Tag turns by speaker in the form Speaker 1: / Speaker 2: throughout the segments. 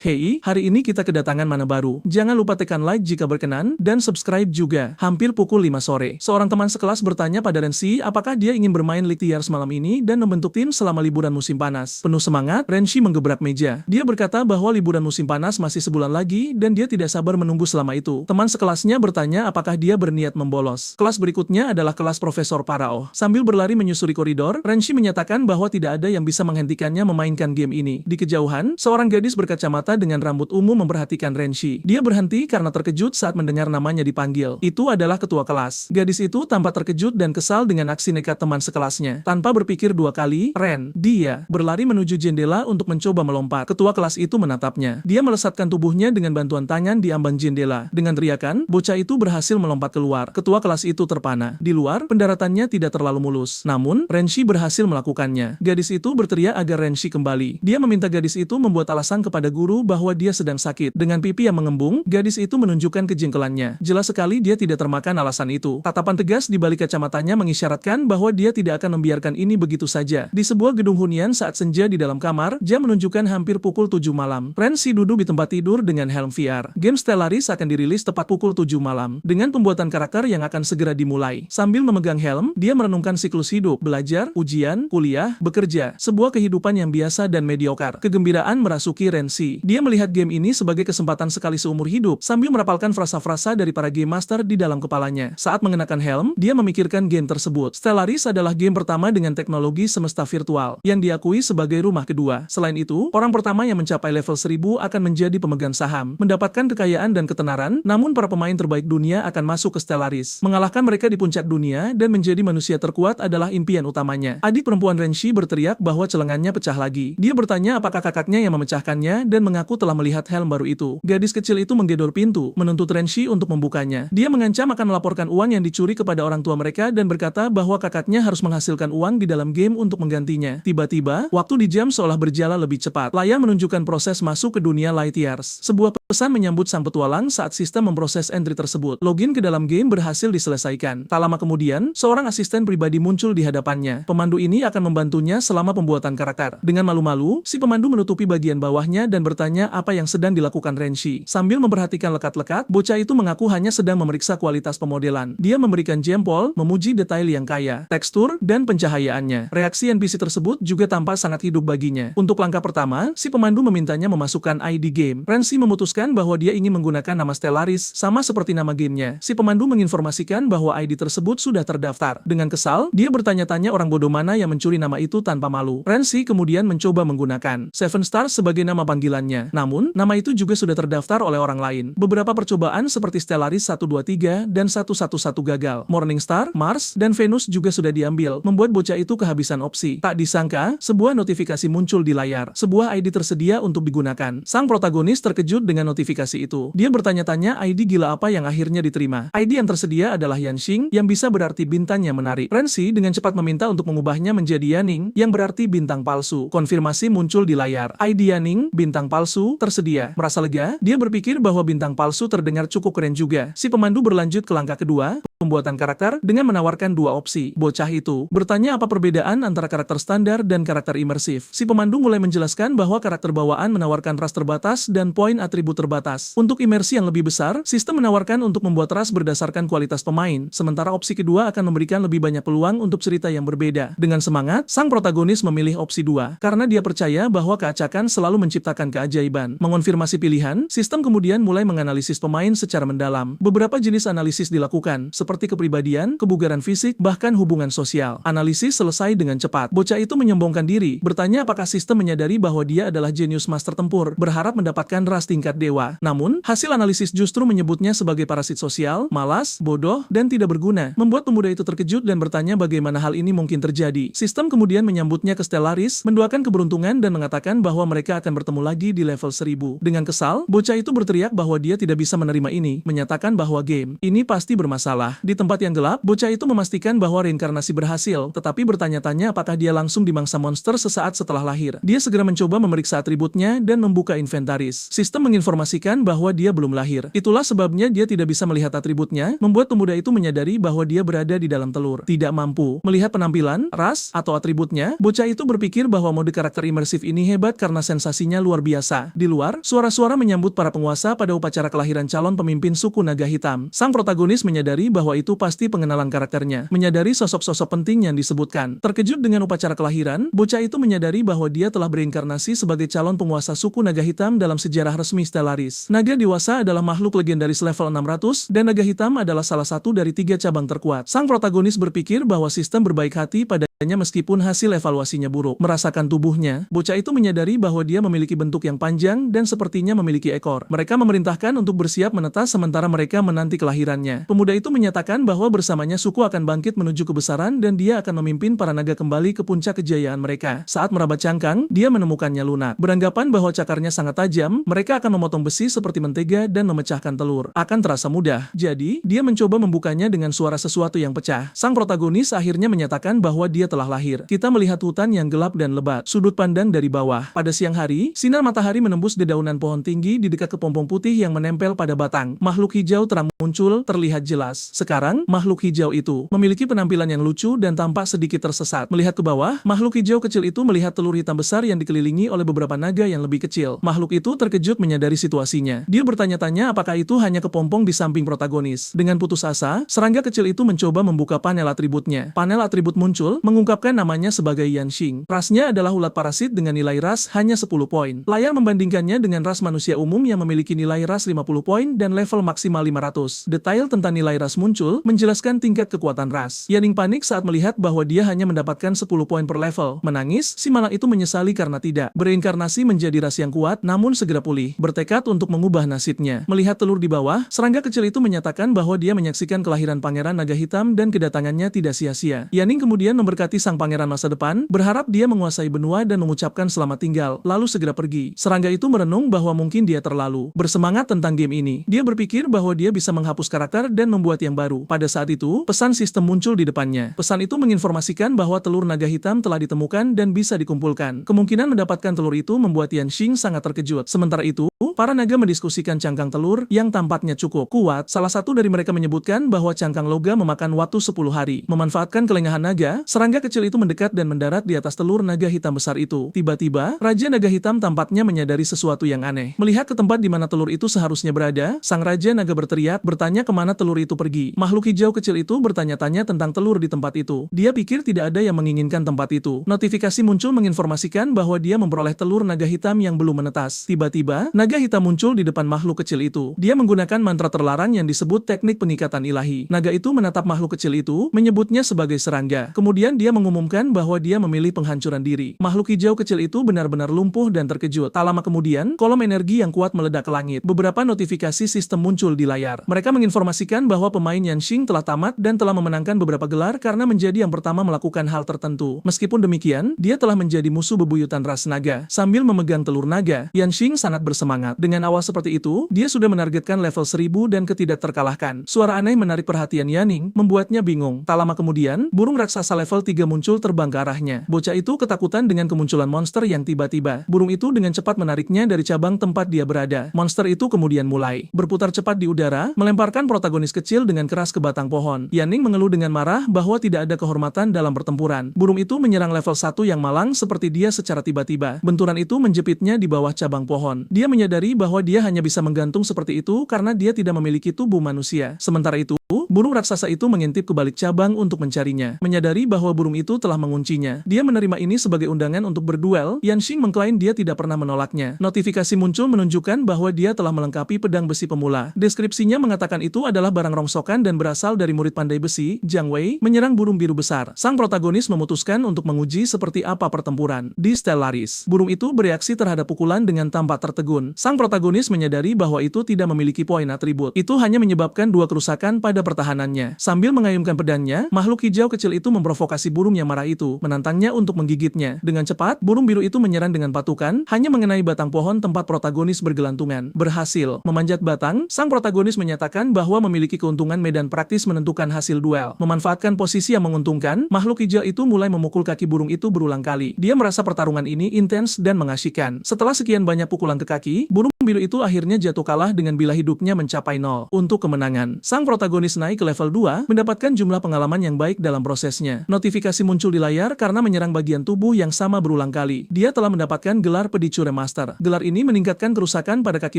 Speaker 1: Hei, hari ini kita kedatangan mana baru. Jangan lupa tekan like jika berkenan, dan subscribe juga. Hampir pukul 5 sore. Seorang teman sekelas bertanya pada Renshi apakah dia ingin bermain League Tiers malam ini dan membentuk tim selama liburan musim panas. Penuh semangat, Renshi menggebrak meja. Dia berkata bahwa liburan musim panas masih sebulan lagi dan dia tidak sabar menunggu selama itu. Teman sekelasnya bertanya apakah dia berniat membolos. Kelas berikutnya adalah kelas Profesor Parao. Sambil berlari menyusuri koridor, Renshi menyatakan bahwa tidak ada yang bisa menghentikannya memainkan game ini. Di kejauhan, seorang gadis berkacamata dengan rambut ungu memperhatikan Renshi. Dia berhenti karena terkejut saat mendengar namanya dipanggil. Itu adalah ketua kelas. Gadis itu tampak terkejut dan kesal dengan aksi nekat teman sekelasnya. Tanpa berpikir dua kali, dia berlari menuju jendela untuk mencoba melompat. Ketua kelas itu menatapnya. Dia melesatkan tubuhnya dengan bantuan tangan di ambang jendela. Dengan teriakan, bocah itu berhasil melompat keluar. Ketua kelas itu terpana. Di luar, pendaratannya tidak terlalu mulus. Namun, Renshi berhasil melakukannya. Gadis itu berteriak agar Renshi kembali. Dia meminta gadis itu membuat alasan kepada guru bahwa dia sedang sakit. Dengan pipi yang mengembung, gadis itu menunjukkan kejengkelannya. Jelas sekali dia tidak termakan alasan itu. Tatapan tegas di balik kacamatanya mengisyaratkan bahwa dia tidak akan membiarkan ini begitu saja. Di sebuah gedung hunian saat senja di dalam kamar, jam menunjukkan hampir pukul 7 malam. Renshi duduk di tempat tidur dengan helm VR. Game Stellaris akan dirilis tepat pukul 7 malam, dengan pembuatan karakter yang akan segera dimulai. Sambil memegang helm, dia merenungkan siklus hidup, belajar, ujian, kuliah, bekerja, sebuah kehidupan yang biasa dan mediocre. Kegembiraan merasuki Renshi. Dia melihat game ini sebagai kesempatan sekali seumur hidup, sambil merapalkan frasa-frasa dari para game master di dalam kepalanya. Saat mengenakan helm, dia memikirkan game tersebut. Stellaris adalah game pertama dengan teknologi semesta virtual, yang diakui sebagai rumah kedua. Selain itu, orang pertama yang mencapai level 1000 akan menjadi pemegang saham, mendapatkan kekayaan dan ketenaran, namun para pemain terbaik dunia akan masuk ke Stellaris. Mengalahkan mereka di puncak dunia dan menjadi manusia terkuat adalah impian utamanya. Adik perempuan Renshi berteriak bahwa celengannya pecah lagi. Dia bertanya apakah kakaknya yang memecahkannya dan mengaku telah melihat helm baru itu. Gadis kecil itu menggedor pintu, menuntut Renshi untuk membukanya. Dia mengancam akan melaporkan uang yang dicuri kepada orang tua mereka dan berkata bahwa kakaknya harus menghasilkan uang di dalam game untuk menggantinya. Tiba-tiba, waktu di jam seolah berjalan lebih cepat. Layar menunjukkan proses masuk ke dunia Light Years. Sebuah pesan menyambut sang petualang saat sistem memproses entry tersebut. Login ke dalam game berhasil diselesaikan. Tak lama kemudian, seorang asisten pribadi muncul di hadapannya. Pemandu ini akan membantunya selama pembuatan karakter. Dengan malu-malu, si pemandu menutupi bagian bawahnya dan bertanya apa yang sedang dilakukan Renshi. Sambil memperhatikan lekat-lekat, bocah itu mengaku hanya sedang memeriksa kualitas pemodelan. Dia memberikan jempol, memuji detail yang kaya, tekstur, dan pencahayaannya. Reaksi NPC tersebut juga tampak sangat hidup baginya. Untuk langkah pertama, si pemandu memintanya memasukkan ID game. Renshi memutuskan bahwa dia ingin menggunakan nama Stellaris, sama seperti nama gamenya. Si pemandu menginformasikan bahwa ID tersebut sudah terdaftar. Dengan kesal, dia bertanya-tanya orang bodoh mana yang mencuri nama itu tanpa malu. Renshi kemudian mencoba menggunakan Seven Stars sebagai nama panggilannya. Namun, nama itu juga sudah terdaftar oleh orang lain. Beberapa percobaan seperti Stellaris 123 dan 111 gagal. Morningstar, Mars, dan Venus juga sudah diambil, membuat bocah itu kehabisan opsi. Tak disangka, sebuah notifikasi muncul di layar. Sebuah ID tersedia untuk digunakan. Sang protagonis terkejut dengan notifikasi itu. Dia bertanya-tanya ID gila apa yang akhirnya diterima. ID yang tersedia adalah Yanxing, yang bisa berarti bintang yang menarik. Renshi dengan cepat meminta untuk mengubahnya menjadi Yaning, yang berarti bintang palsu. Konfirmasi muncul di layar. ID Yaning, bintang palsu, tersedia. Merasa lega, dia berpikir bahwa bintang palsu terdengar cukup keren juga. Si pemandu berlanjut ke langkah kedua, pembuatan karakter dengan menawarkan dua opsi. Bocah itu bertanya apa perbedaan antara karakter standar dan karakter imersif. Si pemandu mulai menjelaskan bahwa karakter bawaan menawarkan ras terbatas dan poin atribut terbatas. Untuk imersi yang lebih besar, sistem menawarkan untuk membuat ras berdasarkan kualitas pemain, sementara opsi kedua akan memberikan lebih banyak peluang untuk cerita yang berbeda. Dengan semangat, sang protagonis memilih opsi 2, karena dia percaya bahwa keacakan selalu menciptakan keajaiban. Mengonfirmasi pilihan, sistem kemudian mulai menganalisis pemain secara mendalam. Beberapa jenis analisis dilakukan, seperti kepribadian, kebugaran fisik, bahkan hubungan sosial. Analisis selesai dengan cepat. Bocah itu menyombongkan diri, bertanya apakah sistem menyadari bahwa dia adalah jenius master tempur, berharap mendapatkan ras tingkat dewa. Namun, hasil analisis justru menyebutnya sebagai parasit sosial, malas, bodoh, dan tidak berguna, membuat pemuda itu terkejut dan bertanya bagaimana hal ini mungkin terjadi. Sistem kemudian menyambutnya ke Stellaris, mendoakan keberuntungan dan mengatakan bahwa mereka akan bertemu lagi di level 1000. Dengan kesal, bocah itu berteriak bahwa dia tidak bisa menerima ini, menyatakan bahwa game ini pasti bermasalah. Di tempat yang gelap, bocah itu memastikan bahwa reinkarnasi berhasil, tetapi bertanya-tanya apakah dia langsung dimangsa monster sesaat setelah lahir. Dia segera mencoba memeriksa atributnya dan membuka inventaris. Sistem menginformasikan bahwa dia belum lahir. Itulah sebabnya dia tidak bisa melihat atributnya, membuat pemuda itu menyadari bahwa dia berada di dalam telur. Tidak mampu melihat penampilan, ras, atau atributnya, bocah itu berpikir bahwa mode karakter imersif ini hebat karena sensasinya luar biasa biasa. Di luar, suara-suara menyambut para penguasa pada upacara kelahiran calon pemimpin suku naga hitam. Sang protagonis menyadari bahwa itu pasti pengenalan karakternya, menyadari sosok-sosok penting yang disebutkan. Terkejut dengan upacara kelahiran, bocah itu menyadari bahwa dia telah berinkarnasi sebagai calon penguasa suku naga hitam dalam sejarah resmi Stellaris. Naga dewasa adalah makhluk legendaris level 600, dan naga hitam adalah salah satu dari 3 cabang terkuat. Sang protagonis berpikir bahwa sistem berbaik hati padanya meskipun hasil evaluasinya buruk. Merasakan tubuhnya, bocah itu menyadari bahwa dia memiliki bentuk yang panjang dan sepertinya memiliki ekor. Mereka memerintahkan untuk bersiap menetas sementara mereka menanti kelahirannya. Pemuda itu menyatakan bahwa bersamanya suku akan bangkit menuju kebesaran dan dia akan memimpin para naga kembali ke puncak kejayaan mereka. Saat merabat cangkang, dia menemukannya lunak. Beranggapan bahwa cakarnya sangat tajam, mereka akan memotong besi seperti mentega dan memecahkan telur. Akan terasa mudah. Jadi, dia mencoba membukanya dengan suara sesuatu yang pecah. Sang protagonis akhirnya menyatakan bahwa dia telah lahir. Kita melihat hutan yang gelap dan lebat. Sudut pandang dari bawah. Pada siang hari, sinar matahari menembus dedaunan pohon tinggi di dekat kepompong putih yang menempel pada batang. Makhluk hijau terang muncul, terlihat jelas. Sekarang, makhluk hijau itu memiliki penampilan yang lucu dan tampak sedikit tersesat. Melihat ke bawah, makhluk hijau kecil itu melihat telur hitam besar yang dikelilingi oleh beberapa naga yang lebih kecil. Makhluk itu terkejut menyadari situasinya. Dia bertanya-tanya apakah itu hanya kepompong di samping protagonis. Dengan putus asa, serangga kecil itu mencoba membuka panel atributnya. Panel atribut muncul, mengungkapkan namanya sebagai Yanxing. Rasnya adalah ulat parasit dengan nilai ras hanya 10 poin. Layar membandingkannya dengan ras manusia umum yang memiliki nilai ras 50 poin dan level maksimal 500. Detail tentang nilai ras muncul, menjelaskan tingkat kekuatan ras. Yaning panik saat melihat bahwa dia hanya mendapatkan 10 poin per level. Menangis, si malang itu menyesali karena tidak berinkarnasi menjadi ras yang kuat, namun segera pulih. Bertekad untuk mengubah nasibnya. Melihat telur di bawah, serangga kecil itu menyatakan bahwa dia menyaksikan kelahiran pangeran naga hitam dan kedatangannya tidak sia-sia. Yaning kemudian memberkati sang pangeran masa depan, berharap dia menguasai benua dan mengucapkan selamat tinggal, lalu segera pergi. Serangga itu merenung bahwa mungkin dia terlalu bersemangat tentang game ini. Dia berpikir bahwa dia bisa menghapus karakter dan membuat yang baru. Pada saat itu, pesan sistem muncul di depannya. Pesan itu menginformasikan bahwa telur naga hitam telah ditemukan dan bisa dikumpulkan. Kemungkinan mendapatkan telur itu membuat Yanxing sangat terkejut. Sementara itu, para naga mendiskusikan cangkang telur yang tampaknya cukup kuat. Salah satu dari mereka menyebutkan bahwa cangkang logam memakan waktu 10 hari. Memanfaatkan kelengahan naga, serangga kecil itu mendekat dan mendarat di atas telur naga hitam besar itu. Tiba-tiba, Raja Naga Hitam tampaknya menyadari sesuatu yang aneh. Melihat ke tempat di mana telur itu seharusnya berada, sang Raja Naga berteriak, bertanya kemana telur itu pergi. Makhluk hijau kecil itu bertanya-tanya tentang telur di tempat itu. Dia pikir tidak ada yang menginginkan tempat itu. Notifikasi muncul menginformasikan bahwa dia memperoleh telur naga hitam yang belum menetas. Tiba-tiba, naga hitam muncul di depan makhluk kecil itu. Dia menggunakan mantra terlarang yang disebut teknik pengikatan ilahi. Naga itu menatap makhluk kecil itu, menyebutnya sebagai serangga. Kemudian dia mengumumkan bahwa dia memilih penghancuran diri. Makhluk hijau kecil itu benar-benar lumpuh dan terkejut. Tak lama kemudian, kolom energi yang kuat meledak ke langit. Beberapa notifikasi sistem muncul di layar. Mereka menginformasikan bahwa pemain Yanxing telah tamat dan telah memenangkan beberapa gelar karena menjadi yang pertama melakukan hal tertentu. Meskipun demikian, dia telah menjadi musuh bebuyutan ras naga. Sambil memegang telur naga, Yanxing sangat bersemangat. Dengan awal seperti itu, dia sudah menargetkan level 1000 dan ketidak terkalahkan. Suara aneh menarik perhatian Yaning, membuatnya bingung. Tak lama kemudian, burung raksasa level 3 muncul terbang ke arahnya. Bocah itu ketakutan dengan kemunculan monster yang tiba-tiba. Burung itu dengan cepat menariknya dari cabang tempat dia berada. Monster itu kemudian mulai berputar cepat di udara, melemparkan protagonis kecil dengan keras ke batang pohon. Yaning mengeluh dengan marah bahwa tidak ada kehormatan dalam pertempuran. Burung itu menyerang level 1 yang malang seperti dia secara tiba-tiba. Benturan itu menjepitnya di bawah cabang pohon. Dia menyadari bahwa dia hanya bisa menggantung seperti itu karena dia tidak memiliki tubuh manusia. Sementara itu, burung raksasa itu mengintip ke balik cabang untuk mencarinya. Menyadari bahwa burung itu telah menguncinya. Dia menerima ini sebagai undangan untuk berduel. Yanxing mengklaim dia tidak pernah menolaknya. Notifikasi muncul menunjukkan bahwa dia telah melengkapi pedang besi pemula. Deskripsinya mengatakan itu adalah barang rongsokan dan berasal dari murid pandai besi, Jiang Wei, menyerang burung biru besar. Sang protagonis memutuskan untuk menguji seperti apa pertempuran di Stellaris. Burung itu bereaksi terhadap pukulan dengan tampak tertegun. Sang protagonis menyadari bahwa itu tidak memiliki poin atribut. Itu hanya menyebabkan 2 kerusakan pada pertahanannya. Sambil mengayunkan pedangnya, makhluk hijau kecil itu memprovokasi burung yang marah itu, menantangnya untuk menggigitnya. Dengan cepat, burung biru itu menyerang dengan patukan, hanya mengenai batang pohon tempat protagonis bergelantungan. Berhasil memanjat batang, sang protagonis menyatakan bahwa memiliki keuntungan medan praktis menentukan hasil duel. Memanfaatkan posisi yang menguntungkan, makhluk hijau itu mulai memukul kaki burung itu berulang kali. Dia merasa pertarungan ini intens dan mengasyikkan. Setelah sekian banyak pukulan ke kaki, burung biru itu akhirnya jatuh kalah dengan bila hidupnya mencapai 0. Untuk kemenangan, sang protagonis protagonis naik ke level 2, mendapatkan jumlah pengalaman yang baik dalam prosesnya. Notifikasi muncul di layar karena menyerang bagian tubuh yang sama berulang kali. Dia telah mendapatkan gelar Pedicu Remaster. Gelar ini meningkatkan kerusakan pada kaki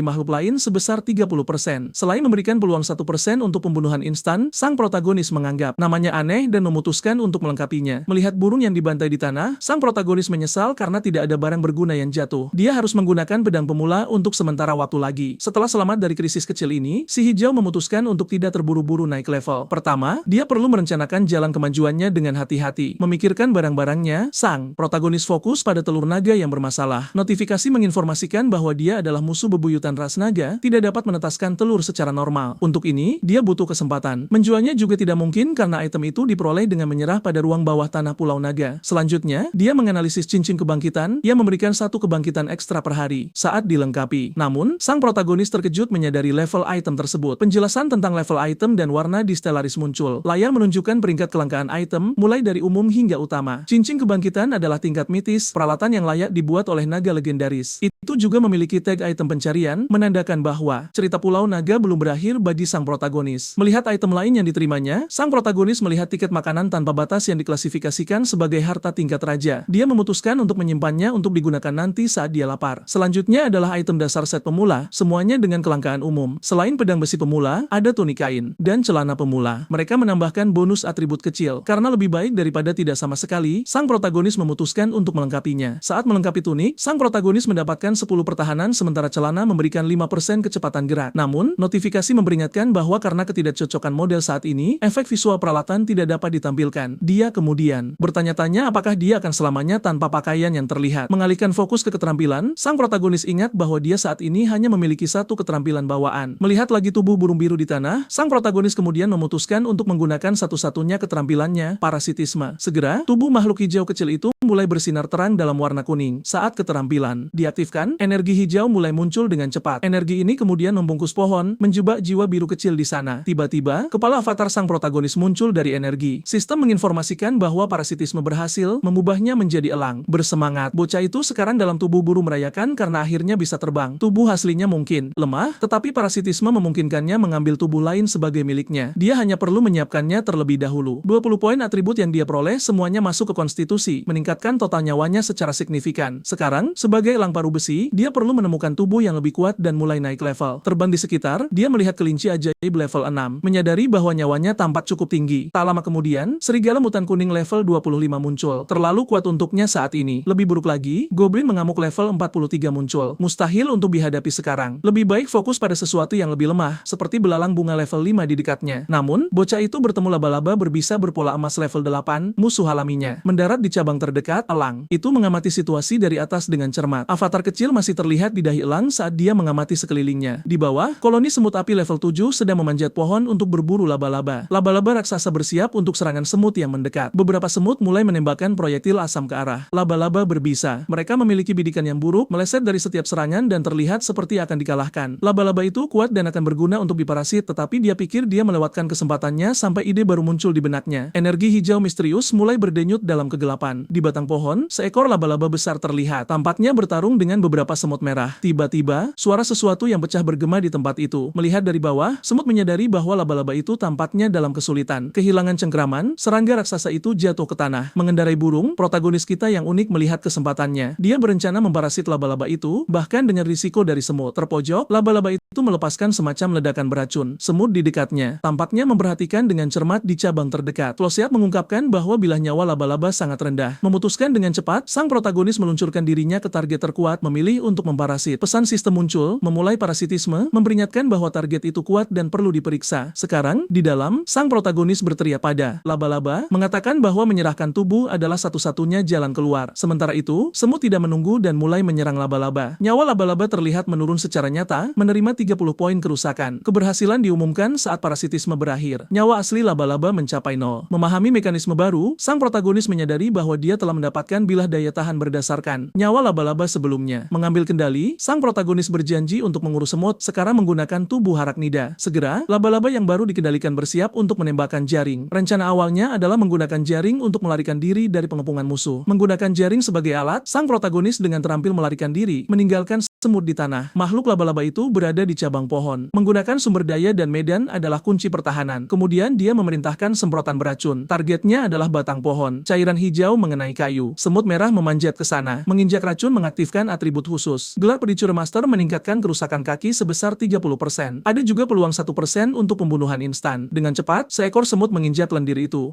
Speaker 1: makhluk lain sebesar 30%. Selain memberikan peluang 1% untuk pembunuhan instan, sang protagonis menganggap namanya aneh dan memutuskan untuk melengkapinya. Melihat burung yang dibantai di tanah, sang protagonis menyesal karena tidak ada barang berguna yang jatuh. Dia harus menggunakan pedang pemula untuk sementara waktu lagi. Setelah selamat dari krisis kecil ini, si hijau memutuskan untuk tidak terburu-buru naik level. Pertama, dia perlu merencanakan jalan kemajuannya dengan hati-hati. Memikirkan barang-barangnya, sang protagonis fokus pada telur naga yang bermasalah. Notifikasi menginformasikan bahwa dia adalah musuh bebuyutan ras naga, tidak dapat menetaskan telur secara normal. Untuk ini, dia butuh kesempatan. Menjualnya juga tidak mungkin karena item itu diperoleh dengan menyerah pada ruang bawah tanah Pulau Naga. Selanjutnya, dia menganalisis cincin kebangkitan yang memberikan 1 kebangkitan ekstra per hari saat dilengkapi. Namun, sang protagonis terkejut menyadari level item tersebut. Penjelasan tentang level item dan warna di Stellaris muncul. Layar menunjukkan peringkat kelangkaan item, mulai dari umum hingga utama. Cincin kebangkitan adalah tingkat mitis, peralatan yang layak dibuat oleh naga legendaris. Itu juga memiliki tag item pencarian, menandakan bahwa cerita Pulau Naga belum berakhir bagi sang protagonis. Melihat item lain yang diterimanya, sang protagonis melihat tiket makanan tanpa batas yang diklasifikasikan sebagai harta tingkat raja. Dia memutuskan untuk menyimpannya untuk digunakan nanti saat dia lapar. Selanjutnya adalah item dasar set pemula, semuanya dengan kelangkaan umum. Selain pedang besi pemula, ada tunik kain dan celana pemula. Mereka menambahkan bonus atribut kecil. Karena lebih baik daripada tidak sama sekali, sang protagonis memutuskan untuk melengkapinya. Saat melengkapi tunik, sang protagonis mendapatkan 10 pertahanan sementara celana memberikan 5% kecepatan gerak. Namun, notifikasi memperingatkan bahwa karena ketidakcocokan model saat ini, efek visual peralatan tidak dapat ditampilkan. Dia kemudian bertanya-tanya apakah dia akan selamanya tanpa pakaian yang terlihat. Mengalihkan fokus ke keterampilan, sang protagonis ingat bahwa dia saat ini hanya memiliki 1 keterampilan bawaan. Melihat lagi tubuh burung biru di tanah, sang protagonis kemudian memutuskan untuk menggunakan satu-satunya keterampilannya, parasitisme. Segera, tubuh makhluk hijau kecil itu mulai bersinar terang dalam warna kuning. Saat keterampilan diaktifkan, energi hijau mulai muncul dengan cepat. Energi ini kemudian membungkus pohon, menjebak jiwa biru kecil di sana. Tiba-tiba, kepala avatar sang protagonis muncul dari energi. Sistem menginformasikan bahwa parasitisme berhasil mengubahnya menjadi elang. Bersemangat, bocah itu sekarang dalam tubuh burung merayakan karena akhirnya bisa terbang. Tubuh aslinya mungkin lemah, tetapi parasitisme memungkinkannya mengambil tubuh lain sebagai miliknya. Dia hanya perlu menyiapkannya terlebih dahulu. 20 poin atribut yang dia peroleh semuanya masuk ke konstitusi, meningkatkan total nyawanya secara signifikan. Sekarang, sebagai elang paruh besi, dia perlu menemukan tubuh yang lebih kuat dan mulai naik level. Terbang di sekitar, dia melihat kelinci ajaib level 6, menyadari bahwa nyawanya tampak cukup tinggi. Tak lama kemudian, serigala mutan kuning level 25 muncul. Terlalu kuat untuknya saat ini. Lebih buruk lagi, goblin mengamuk level 43 muncul. Mustahil untuk dihadapi sekarang. Lebih baik fokus pada sesuatu yang lebih lemah, seperti belalang bunga level 5 di dekatnya. Namun, bocah itu bertemu laba-laba berbisa berpola emas level 8, musuh alaminya. Mendarat di cabang terdekat, elang. Itu mengamati situasi dari atas dengan cermat. Avatar kecil masih terlihat di dahi elang saat dia mengamati sekelilingnya. Di bawah, koloni semut api level 7 sedang memanjat pohon untuk berburu laba-laba. Laba-laba raksasa bersiap untuk serangan semut yang mendekat. Beberapa semut mulai menembakkan proyektil asam ke arah laba-laba berbisa. Mereka memiliki bidikan yang buruk, meleset dari setiap serangan dan terlihat seperti akan dikalahkan. Laba-laba itu kuat dan akan berguna untuk diparasit, tetapi dia pikir dia melewatkan kesempatannya sampai ide baru muncul di benaknya. Energi hijau misterius mulai berdenyut dalam kegelapan. Di batang pohon, seekor laba-laba besar terlihat. Tampaknya bertarung dengan beberapa semut merah. Tiba-tiba, suara sesuatu yang pecah bergema di tempat itu. Melihat dari bawah, semut menyadari bahwa laba-laba itu tampaknya dalam kesulitan. Kehilangan cengkraman, serangga raksasa itu jatuh ke tanah. Mengendarai burung, protagonis kita yang unik melihat kesempatannya. Dia berencana memparasit laba-laba itu, bahkan dengan risiko dari semut. Terpojok, laba-laba itu melepaskan semacam ledakan beracun. Semut di dekatnya tampaknya memperhatikan dengan cermat di cabang terdekat. Flosiat mengungkapkan bahwa bilah nyawa laba-laba sangat rendah. Memutuskan dengan cepat, sang protagonis meluncurkan dirinya ke target terkuat, memilih untuk memparasit. Pesan sistem muncul, memulai parasitisme, memperingatkan bahwa target itu kuat dan perlu diperiksa. Sekarang, di dalam, sang protagonis berteriak pada laba-laba, mengatakan bahwa menyerahkan tubuh adalah satu-satunya jalan keluar. Sementara itu, semut tidak menunggu dan mulai menyerang laba-laba. Nyawa laba-laba terlihat menurun secara nyata, menerima 30 poin kerusakan. Keberhasilan diumumkan saat parasitisme berakhir. Nyawa asli laba-laba mencapai 0. Memahami mekanisme baru, sang protagonis menyadari bahwa dia telah mendapatkan bilah daya tahan berdasarkan nyawa laba-laba sebelumnya. Mengambil kendali, sang protagonis berjanji untuk mengurus semut, sekarang menggunakan tubuh Haraknida. Segera, laba-laba yang baru dikendalikan bersiap untuk menembakkan jaring. Rencana awalnya adalah menggunakan jaring untuk melarikan diri dari pengepungan musuh. Menggunakan jaring sebagai alat, sang protagonis dengan terampil melarikan diri, meninggalkan semut di tanah. Makhluk laba-laba itu berada di di cabang pohon. Menggunakan sumber daya dan medan adalah kunci pertahanan. Kemudian dia memerintahkan semprotan beracun. Targetnya adalah batang pohon. Cairan hijau mengenai kayu. Semut merah memanjat ke sana. Menginjak racun mengaktifkan atribut khusus. Gelar Predator Master meningkatkan kerusakan kaki sebesar 30%. Ada juga peluang 1% untuk pembunuhan instan. Dengan cepat, seekor semut menginjak lendir itu.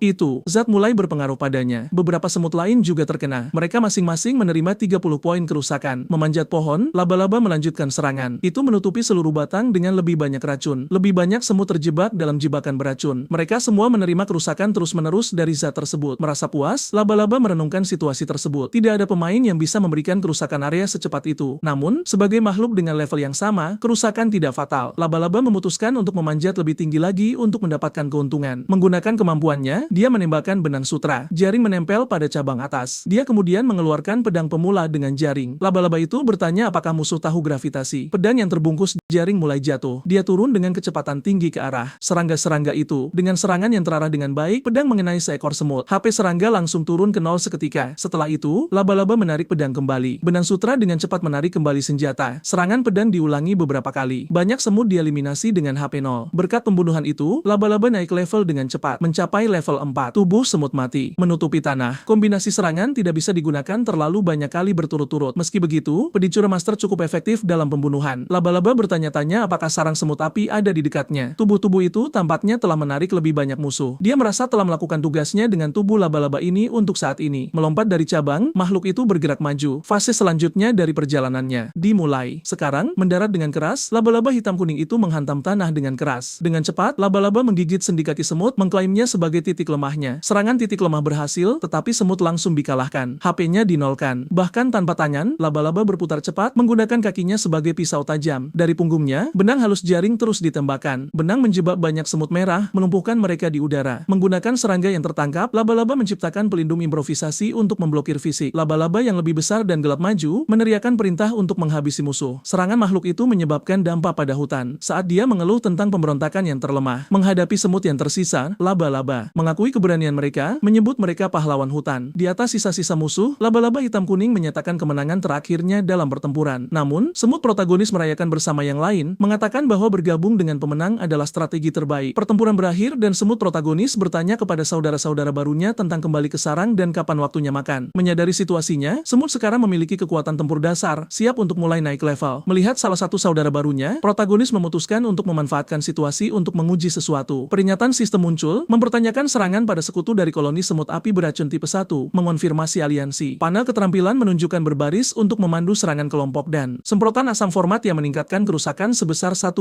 Speaker 1: Zat mulai berpengaruh padanya. Beberapa semut lain juga terkena. Mereka masing-masing menerima 30 poin kerusakan. Memanjat pohon, laba-laba melanjutkan serangan. Itu menutupi seluruh batang dengan lebih banyak racun. Lebih banyak semut terjebak dalam jebakan beracun. Mereka semua menerima kerusakan terus-menerus dari zat tersebut. Merasa puas, laba-laba merenungkan situasi tersebut. Tidak ada pemain yang bisa memberikan kerusakan area secepat itu. Namun, sebagai makhluk dengan level yang sama, kerusakan tidak fatal. Laba-laba memutuskan untuk memanjat lebih tinggi lagi untuk mendapatkan keuntungan. Menggunakan kemampuannya, dia menembakkan benang sutra. Jaring menempel pada cabang atas. Dia kemudian mengeluarkan pedang pemula dengan jaring. Laba-laba itu bertanya apakah musuh tahu gravitasi. Pedang yang terbungkus jaring mulai jatuh. Dia turun dengan kecepatan tinggi ke arah serangga-serangga itu. Dengan serangan yang terarah dengan baik, pedang mengenai seekor semut. HP serangga langsung turun ke nol seketika. Setelah itu, laba-laba menarik pedang kembali. Benang sutra dengan cepat menarik kembali senjata. Serangan pedang diulangi beberapa kali. Banyak semut dieliminasi dengan HP 0. Berkat pembunuhan itu, laba-laba naik level dengan cepat, mencapai level 4. Tubuh semut mati, menutupi tanah. Kombinasi serangan tidak bisa digunakan terlalu banyak kali berturut-turut. Meski begitu, Predator Master cukup efektif dalam pembunuhan. Laba-laba bertanya-tanya apakah sarang semut api ada di dekatnya. Tubuh-tubuh itu tampaknya telah menarik lebih banyak musuh. Dia merasa telah melakukan tugasnya dengan tubuh laba-laba ini untuk saat ini. Melompat dari cabang, makhluk itu bergerak maju. Fase selanjutnya dari perjalanannya dimulai. Sekarang, mendarat dengan keras, laba-laba hitam kuning itu menghantam tanah dengan keras. Dengan cepat, laba-laba menggigit sendi kaki semut, mengklaimnya sebagai titik lemahnya. Serangan titik lemah berhasil, tetapi semut langsung dikalahkan. HP-nya dinolkan. Bahkan tanpa tangan, laba-laba berputar cepat, menggunakan kakinya sebagai pisau tajam. Dari punggungnya, benang halus jaring terus ditembakkan. Benang menjebak banyak semut merah, melumpuhkan mereka di udara. Menggunakan serangga yang tertangkap, laba-laba menciptakan pelindung improvisasi untuk memblokir fisik. Laba-laba yang lebih besar dan gelap maju, meneriakkan perintah untuk menghabisi musuh. Serangan makhluk itu menyebabkan dampak pada hutan. Saat dia mengeluh tentang pemberontakan yang terlemah, menghadapi semut yang tersisa, laba-laba mengakui keberanian mereka, menyebut mereka pahlawan hutan. Di atas sisa-sisa musuh, laba-laba hitam kuning menyatakan kemenangan terakhirnya dalam pertempuran. Namun, semut protagonis merayakan bersama yang lain, mengatakan bahwa bergabung dengan pemenang adalah strategi terbaik. Pertempuran berakhir dan semut protagonis bertanya kepada saudara-saudara barunya tentang kembali ke sarang dan kapan waktunya makan. Menyadari situasinya, semut sekarang memiliki kekuatan tempur dasar, siap untuk mulai naik level. Melihat salah satu saudara barunya, protagonis memutuskan untuk memanfaatkan situasi untuk menguji sesuatu. Peringatan sistem muncul, mempertanyakan serangan pada sekutu dari koloni semut api beracun tipe 1, mengonfirmasi aliansi. Panel keterampilan menunjukkan berbaris untuk memandu serangan kelompok dan semprotan asam format yang meningkatkan kerusakan sebesar 1.2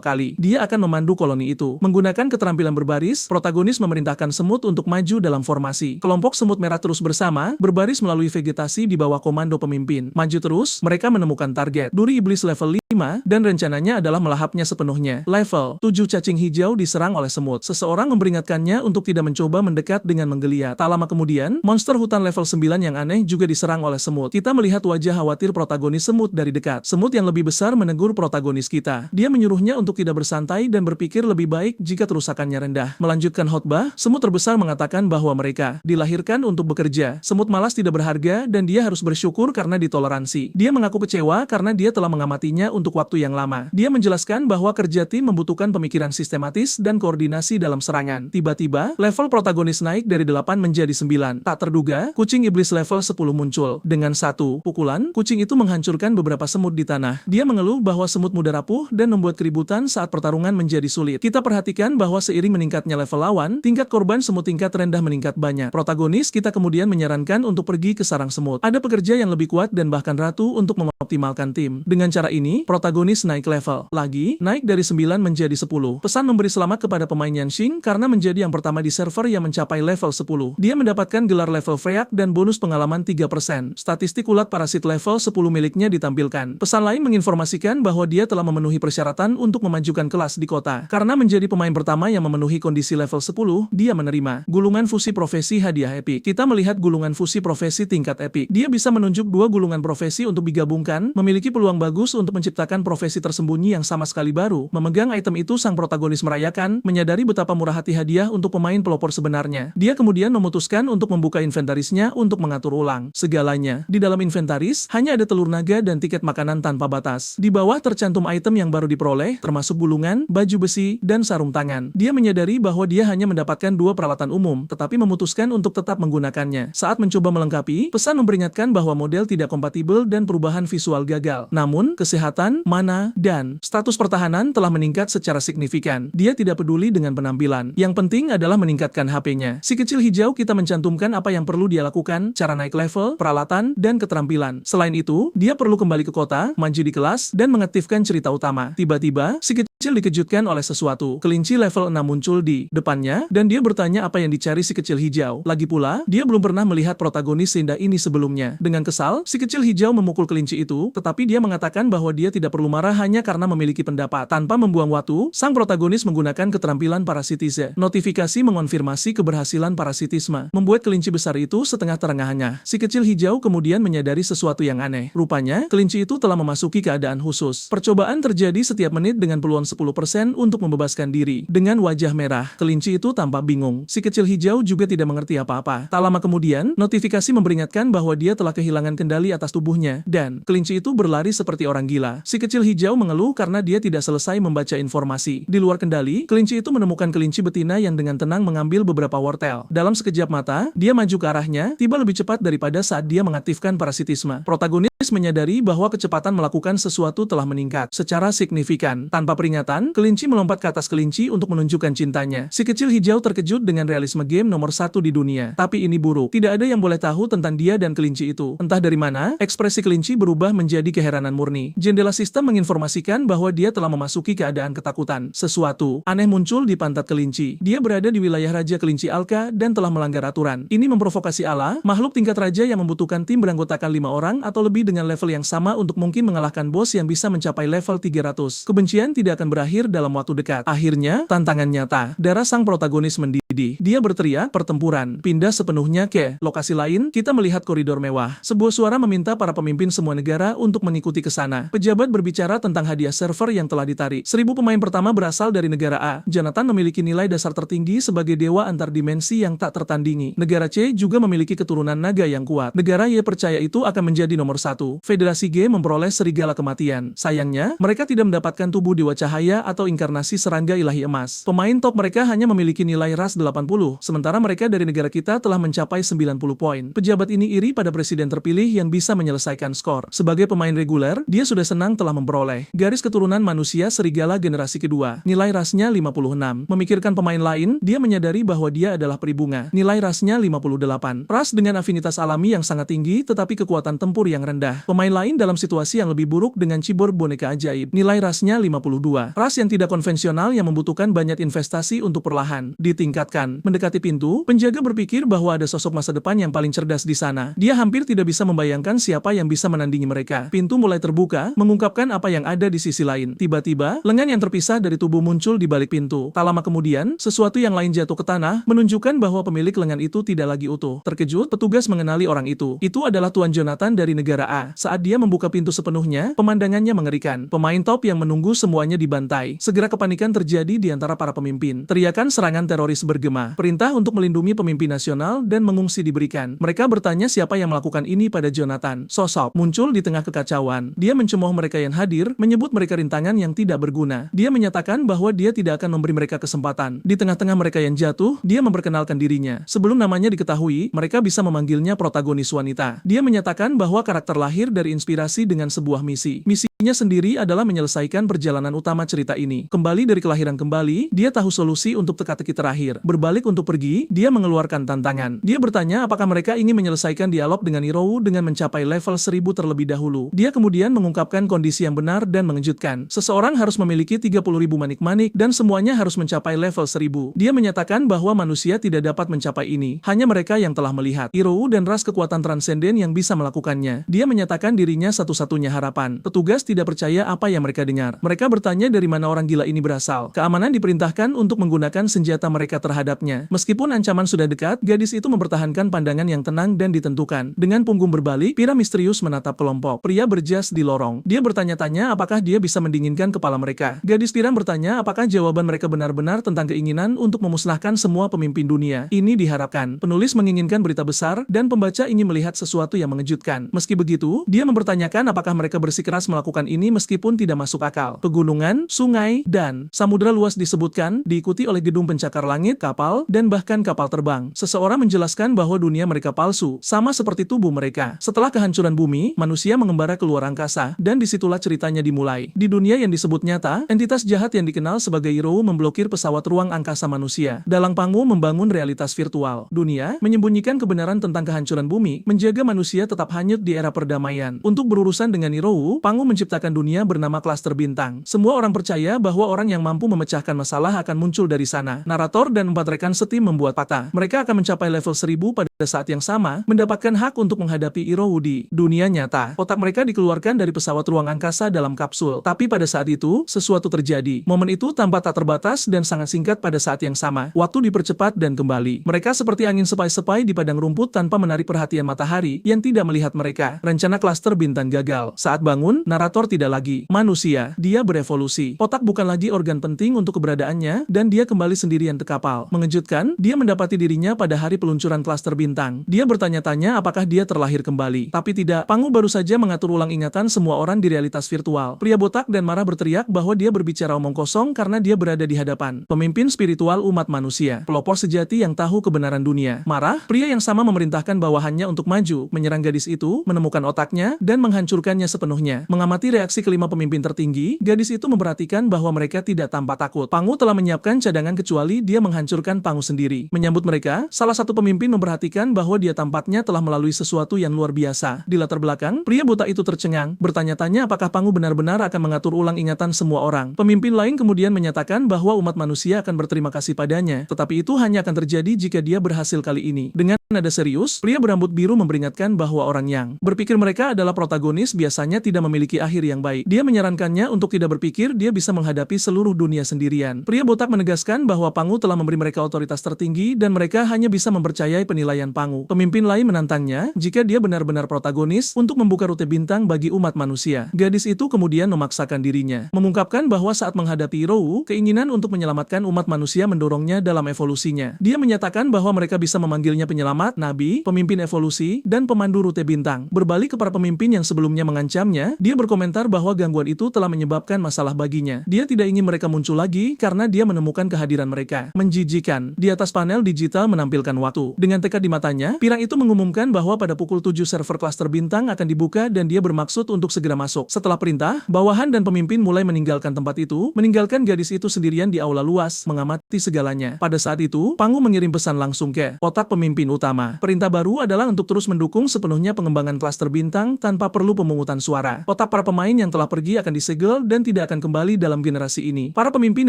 Speaker 1: kali. Dia akan memandu koloni itu. Menggunakan keterampilan berbaris, protagonis memerintahkan semut untuk maju dalam formasi. Kelompok semut merah terus bersama, berbaris melalui vegetasi di bawah komando pemimpin. Maju terus, mereka menemukan target. Duri iblis level 5, dan rencananya adalah melahapnya sepenuhnya. Level 7 cacing hijau diserang oleh semut. Seseorang memperingatkannya untuk tidak mencoba mendekat dengan menggeliat. Tak lama kemudian, monster hutan level 9 yang aneh juga diserang oleh semut. Kita melihat wajah khawatir protagonis semut dari dekat. Semut yang lebih besar menegur protagonis kita. Dia menyuruhnya untuk tidak bersantai dan berpikir lebih baik jika kerusakannya rendah. Melanjutkan khotbah, semut terbesar mengatakan bahwa mereka dilahirkan untuk bekerja. Semut malas tidak berharga dan dia harus bersyukur karena ditoleransi. Dia mengaku kecewa karena dia telah mengamatinya untuk waktu yang lama. Dia menjelaskan bahwa kerja tim membutuhkan pemikiran sistematis dan koordinasi dalam serangan. Tiba-tiba, level protagonis naik dari 8 menjadi 9. Tak terduga, kucing iblis level 10 muncul. Dengan satu pukulan, kucing itu menghancurkan beberapa semut di tanah. Dia mengeluh bahwa semut mudah rapuh dan membuat keributan saat pertarungan menjadi sulit. Kita perhatikan bahwa seiring meningkatnya level lawan, tingkat korban semut tingkat rendah meningkat banyak. Protagonis kita kemudian menyarankan untuk pergi ke sarang semut. Ada pekerja yang lebih kuat dan bahkan ratu untuk mengoptimalkan tim. Dengan cara ini, protagonis naik level. Lagi, naik dari 9 menjadi 10. Pesan memberi selamat kepada pemain Yanxing karena menjadi yang pertama di server yang mencapai level 10. Dia mendapatkan gelar level Freyak dan bonus pengalaman 3%. Statistik ulat parasit level 10 miliknya ditampilkan. Pesan lain menginformasikan bahwa dia telah memenuhi persyaratan untuk memajukan kelas di kota. Karena menjadi pemain pertama yang memenuhi kondisi level 10, dia menerima gulungan fusi profesi hadiah epic. Kita melihat gulungan fusi profesi tingkat epic. Dia bisa menunjuk 2 gulungan profesi untuk digabungkan, memiliki peluang bagus untuk menciptakan profesi tersembunyi yang sama sekali baru. Memegang item itu, sang protagonis merayakan, menyadari betapa murah hati hadiah untuk pemain pelopor sebenarnya. Dia kemudian memutuskan untuk membuka inventarisnya untuk mengatur ulang segalanya. Di dalam inventaris, hanya ada telur naga dan tiket makanan tanpa batas. Di bawah tercantum item yang baru diperoleh, termasuk bulungan, baju besi, dan sarung tangan. Dia menyadari bahwa dia hanya mendapatkan 2 peralatan umum, tetapi memutuskan untuk tetap menggunakannya. Saat mencoba melengkapi, pesan memperingatkan bahwa model tidak kompatibel dan perubahan visual gagal. Namun, kesehatan, mana, dan status pertahanan telah meningkat secara signifikan. Dia tidak peduli dengan penampilan. Yang penting adalah meningkatkan HP-nya. Si kecil hijau kita mencantumkan apa yang perlu dia lakukan, cara naik level, peralatan, dan keterampilan. Selain itu, dia perlu kembali ke kota, maju di kelas, dan mengaktifkan cerita utama. Tiba-tiba, si kecil dikejutkan oleh sesuatu. Kelinci level 6 muncul di depannya, dan dia bertanya apa yang dicari si kecil hijau. Lagi pula, dia belum pernah melihat protagonis seindah ini sebelumnya. Dengan kesal, si kecil hijau memukul kelinci itu, tetapi dia mengatakan bahwa dia tidak perlu marah hanya karena memiliki pendapat. Tanpa membuang waktu, sang protagonis menggunakan keterampilan parasitise. Notifikasi mengonfirmasi keberhasilan parasitisme, membuat kelinci besar itu setengah terengah-engah. Si kecil hijau kemudian menyadari sesuatu yang aneh. Rupanya, kelinci itu telah memasuki keadaan khusus. Percobaan terjadi setiap menit dengan peluang 10% untuk membebaskan diri. Dengan wajah merah, kelinci itu tampak bingung. Si kecil hijau juga tidak mengerti apa-apa. Tak lama kemudian, notifikasi memperingatkan bahwa dia telah kehilangan kendali atas tubuhnya, dan kelinci itu berlari seperti orang gila. Si kecil hijau mengeluh karena dia tidak selesai membaca informasi. Di luar kendali, kelinci itu menemukan kelinci betina yang dengan tenang mengambil beberapa wortel. Dalam sekejap mata, dia maju ke arahnya, tiba lebih cepat daripada saat dia mengaktifkan parasitisme. Protagonis menyadari bahwa kecepatan melakukan sesuatu telah meningkat secara signifikan. Tanpa peringatan, kelinci melompat ke atas kelinci untuk menunjukkan cintanya. Si kecil hijau terkejut dengan realisme game nomor 1 di dunia. Tapi ini buruk. Tidak ada yang boleh tahu tentang dia dan kelinci itu. Entah dari mana, ekspresi kelinci berubah menjadi keheranan murni. Jendela sistem menginformasikan bahwa dia telah memasuki keadaan ketakutan. Sesuatu aneh muncul di pantat kelinci. Dia berada di wilayah Raja Kelinci Alka dan telah melanggar aturan. Ini memprovokasi Allah, makhluk tingkat raja yang membutuhkan tim beranggotakan 5 orang atau lebih dengan level yang sama untuk mungkin mengalahkan bos yang bisa mencapai level 300. Kebencian tidak akan berakhir dalam waktu dekat. Akhirnya, tantangan nyata. Darah sang protagonis mendidih. Dia berteriak, pertempuran. Pindah sepenuhnya ke lokasi lain, kita melihat koridor mewah. Sebuah suara meminta para pemimpin semua negara untuk mengikuti ke sana. Pejabat berbicara tentang hadiah server yang telah ditarik. 1000 pemain pertama berasal dari negara A. Jonathan memiliki nilai dasar tertinggi sebagai dewa antar dimensi yang tak tertandingi. Negara C juga memiliki keturunan naga yang kuat. Negara Y percaya itu akan menjadi nomor 1. Federasi G memperoleh serigala kematian. Sayangnya, mereka tidak mendapatkan tubuh dewa cahaya atau inkarnasi serangga ilahi emas. Pemain top mereka hanya memiliki nilai ras 80, sementara mereka dari negara kita telah mencapai 90 poin. Pejabat ini iri pada presiden terpilih yang bisa menyelesaikan skor. Sebagai pemain reguler, dia sudah senang telah memperoleh garis keturunan manusia serigala generasi kedua. Nilai rasnya 56. Memikirkan pemain lain, dia menyadari bahwa dia adalah peribunga. Nilai rasnya 58. Ras dengan afinitas alami yang sangat tinggi tetapi kekuatan tempur yang rendah. Pemain lain dalam situasi yang lebih buruk dengan cibor boneka ajaib. Nilai rasnya 52. Ras yang tidak konvensional yang membutuhkan banyak investasi untuk perlahan ditingkatkan. Mendekati pintu, penjaga berpikir bahwa ada sosok masa depan yang paling cerdas di sana. Dia hampir tidak bisa membayangkan siapa yang bisa menandingi mereka. Pintu mulai terbuka, mengungkapkan apa yang ada di sisi lain. Tiba-tiba, lengan yang terpisah dari tubuh muncul di balik pintu. Tak lama kemudian, sesuatu yang lain jatuh ke tanah, menunjukkan bahwa pemilik lengan itu tidak lagi utuh. Terkejut, petugas mengenali orang itu. Itu adalah Tuan Jonathan dari negara A. Saat dia membuka pintu sepenuhnya, pemandangannya mengerikan. Pemain top yang menunggu semuanya dibantai. Segera kepanikan terjadi di antara para pemimpin. Teriakan serangan teroris bergema. Perintah untuk melindungi pemimpin nasional dan mengungsi diberikan. Mereka bertanya siapa yang melakukan ini pada Jonathan. Sosok muncul di tengah kekacauan. Dia mencemooh mereka yang hadir, menyebut mereka rintangan yang tidak berguna. Dia menyatakan bahwa dia tidak akan memberi mereka kesempatan. Di tengah-tengah mereka yang jatuh, dia memperkenalkan dirinya. Sebelum namanya diketahui, mereka bisa memanggilnya protagonis wanita. Dia menyatakan bahwa karakter lahir dari inspirasi dengan sebuah misi. Misinya sendiri adalah menyelesaikan perjalanan utama cerita ini. Kembali dari kelahiran kembali, dia tahu solusi untuk teka-teki terakhir. Berbalik untuk pergi, dia mengeluarkan tantangan. Dia bertanya apakah mereka ingin menyelesaikan dialog dengan Hirou dengan mencapai level 1000 terlebih dahulu. Dia kemudian mengungkapkan kondisi yang benar dan mengejutkan. Seseorang harus memiliki 30.000 manik-manik dan semuanya harus mencapai level 1000. Dia menyatakan bahwa manusia tidak dapat mencapai ini. Hanya mereka yang telah melihat Hirou dan ras kekuatan transenden yang bisa melakukannya. Dia menyatakan dirinya satu-satunya harapan. Petugas tidak percaya apa yang mereka dengar. Mereka bertanya dari mana orang gila ini berasal. Keamanan diperintahkan untuk menggunakan senjata mereka terhadap terhadapnya. Meskipun ancaman sudah dekat, gadis itu mempertahankan pandangan yang tenang dan ditentukan. Dengan punggung berbalik, Pira misterius menatap kelompok pria berjas di lorong. Dia bertanya-tanya apakah dia bisa mendinginkan kepala mereka. Gadis Pira bertanya apakah jawaban mereka benar-benar tentang keinginan untuk memusnahkan semua pemimpin dunia. Ini diharapkan. Penulis menginginkan berita besar, dan pembaca ingin melihat sesuatu yang mengejutkan. Meski begitu, dia mempertanyakan apakah mereka bersikeras melakukan ini meskipun tidak masuk akal. Pegunungan, sungai, dan samudera luas disebutkan, diikuti oleh gedung pencakar langit, kapal, dan bahkan kapal terbang. Seseorang menjelaskan bahwa dunia mereka palsu, sama seperti tubuh mereka. Setelah kehancuran bumi, manusia mengembara keluar angkasa, dan disitulah ceritanya dimulai. Di dunia yang disebut nyata, entitas jahat yang dikenal sebagai Irou memblokir pesawat ruang angkasa manusia. Dalang Pangu membangun realitas virtual. Dunia menyembunyikan kebenaran tentang kehancuran bumi, menjaga manusia tetap hanyut di era perdamaian. Untuk berurusan dengan Irou, Pangu menciptakan dunia bernama Klaster Bintang. Semua orang percaya bahwa orang yang mampu memecahkan masalah akan muncul dari sana. Narator dan 4 rekan setim membuat patah. Mereka akan mencapai level 1000 pada saat yang sama, mendapatkan hak untuk menghadapi Irou di dunia nyata. Otak mereka dikeluarkan dari pesawat ruang angkasa dalam kapsul. Tapi pada saat itu, sesuatu terjadi. Momen itu tampak tak terbatas dan sangat singkat pada saat yang sama. Waktu dipercepat dan kembali. Mereka seperti angin sepai-sepai di padang rumput tanpa menarik perhatian matahari yang tidak melihat mereka. Rencana Klaster Bintang gagal. Saat bangun, narator tidak lagi manusia. Dia berevolusi. Otak bukan lagi organ penting untuk keberadaannya, dan dia kembali sendirian ke kapal. Mengejutkan, dia mendapati dirinya pada hari peluncuran Klaster Bintang. Dia bertanya-tanya apakah dia terlahir kembali. Tapi tidak. Pangu baru saja mengatur ulang ingatan semua orang di realitas virtual. Pria botak dan marah berteriak bahwa dia berbicara omong kosong karena dia berada di hadapan pemimpin spiritual umat manusia. Pelopor sejati yang tahu kebenaran dunia. Marah, pria yang sama memerintahkan bawahannya untuk maju, menyerang gadis itu, menemukan otaknya, dan menghancurkannya sepenuhnya. Mengamati reaksi kelima pemimpin tertinggi, gadis itu memperhatikan bahwa mereka tidak tampak takut. Pangu telah menyiapkan cadangan kecuali dia menghancurkan Pangu sendiri. Menyambut mereka, salah satu pemimpin memperhatikan bahwa dia tampaknya telah melalui sesuatu yang luar biasa. Di latar belakang, pria buta itu tercengang, bertanya-tanya apakah Pangu benar-benar akan mengatur ulang ingatan semua orang. Pemimpin lain kemudian menyatakan bahwa umat manusia akan berterima kasih padanya, tetapi itu hanya akan terjadi jika dia berhasil kali ini. Dengan nada serius, pria berambut biru memperingatkan bahwa orang yang berpikir mereka adalah protagonis biasanya tidak memiliki akhir yang baik. Dia menyarankannya untuk tidak berpikir dia bisa menghadapi seluruh dunia sendirian. Pria botak menegaskan bahwa Pangu telah memberi mereka otoritas tertinggi dan mereka hanya bisa mempercayai penilaian Pangu. Pemimpin lain menantangnya jika dia benar-benar protagonis untuk membuka rute bintang bagi umat manusia. Gadis itu kemudian memaksakan dirinya, mengungkapkan bahwa saat menghadapi Irou, keinginan untuk menyelamatkan umat manusia mendorongnya dalam evolusinya. Dia menyatakan bahwa mereka bisa memanggilnya penyelamat, nabi, pemimpin evolusi, dan pemandu rute bintang. Berbalik ke para pemimpin yang sebelumnya mengancamnya, dia berkomentar bahwa gangguan itu telah menyebabkan masalah baginya. Dia tidak ingin mereka muncul lagi karena dia menemukan kehadiran mereka menjijikan. Di atas panel digital menampilkan waktu. Dengan tekad di matanya, pirang itu mengumumkan bahwa pada pukul 7 server Klaster Bintang akan dibuka dan dia bermaksud untuk segera masuk. Setelah perintah, bawahan dan pemimpin mulai meninggalkan tempat itu, meninggalkan gadis itu sendirian di aula luas, mengamati segalanya. Pada saat itu, Pangu mengirim pesan langsung ke otak pemimpin utama. Perintah baru adalah untuk terus mendukung sepenuhnya pengembangan Klaster Bintang tanpa perlu pemungutan suara. Otak para pemain yang telah pergi akan disegel dan tidak akan kembali dalam generasi ini. Para pemimpin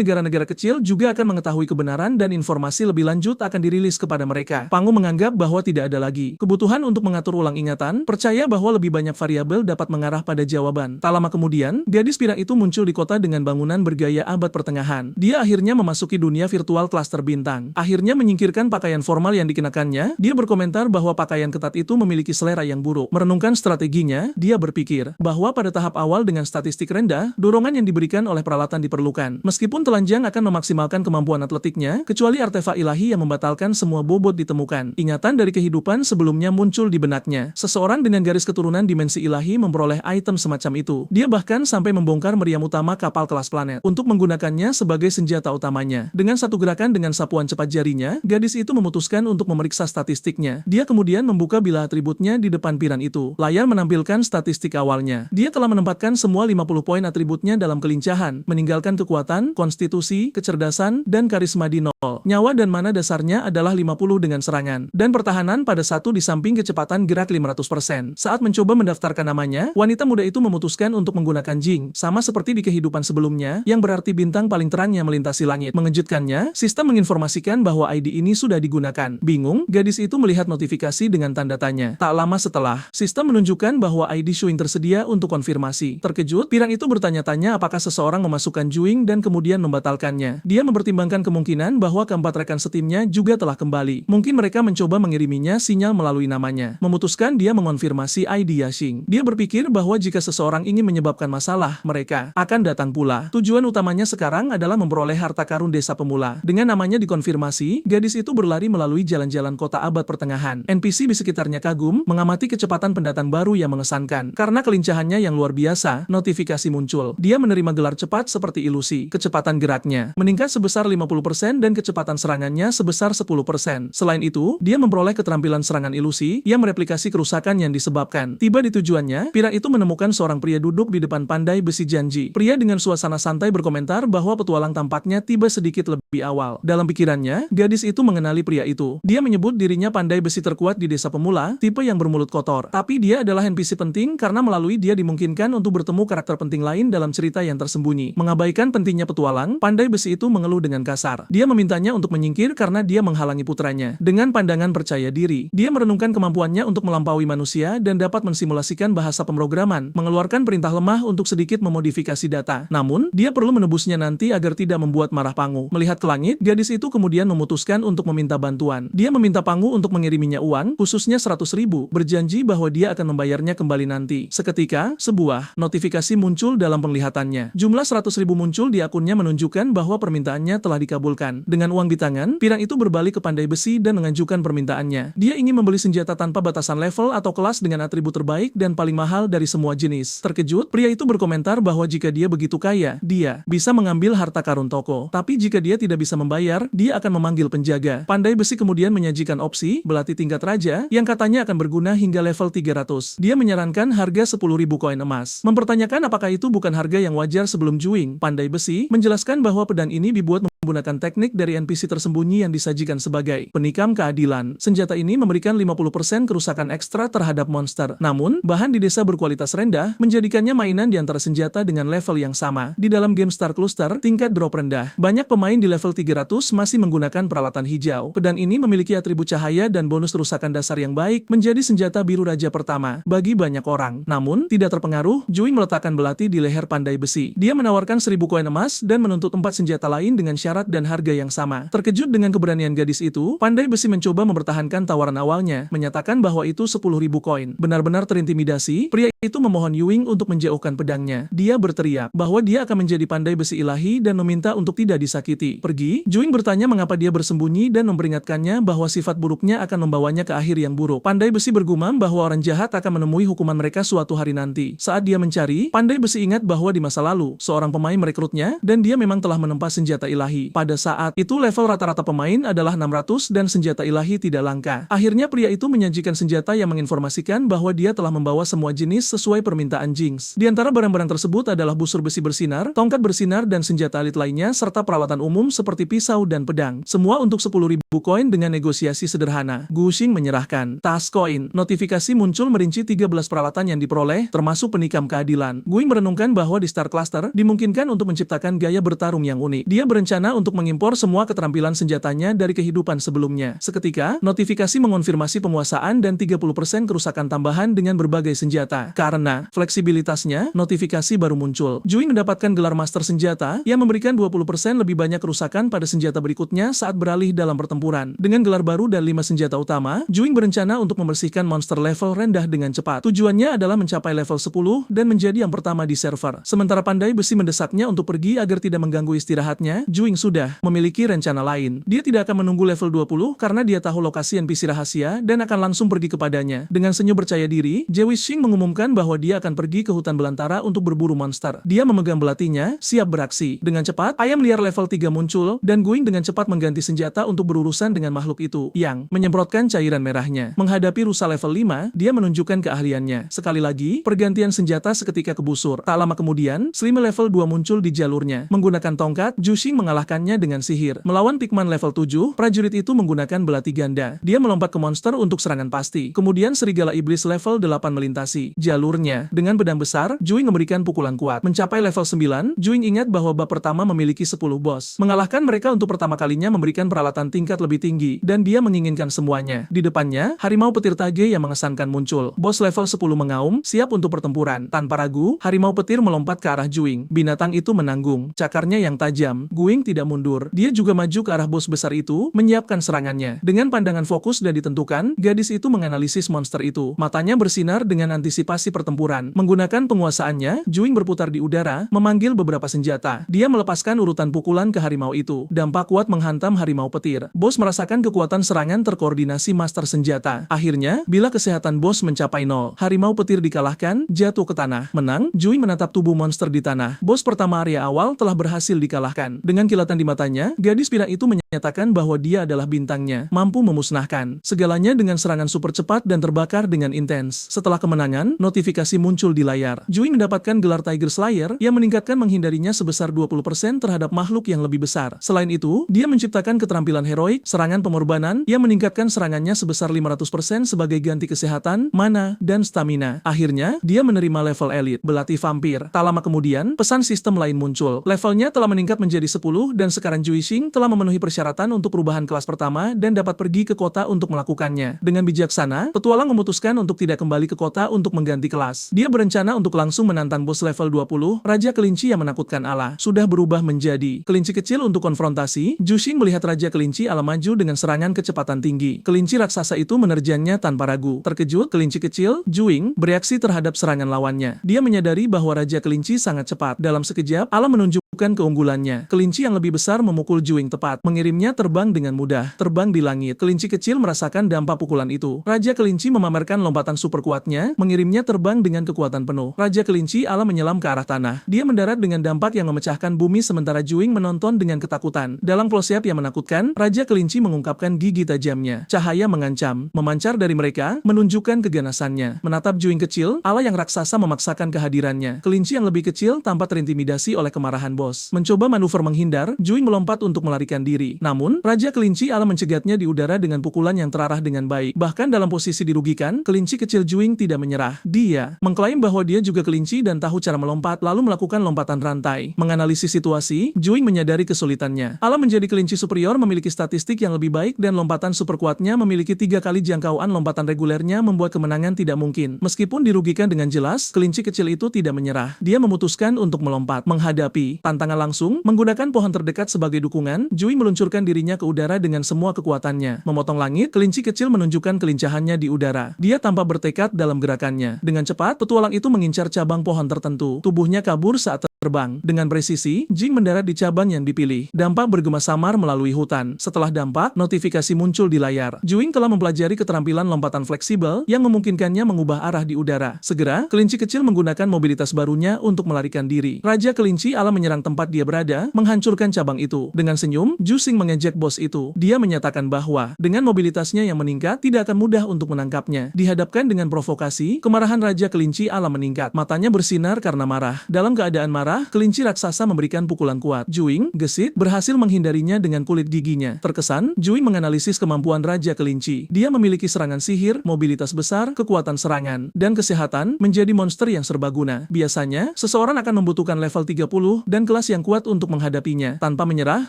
Speaker 1: negara-negara kecil juga akan mengetahui kebenaran dan informasi lebih lanjut akan dirilis kepada mereka. Pangu menganggap bahwa tidak ada lagi kebutuhan untuk mengatur ulang ingatan, percaya bahwa lebih banyak variabel dapat mengarah pada jawaban. Tak lama kemudian, gadis pirang itu muncul di kota dengan bangunan bergaya abad pertengahan. Dia akhirnya memasuki dunia virtual Klaster Bintang. Akhirnya menyingkirkan pakaian formal yang dikenakannya, dia berkomentar bahwa pakaian ketat itu memiliki selera yang buruk. Merenungkan strateginya, dia berpikir bahwa pada tahap awal dengan statistik rendah, dorongan yang diberikan oleh peralatan diperlukan. Meskipun telanjang akan memaksimalkan kemampuan atletiknya, kecuali artefak ilahi yang membatalkan semua bobot ditemukan. Ingatan dari kehidupan sebelumnya muncul di benaknya. Seseorang dengan garis keturunan dimensi ilahi memperoleh item semacam itu. Dia bahkan sampai membongkar meriam utama kapal kelas planet untuk menggunakannya sebagai senjata utamanya. Dengan satu gerakan dengan sapuan cepat jarinya, gadis itu memutuskan untuk memeriksa statistiknya. Dia kemudian membuka bilah atributnya di depan piran itu. Layar menampilkan statistik awalnya. Dia telah menempatkan semua 50 poin atributnya dalam kelincahan, meninggalkan kekuatan, konstitusi, kecerdasan, dan karisma di 0. Nyawa dan mana dasarnya adalah 50 dengan serangan, dan pertahanan pada 1 di samping kecepatan gerak 500%. Saat mencoba mendaftarkan namanya, wanita muda itu memutuskan untuk menggunakan Jing, sama seperti di kehidupan sebelumnya, yang berarti bintang paling terang yang melintasi langit. Mengejutkannya, sistem menginformasikan bahwa ID ini sudah digunakan. Bingung, gadis itu melihat notifikasi dengan tanda tanya. Tak lama setelah, sistem menunjukkan bahwa ID Shuing tersedia untuk konfirmasi. Terkejut, pirang itu bertanya-tanya apakah seseorang memasukkan Juing dan kemudian membatalkannya. Dia mempertimbangkan kemungkinan bahwa keempat rekan setimnya juga telah kembali. Mungkin mereka mencoba mengiriminya sinyal melalui namanya. Memutuskan dia mengonfirmasi ID Yashing. Dia berpikir bahwa jika seseorang ingin menyebabkan masalah, mereka akan datang pula. Tujuan utamanya sekarang adalah memperoleh harta karun desa pemula. Dengan namanya dikonfirmasi, gadis itu berlari melalui jalan-jalan kota abad pertengahan. NPC di sekitarnya kagum, mengamati kecepatan pendatang baru yang mengesankan. Karena kelincahannya yang luar biasa, notifikasi muncul. Dia menerima gelar cepat seperti ilusi. Kecepatan geraknya meningkat sebesar 50% dan kecepatan serangannya sebesar 10%. Selain itu, dia memperoleh keterampilan serangan ilusi yang mereplikasi kerusakan yang disebabkan. Tiba di tujuannya, pirang itu menemukan seorang pria duduk di depan pandai besi janji. Pria dengan suasana santai berkomentar bahwa petualang tampaknya tiba sedikit lebih awal. Dalam pikirannya, gadis itu mengenali pria itu. Dia menyebut dirinya pandai besi terkuat di desa pemula, tipe yang bermulut kotor. Tapi dia adalah NPC penting karena melalui dia dimungkinkan untuk bertemu karakter penting lain dalam cerita yang tersembunyi. Mengabaikan pentingnya petualang, pandai besi itu mengeluh dengan kasar. Dia memintanya untuk menyingkir karena dia menghalangi putranya. Dengan pandangan percaya diri, dia merenungkan kemampuannya untuk melampaui manusia dan dapat mensimulasikan bahasa pemrograman, mengeluarkan perintah lemah untuk sedikit memodifikasi data. Namun, dia perlu menebusnya nanti agar tidak membuat marah Pangu. Melihat ke langit, gadis itu kemudian memutuskan untuk meminta bantuan. Dia meminta Pangu untuk mengiriminya uang, khususnya 100.000, berjanji bahwa dia akan membayarnya kembali nanti. Seketika, sebuah notifikasi muncul dalam penglihatannya. Jumlah 100.000 muncul di akunnya menunjukkan bahwa permintaannya telah dikabulkan. Dengan uang di tangan, pirang itu berbalik ke pandai besi dan mengajukan permintaannya. Dia ingin membeli senjata tanpa batasan level atau kelas dengan atribut terbaik dan paling mahal dari semua jenis. Terkejut, pria itu berkomentar bahwa jika dia begitu kaya, dia bisa mengambil harta karun toko. Tapi jika dia tidak bisa membayar, dia akan memanggil penjaga. Pandai besi kemudian menyajikan opsi belati tingkat raja yang katanya akan berguna hingga level 300. Dia menyarankan harga 10.000 koin emas. Mempertanyakan apakah itu bukan harga yang wajar sebelum Juing. Pandai besi menjelaskan bahwa pedang ini dibuat menggunakan teknik dari NPC tersembunyi yang disajikan sebagai penikam keadilan. Senjata ini memberikan 50% kerusakan ekstra terhadap monster. Namun, bahan di desa berkualitas rendah menjadikannya mainan di antara senjata dengan level yang sama. Di dalam game Star Cluster, tingkat drop rendah. Banyak pemain di level 300 masih menggunakan peralatan hijau. Pedang ini memiliki atribut cahaya dan bonus kerusakan dasar yang baik, menjadi senjata biru raja pertama bagi banyak orang. Namun, tidak terpengaruh, Juing meletakkan belati di leher pandai besi. Dia menawarkan 1000 koin emas dan menuntut 4 senjata lain dengan syarat dan harga yang sama. Terkejut dengan keberanian gadis itu, pandai besi mencoba mempertahankan tawaran awalnya, menyatakan bahwa itu 10.000 koin. Benar-benar terintimidasi, pria itu memohon Yuing untuk menjauhkan pedangnya. Dia berteriak bahwa dia akan menjadi pandai besi ilahi dan meminta untuk tidak disakiti. Pergi, Juing bertanya mengapa dia bersembunyi dan memperingatkannya bahwa sifat buruknya akan membawanya ke akhir yang buruk. Pandai besi bergumam bahwa orang jahat akan menemui hukuman mereka suatu hari nanti. Saat dia mencari, pandai besi ingat bahwa di masa lalu, seorang pemain merekrutnya dan dia memang telah menempa senjata ilahi. Pada saat itu level rata-rata pemain adalah 600 dan senjata ilahi tidak langka. Akhirnya pria itu menyajikan senjata yang menginformasikan bahwa dia telah membawa semua jenis sesuai permintaan Jinx. Di antara barang-barang tersebut adalah busur besi bersinar, tongkat bersinar dan senjata elit lainnya serta peralatan umum seperti pisau dan pedang. Semua untuk 10.000 koin dengan negosiasi sederhana. Gu Xing menyerahkan tas koin. Notifikasi muncul merinci 13 peralatan yang diperoleh, termasuk penikam keadilan. Guing merenungkan bahwa di Star Cluster dimungkinkan untuk menciptakan gaya bertarung yang unik. Dia berencana untuk mengimpor semua keterampilan senjatanya dari kehidupan sebelumnya. Seketika, notifikasi mengonfirmasi penguasaan dan 30% kerusakan tambahan dengan berbagai senjata. Karena fleksibilitasnya, notifikasi baru muncul. Juing mendapatkan gelar master senjata yang memberikan 20% lebih banyak kerusakan pada senjata berikutnya saat beralih dalam pertempuran. Dengan gelar baru dan 5 senjata utama, Juing berencana untuk membersihkan monster level rendah dengan cepat. Tujuannya adalah mencapai level 10 dan menjadi yang pertama di server. Sementara pandai besi mendesaknya untuk pergi agar tidak mengganggu istirahatnya, Juing sudah memiliki rencana lain. Dia tidak akan menunggu level 20 karena dia tahu lokasi NPC rahasia dan akan langsung pergi kepadanya. Dengan senyum percaya diri, Jewi Xing mengumumkan bahwa dia akan pergi ke hutan belantara untuk berburu monster. Dia memegang belatinya, siap beraksi. Dengan cepat, ayam liar level 3 muncul, dan Guing dengan cepat mengganti senjata untuk berurusan dengan makhluk itu, yang menyemprotkan cairan merahnya. Menghadapi rusa level 5, dia menunjukkan keahliannya. Sekali lagi, pergantian senjata seketika kebusur. Tak lama kemudian, Slime level 2 muncul di jalurnya. Menggunakan tongkat, Ju Xing mengalahkan mengalahkannya dengan sihir. Melawan Pikman level 7, prajurit itu menggunakan belati ganda. Dia melompat ke monster untuk serangan pasti. Kemudian serigala iblis level 8 melintasi jalurnya. Dengan pedang besar, Juing memberikan pukulan kuat. Mencapai level 9, Juing ingat bahwa bab pertama memiliki 10 bos. Mengalahkan mereka untuk pertama kalinya memberikan peralatan tingkat lebih tinggi, dan dia menginginkan semuanya. Di depannya, harimau petir Tage yang mengesankan muncul. Bos level 10 mengaum, siap untuk pertempuran. Tanpa ragu, harimau petir melompat ke arah Juing. Binatang itu menanggung, cakarnya yang tajam. Guing tidak mundur. Dia juga maju ke arah bos besar itu, menyiapkan serangannya. Dengan pandangan fokus dan ditentukan, gadis itu menganalisis monster itu. Matanya bersinar dengan antisipasi pertempuran. Menggunakan penguasaannya, Juing berputar di udara, memanggil beberapa senjata. Dia melepaskan urutan pukulan ke harimau itu. Dampak kuat menghantam harimau petir. Bos merasakan kekuatan serangan terkoordinasi master senjata. Akhirnya, bila kesehatan bos mencapai 0, harimau petir dikalahkan, jatuh ke tanah. Menang, Juing menatap tubuh monster di tanah. Bos pertama area awal telah berhasil dikalahkan. Dengan kilatan di matanya, gadis pira itu menyatakan bahwa dia adalah bintangnya, mampu memusnahkan segalanya dengan serangan super cepat dan terbakar dengan intens. Setelah kemenangan, notifikasi muncul di layar. Juing mendapatkan gelar Tiger Slayer yang meningkatkan menghindarinya sebesar 20% terhadap makhluk yang lebih besar. Selain itu, dia menciptakan keterampilan heroik, serangan pengorbanan, yang meningkatkan serangannya sebesar 500% sebagai ganti kesehatan, mana, dan stamina. Akhirnya, dia menerima level elite, belati vampir. Tak lama kemudian, pesan sistem lain muncul. Levelnya telah meningkat menjadi 10 dan sekarang Juixing telah memenuhi persyaratan untuk perubahan kelas pertama dan dapat pergi ke kota untuk melakukannya. Dengan bijaksana, petualang memutuskan untuk tidak kembali ke kota untuk mengganti kelas. Dia berencana untuk langsung menantang bos level 20, Raja Kelinci yang menakutkan Allah, sudah berubah menjadi kelinci kecil untuk konfrontasi. Juixing melihat Raja Kelinci Allah maju dengan serangan kecepatan tinggi. Kelinci raksasa itu menerjangnya tanpa ragu. Terkejut, kelinci kecil, Juing, bereaksi terhadap serangan lawannya. Dia menyadari bahwa Raja Kelinci sangat cepat. Dalam sekejap, Allah menunjukkan keunggulannya. Kelinci yang lebih besar memukul Juing tepat, mengirimnya terbang dengan mudah, terbang di langit. Kelinci kecil merasakan dampak pukulan itu. Raja Kelinci memamerkan lompatan super kuatnya, mengirimnya terbang dengan kekuatan penuh. Raja Kelinci Allah menyelam ke arah tanah. Dia mendarat dengan dampak yang memecahkan bumi sementara Juing menonton dengan ketakutan. Dalam close-up yang menakutkan, Raja Kelinci mengungkapkan gigi tajamnya. Cahaya mengancam, memancar dari mereka, menunjukkan keganasannya. Menatap Juing kecil, Allah yang raksasa memaksakan kehadirannya. Kelinci yang lebih kecil tampak terintimidasi oleh kemarahan bos. Mencoba manuver menghindar, Juing melompat untuk melarikan diri. Namun, Raja Kelinci Allah mencegatnya di udara dengan pukulan yang terarah dengan baik. Bahkan dalam posisi dirugikan, kelinci kecil Juing tidak menyerah. Dia mengklaim bahwa dia juga kelinci dan tahu cara melompat, lalu melakukan lompatan rantai. Menganalisis situasi, Juing menyadari kesulitannya. Allah menjadi kelinci superior memiliki statistik yang lebih baik dan lompatan super kuatnya memiliki 3 kali jangkauan lompatan regulernya membuat kemenangan tidak mungkin. Meskipun dirugikan dengan jelas, kelinci kecil itu tidak menyerah. Dia memutuskan untuk melompat, menghadapi tantangan langsung, menggunakan pohon terdekat sebagai dukungan. Juing meluncurkan dirinya ke udara dengan semua kekuatannya. Memotong langit, kelinci kecil menunjukkan kelincahannya di udara. Dia tampak bertekad dalam gerakannya. Dengan cepat, petualang itu mengincar cabang pohon tertentu. Tubuhnya kabur saat terbang. Dengan presisi, Jing mendarat di cabang yang dipilih. Dampak bergema samar melalui hutan. Setelah dampak, notifikasi muncul di layar. Juing telah mempelajari keterampilan lompatan fleksibel yang memungkinkannya mengubah arah di udara. Segera, kelinci kecil menggunakan mobilitas barunya untuk melarikan diri. Raja Kelinci Allah menyerang tempat dia berada, menghancurkan cabang itu. Dengan senyum, Juixing mengejek bos itu. Dia menyatakan bahwa, dengan mobilitasnya yang meningkat, tidak akan mudah untuk menangkapnya. Dihadapkan dengan provokasi, kemarahan Raja Kelinci Allah meningkat. Matanya bersinar karena marah. Dalam keadaan marah, kelinci raksasa memberikan pukulan kuat. Juing, gesit, berhasil menghindarinya dengan kulit giginya. Terkesan, Juing menganalisis kemampuan Raja Kelinci. Dia memiliki serangan sihir, mobilitas besar, kekuatan serangan, dan kesehatan, menjadi monster yang serbaguna. Biasanya, seseorang akan membutuhkan level 30 dan kelas yang kuat untuk menghadapinya. Tanpa menyerah,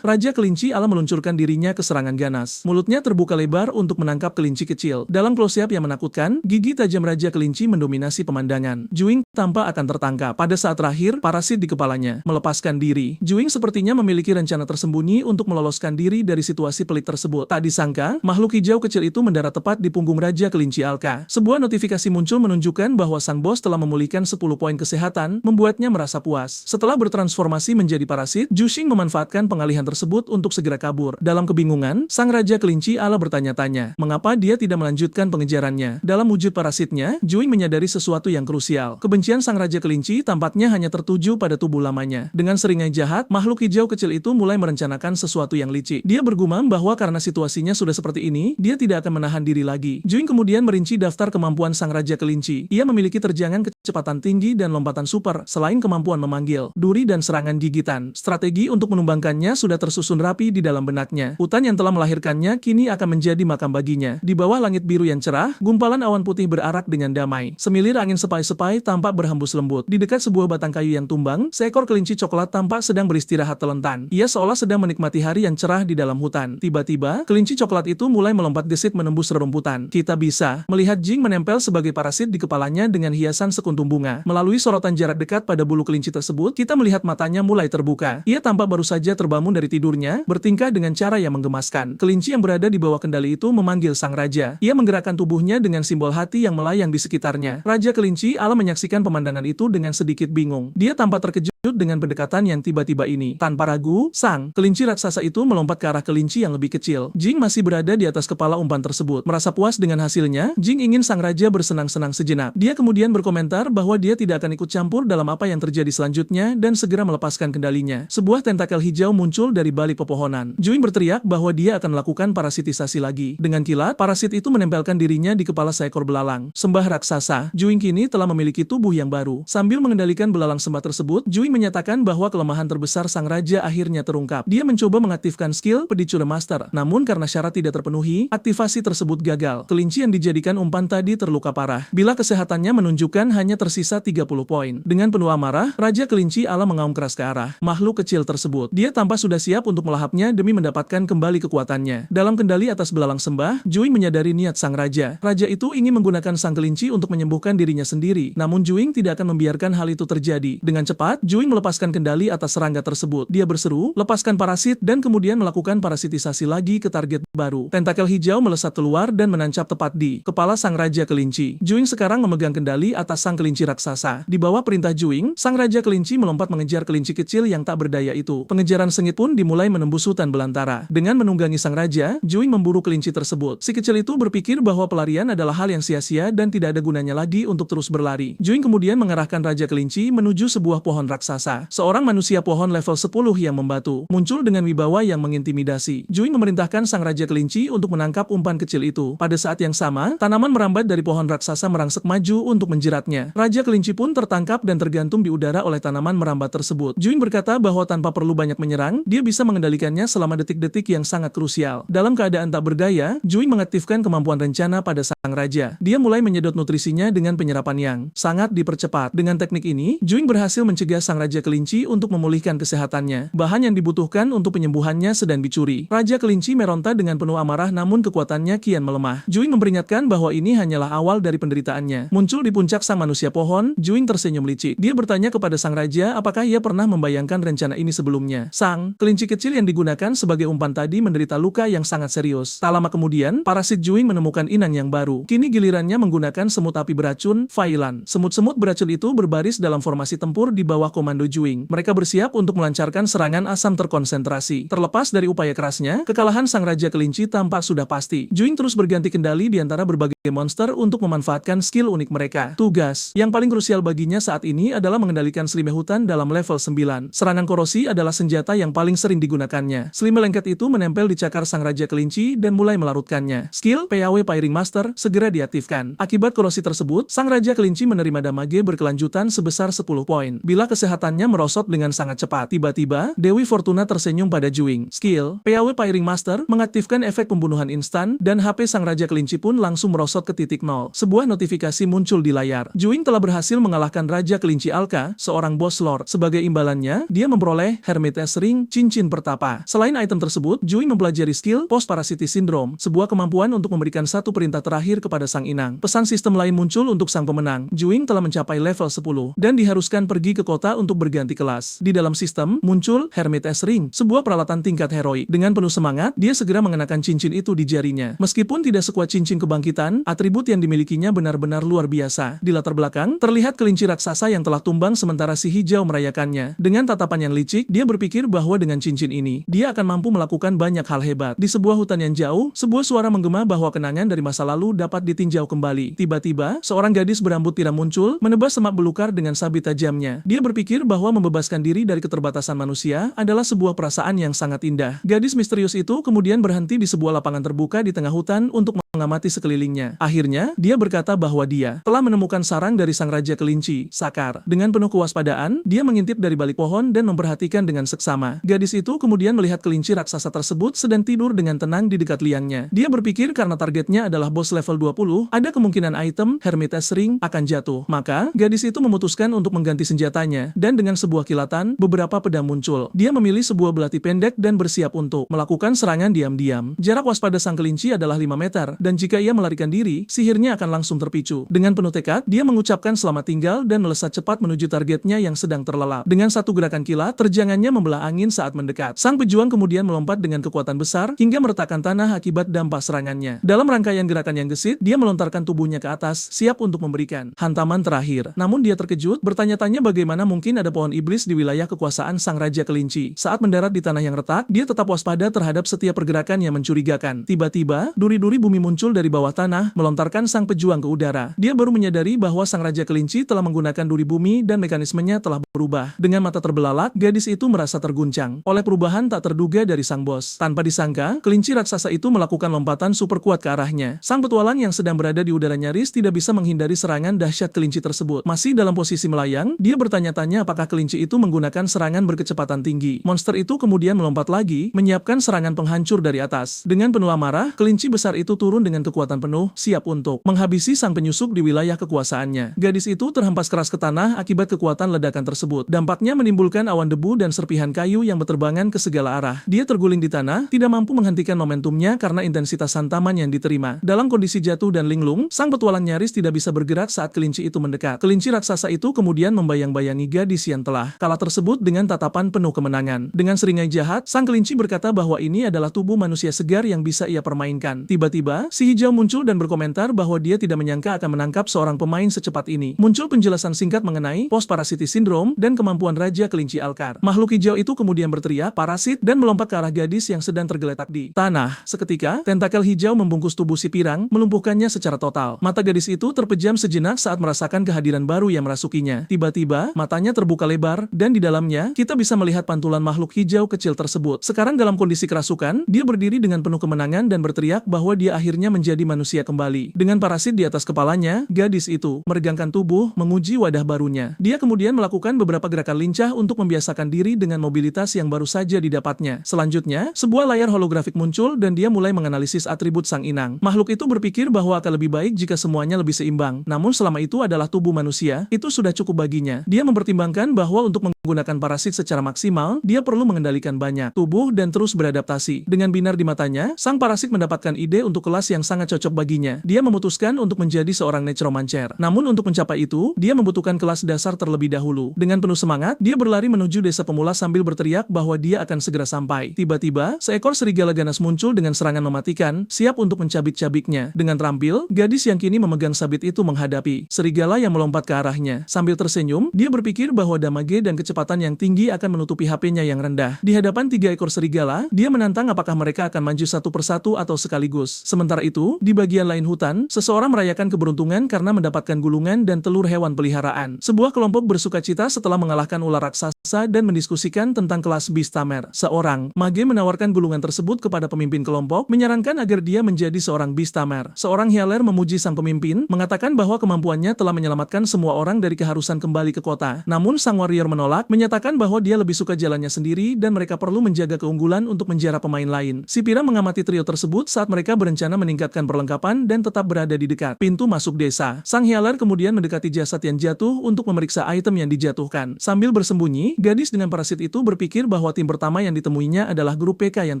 Speaker 1: Raja Kelinci Allah meluncurkan dirinya ke serangan ganas. Mulutnya terbuka lebar untuk menangkap kelinci kecil. Dalam close-up yang menakutkan, gigi tajam Raja Kelinci mendominasi pemandangan. Juing tampak akan tertangkap. Pada saat terakhir, parasit di kepalanya, melepaskan diri. Juing sepertinya memiliki rencana tersembunyi untuk meloloskan diri dari situasi pelik tersebut. Tak disangka, makhluk hijau kecil itu mendarat tepat di punggung Raja Kelinci Alka. Sebuah notifikasi muncul menunjukkan bahwa sang bos telah memulihkan 10 poin kesehatan, membuatnya merasa puas. Setelah bertransformasi menjadi parasit, Juixing memanfaatkan pengalihan tersebut untuk segera kabur. Dalam kebingungan, sang Raja Kelinci Allah bertanya-tanya, mengapa dia tidak melanjutkan pengejarannya. Dalam wujud parasitnya, Juing menyadari sesuatu yang krusial. Kebencian sang Raja Kelinci tampaknya hanya tertuju pada tubuh lamanya. Dengan seringai jahat, makhluk hijau kecil itu mulai merencanakan sesuatu yang licik. Dia bergumam bahwa karena situasinya sudah seperti ini, dia tidak akan menahan diri lagi. Juing kemudian merinci daftar kemampuan sang Raja Kelinci. Ia memiliki terjangan kecepatan tinggi dan lompatan super, selain kemampuan memanggil, duri dan serangan gigitan. Strategi untuk menumbangkannya sudah tersusun rapi di dalam benaknya. Hutan yang telah melahirkannya kini akan menjadi makam baginya. Di bawah langit biru yang cerah, gumpalan awan putih berarak dengan damai. Semilir angin sepai-sepai tampak berhembus lembut. Di dekat sebuah batang kayu yang tumbang, seekor kelinci coklat tampak sedang beristirahat terlentan. Ia seolah sedang menikmati hari yang cerah di dalam hutan. Tiba-tiba, kelinci coklat itu mulai melompat gesit menembus rerumputan. Kita bisa melihat Jing menempel sebagai parasit di kepalanya dengan hiasan sekuntum bunga. Melalui sorotan jarak dekat pada bulu kelinci tersebut, kita melihat matanya mulai terbuka. Ia tampak baru saja terbangun dari tidurnya, bertingkah dengan cara yang menggemaskan. Kelinci yang berada di bawah kendali itu memanggil sang raja. Ia menggerakkan tubuhnya dengan simbol hati yang melayang di sekitarnya. Raja Kelinci Alam menyaksikan pemandangan itu dengan sedikit bingung. Dia tampak terkejut dengan pendekatan yang tiba-tiba ini. Tanpa ragu, sang kelinci raksasa itu melompat ke arah kelinci yang lebih kecil. Jing masih berada di atas kepala umpan tersebut. Merasa puas dengan hasilnya, Jing ingin sang raja bersenang-senang sejenak. Dia kemudian berkomentar bahwa dia tidak akan ikut campur dalam apa yang terjadi selanjutnya dan segera melepaskan kendalinya. Sebuah tentakel hijau muncul dari balik pepohonan. Juing berteriak bahwa dia akan melakukan parasitisasi lagi. Dengan kilat, parasit itu menempelkan dirinya di kepala seekor belalang. Sembah raksasa, Juing kini telah memiliki tubuh yang baru. Sambil mengendalikan belalang sembah tersebut, Juing menyatakan bahwa kelemahan terbesar sang raja akhirnya terungkap. Dia mencoba mengaktifkan skill Pedicure Master, namun karena syarat tidak terpenuhi, aktivasi tersebut gagal. Kelinci yang dijadikan umpan tadi terluka parah. Bila kesehatannya menunjukkan hanya tersisa 30 poin. Dengan penuh amarah, Raja Kelinci Alam mengaum keras ke arah makhluk kecil tersebut. Dia tampak sudah siap untuk melahapnya demi mendapatkan kembali kekuatannya. Dalam kendali atas belalang sembah, Juing menyadari niat sang raja. Raja itu ingin menggunakan sang kelinci untuk menyembuhkan dirinya sendiri. Namun Juing tidak akan membiarkan hal itu terjadi. Dengan cepat, Juing melepaskan kendali atas serangga tersebut. Dia berseru, lepaskan parasit, dan kemudian melakukan parasitisasi lagi ke target baru. Tentakel hijau melesat keluar dan menancap tepat di kepala sang Raja Kelinci. Juing sekarang memegang kendali atas sang kelinci raksasa. Di bawah perintah Juing, sang Raja Kelinci melompat mengejar kelinci kecil yang tak berdaya itu. Pengejaran sengit pun dimulai menembus hutan belantara. Dengan menunggangi sang raja, Juing memburu kelinci tersebut. Si kecil itu berpikir bahwa pelarian adalah hal yang sia-sia dan tidak ada gunanya lagi untuk terus berlari. Juing kemudian mengarahkan Raja Kelinci menuju sebuah pohon raksasa. Seorang manusia pohon level 10 yang membatu muncul dengan wibawa yang mengintimidasi. Juing memerintahkan sang Raja Kelinci untuk menangkap umpan kecil itu. Pada saat yang sama, tanaman merambat dari pohon raksasa merangsek maju untuk menjeratnya. Raja Kelinci pun tertangkap dan tergantung di udara oleh tanaman merambat tersebut. Juing berkata bahwa tanpa perlu banyak menyerang, dia bisa mengendalikannya selama detik-detik yang sangat krusial. Dalam keadaan tak berdaya, Juing mengaktifkan kemampuan rencana pada sang raja. Dia mulai menyedot nutrisinya dengan penyerapan yang sangat dipercepat. Dengan teknik ini, Juing berhasil mencegah sang Raja Kelinci untuk memulihkan kesehatannya. Bahan yang dibutuhkan untuk penyembuhannya sedang dicuri. Raja Kelinci meronta dengan penuh amarah namun kekuatannya kian melemah. Juing memperingatkan bahwa ini hanyalah awal dari penderitaannya. Muncul di puncak sang manusia pohon, Juing tersenyum licik. Dia bertanya kepada sang raja apakah ia pernah membayangkan rencana ini sebelumnya. Sang kelinci kecil yang digunakan sebagai umpan tadi menderita luka yang sangat serius. Tak lama kemudian, parasit Juing menemukan inang yang baru. Kini gilirannya menggunakan semut api beracun, Failan. Semut-semut beracun itu berbaris dalam formasi tempur di bawah komando Juing. Mereka bersiap untuk melancarkan serangan asam terkonsentrasi. Terlepas dari upaya kerasnya, kekalahan sang Raja Kelinci tampak sudah pasti. Juing terus berganti kendali di antara berbagai monster untuk memanfaatkan skill unik mereka. Tugas yang paling krusial baginya saat ini adalah mengendalikan selimut hutan dalam level 9. Serangan korosi adalah senjata yang paling sering digunakannya. Selimut lengket itu menempel di cakar sang Raja Kelinci dan mulai melarutkannya. Skill PAW Firing Master segera diaktifkan. Akibat korosi tersebut, sang Raja Kelinci menerima damage berkelanjutan sebesar 10 poin. Bila kesehatannya merosot dengan sangat cepat, tiba-tiba Dewi Fortuna tersenyum pada Juing. Skill PAW Firing Master mengaktifkan efek pembunuhan instan dan HP sang Raja Kelinci pun langsung merosot ke titik 0. Sebuah notifikasi muncul di layar. Juing telah berhasil mengalahkan Raja Kelinci Alka, seorang boss lord. Sebagai imbalannya, dia memperoleh Hermitage Ring, cincin pertapa. Selain item tersebut, Juing mempelajari skill Post Parasity Syndrome, sebuah kemampuan untuk memberikan satu perintah terakhir kepada sang inang. Pesan sistem lain muncul untuk sang pemenang. Juing telah mencapai level 10 dan diharuskan pergi ke kota untuk berganti kelas. Di dalam sistem, muncul Hermitage Ring, sebuah peralatan tingkat heroik. Dengan penuh semangat, dia segera mengenakan cincin itu di jarinya. Meskipun tidak sekuat cincin kebangkitan, atribut yang dimilikinya benar-benar luar biasa. Di latar belakang, terlihat kelinci raksasa yang telah tumbang sementara si hijau merayakannya. Dengan tatapan yang licik, dia berpikir bahwa dengan cincin ini, dia akan mampu melakukan banyak hal hebat. Di sebuah hutan yang jauh, sebuah suara menggema bahwa kenangan dari masa lalu dapat ditinjau kembali. Tiba-tiba, seorang gadis berambut pirang muncul, menebas semak belukar dengan sabit tajamnya. Dia berpikir berpikir bahwa membebaskan diri dari keterbatasan manusia adalah sebuah perasaan yang sangat indah. Gadis misterius itu kemudian berhenti di sebuah lapangan terbuka di tengah hutan untuk mengamati sekelilingnya. Akhirnya, dia berkata bahwa dia telah menemukan sarang dari sang Raja Kelinci, Sakar. Dengan penuh kewaspadaan, dia mengintip dari balik pohon dan memperhatikan dengan seksama. Gadis itu kemudian melihat kelinci raksasa tersebut sedang tidur dengan tenang di dekat liangnya. Dia berpikir karena targetnya adalah bos level 20, ada kemungkinan item Hermitage Ring akan jatuh. Maka, gadis itu memutuskan untuk mengganti senjatanya, dan dengan sebuah kilatan, beberapa pedang muncul. Dia memilih sebuah belati pendek dan bersiap untuk melakukan serangan diam-diam. Jarak waspada sang kelinci adalah 5 meter, dan jika ia melarikan diri, sihirnya akan langsung terpicu. Dengan penuh tekad, dia mengucapkan selamat tinggal dan melesat cepat menuju targetnya yang sedang terlelap. Dengan satu gerakan kilat, terjangannya membelah angin saat mendekat. Sang pejuang kemudian melompat dengan kekuatan besar hingga meretakkan tanah akibat dampak serangannya. Dalam rangkaian gerakan yang gesit, dia melontarkan tubuhnya ke atas, siap untuk memberikan hantaman terakhir. Namun dia terkejut, bertanya-tanya bagaimana mungkin ada pohon iblis di wilayah kekuasaan sang Raja Kelinci. Saat mendarat di tanah yang retak, dia tetap waspada terhadap setiap pergerakan yang mencurigakan. Tiba-tiba, duri-duri bumi muncul dari bawah tanah, melontarkan sang pejuang ke udara. Dia baru menyadari bahwa sang Raja Kelinci telah menggunakan duri bumi dan mekanismenya telah berubah. Dengan mata terbelalak, gadis itu merasa terguncang oleh perubahan tak terduga dari sang bos. Tanpa disangka, kelinci raksasa itu melakukan lompatan super kuat ke arahnya. Sang petualang yang sedang berada di udara nyaris tidak bisa menghindari serangan dahsyat kelinci tersebut. Masih dalam posisi melayang, dia bertanya-tanya apakah kelinci itu menggunakan serangan berkecepatan tinggi. Monster itu kemudian melompat lagi, menyiapkan serangan penghancur dari atas. Dengan penuh amarah, kelinci besar itu turun dengan kekuatan penuh, siap untuk menghabisi sang penyusup di wilayah kekuasaannya. Gadis itu terhempas keras ke tanah akibat kekuatan ledakan tersebut. Dampaknya menimbulkan awan debu dan serpihan kayu yang berterbangan ke segala arah. Dia terguling di tanah, tidak mampu menghentikan momentumnya karena intensitas hantaman yang diterima. Dalam kondisi jatuh dan linglung, sang petualang nyaris tidak bisa bergerak saat kelinci itu mendekat. Kelinci raksasa itu kemudian membayang-bayangi gadis yang telah kalah tersebut dengan tatapan penuh kemenangan. Dengan seringai jahat, sang kelinci berkata bahwa ini adalah tubuh manusia segar yang bisa ia permainkan. Tiba-tiba, si hijau muncul dan berkomentar bahwa dia tidak menyangka akan menangkap seorang pemain secepat ini. Muncul penjelasan singkat mengenai post-parasiti syndrome dan kemampuan Raja Kelinci Alkar. Makhluk hijau itu kemudian berteriak parasit dan melompat ke arah gadis yang sedang tergeletak di tanah. Seketika, tentakel hijau membungkus tubuh si pirang, melumpuhkannya secara total. Mata gadis itu terpejam sejenak saat merasakan kehadiran baru yang merasukinya. Tiba-tiba, matanya terbuka lebar, dan di dalamnya, kita bisa melihat pantulan makhluk hijau kecil tersebut. Sekarang dalam kondisi kerasukan, dia berdiri dengan penuh kemenangan dan berteriak bahwa dia akhirnya menjadi manusia kembali. Dengan parasit di atas kepalanya, gadis itu meregangkan tubuh, menguji wadah barunya. Dia kemudian melakukan beberapa gerakan lincah untuk membiasakan diri dengan mobilitas yang baru saja didapatnya. Selanjutnya, sebuah layar holografik muncul dan dia mulai menganalisis atribut sang inang. Makhluk itu berpikir bahwa akan lebih baik jika semuanya lebih seimbang. Namun selama itu adalah tubuh manusia, itu sudah cukup baginya. Dia mempertimbangkan bahwa untuk menggunakan parasit secara maksimal, dia perlu mengendalikan banyak tubuh dan terus beradaptasi. Dengan binar di matanya, sang parasit mendapatkan ide untuk kelas yang sangat cocok baginya. Dia memutuskan untuk menjadi seorang necromancer. Namun untuk mencapai itu, dia membutuhkan kelas dasar terlebih dahulu. Dengan penuh semangat, dia berlari menuju desa pemula sambil berteriak bahwa dia akan segera sampai. Tiba-tiba, seekor serigala ganas muncul dengan serangan mematikan, siap untuk mencabik-cabiknya. Dengan terampil, gadis yang kini memegang sabit itu menghadapi serigala yang melompat ke arahnya. Sambil tersenyum, dia berpikir bahwa damage dan kecepatan yang tinggi akan menutupi HP-nya yang rendah. Di hadapan 3 ekor serigala, dia menantang apakah mereka akan maju satu persatu atau sekaligus. Sementara itu, di bagian lain hutan, seseorang merayakan keberuntungan karena mendapatkan gulungan dan telur hewan peliharaan. Sebuah kelompok bersukacita setelah mengalahkan ular raksasa dan mendiskusikan tentang kelas Beast Tamer. Seorang mage menawarkan gulungan tersebut kepada pemimpin kelompok, menyarankan agar dia menjadi seorang Beast Tamer. Seorang healer memuji sang pemimpin, mengatakan bahwa kemampuannya telah menyelamatkan semua orang dari keharusan kembali ke kota. Namun sang warrior menolak, menyatakan bahwa dia lebih suka jalannya sendiri dan mereka perlu menjaga keunggulan untuk menjara pemain lain. Si Pira mengamati trio tersebut saat mereka berencana meningkatkan perlengkapan dan tetap berada di dekat pintu masuk desa. Sang healer kemudian mendekati jasad yang jatuh untuk memeriksa item yang dijatuhkan. Sambil bersembunyi, gadis dengan parasit itu berpikir bahwa tim pertama yang ditemuinya adalah grup PK yang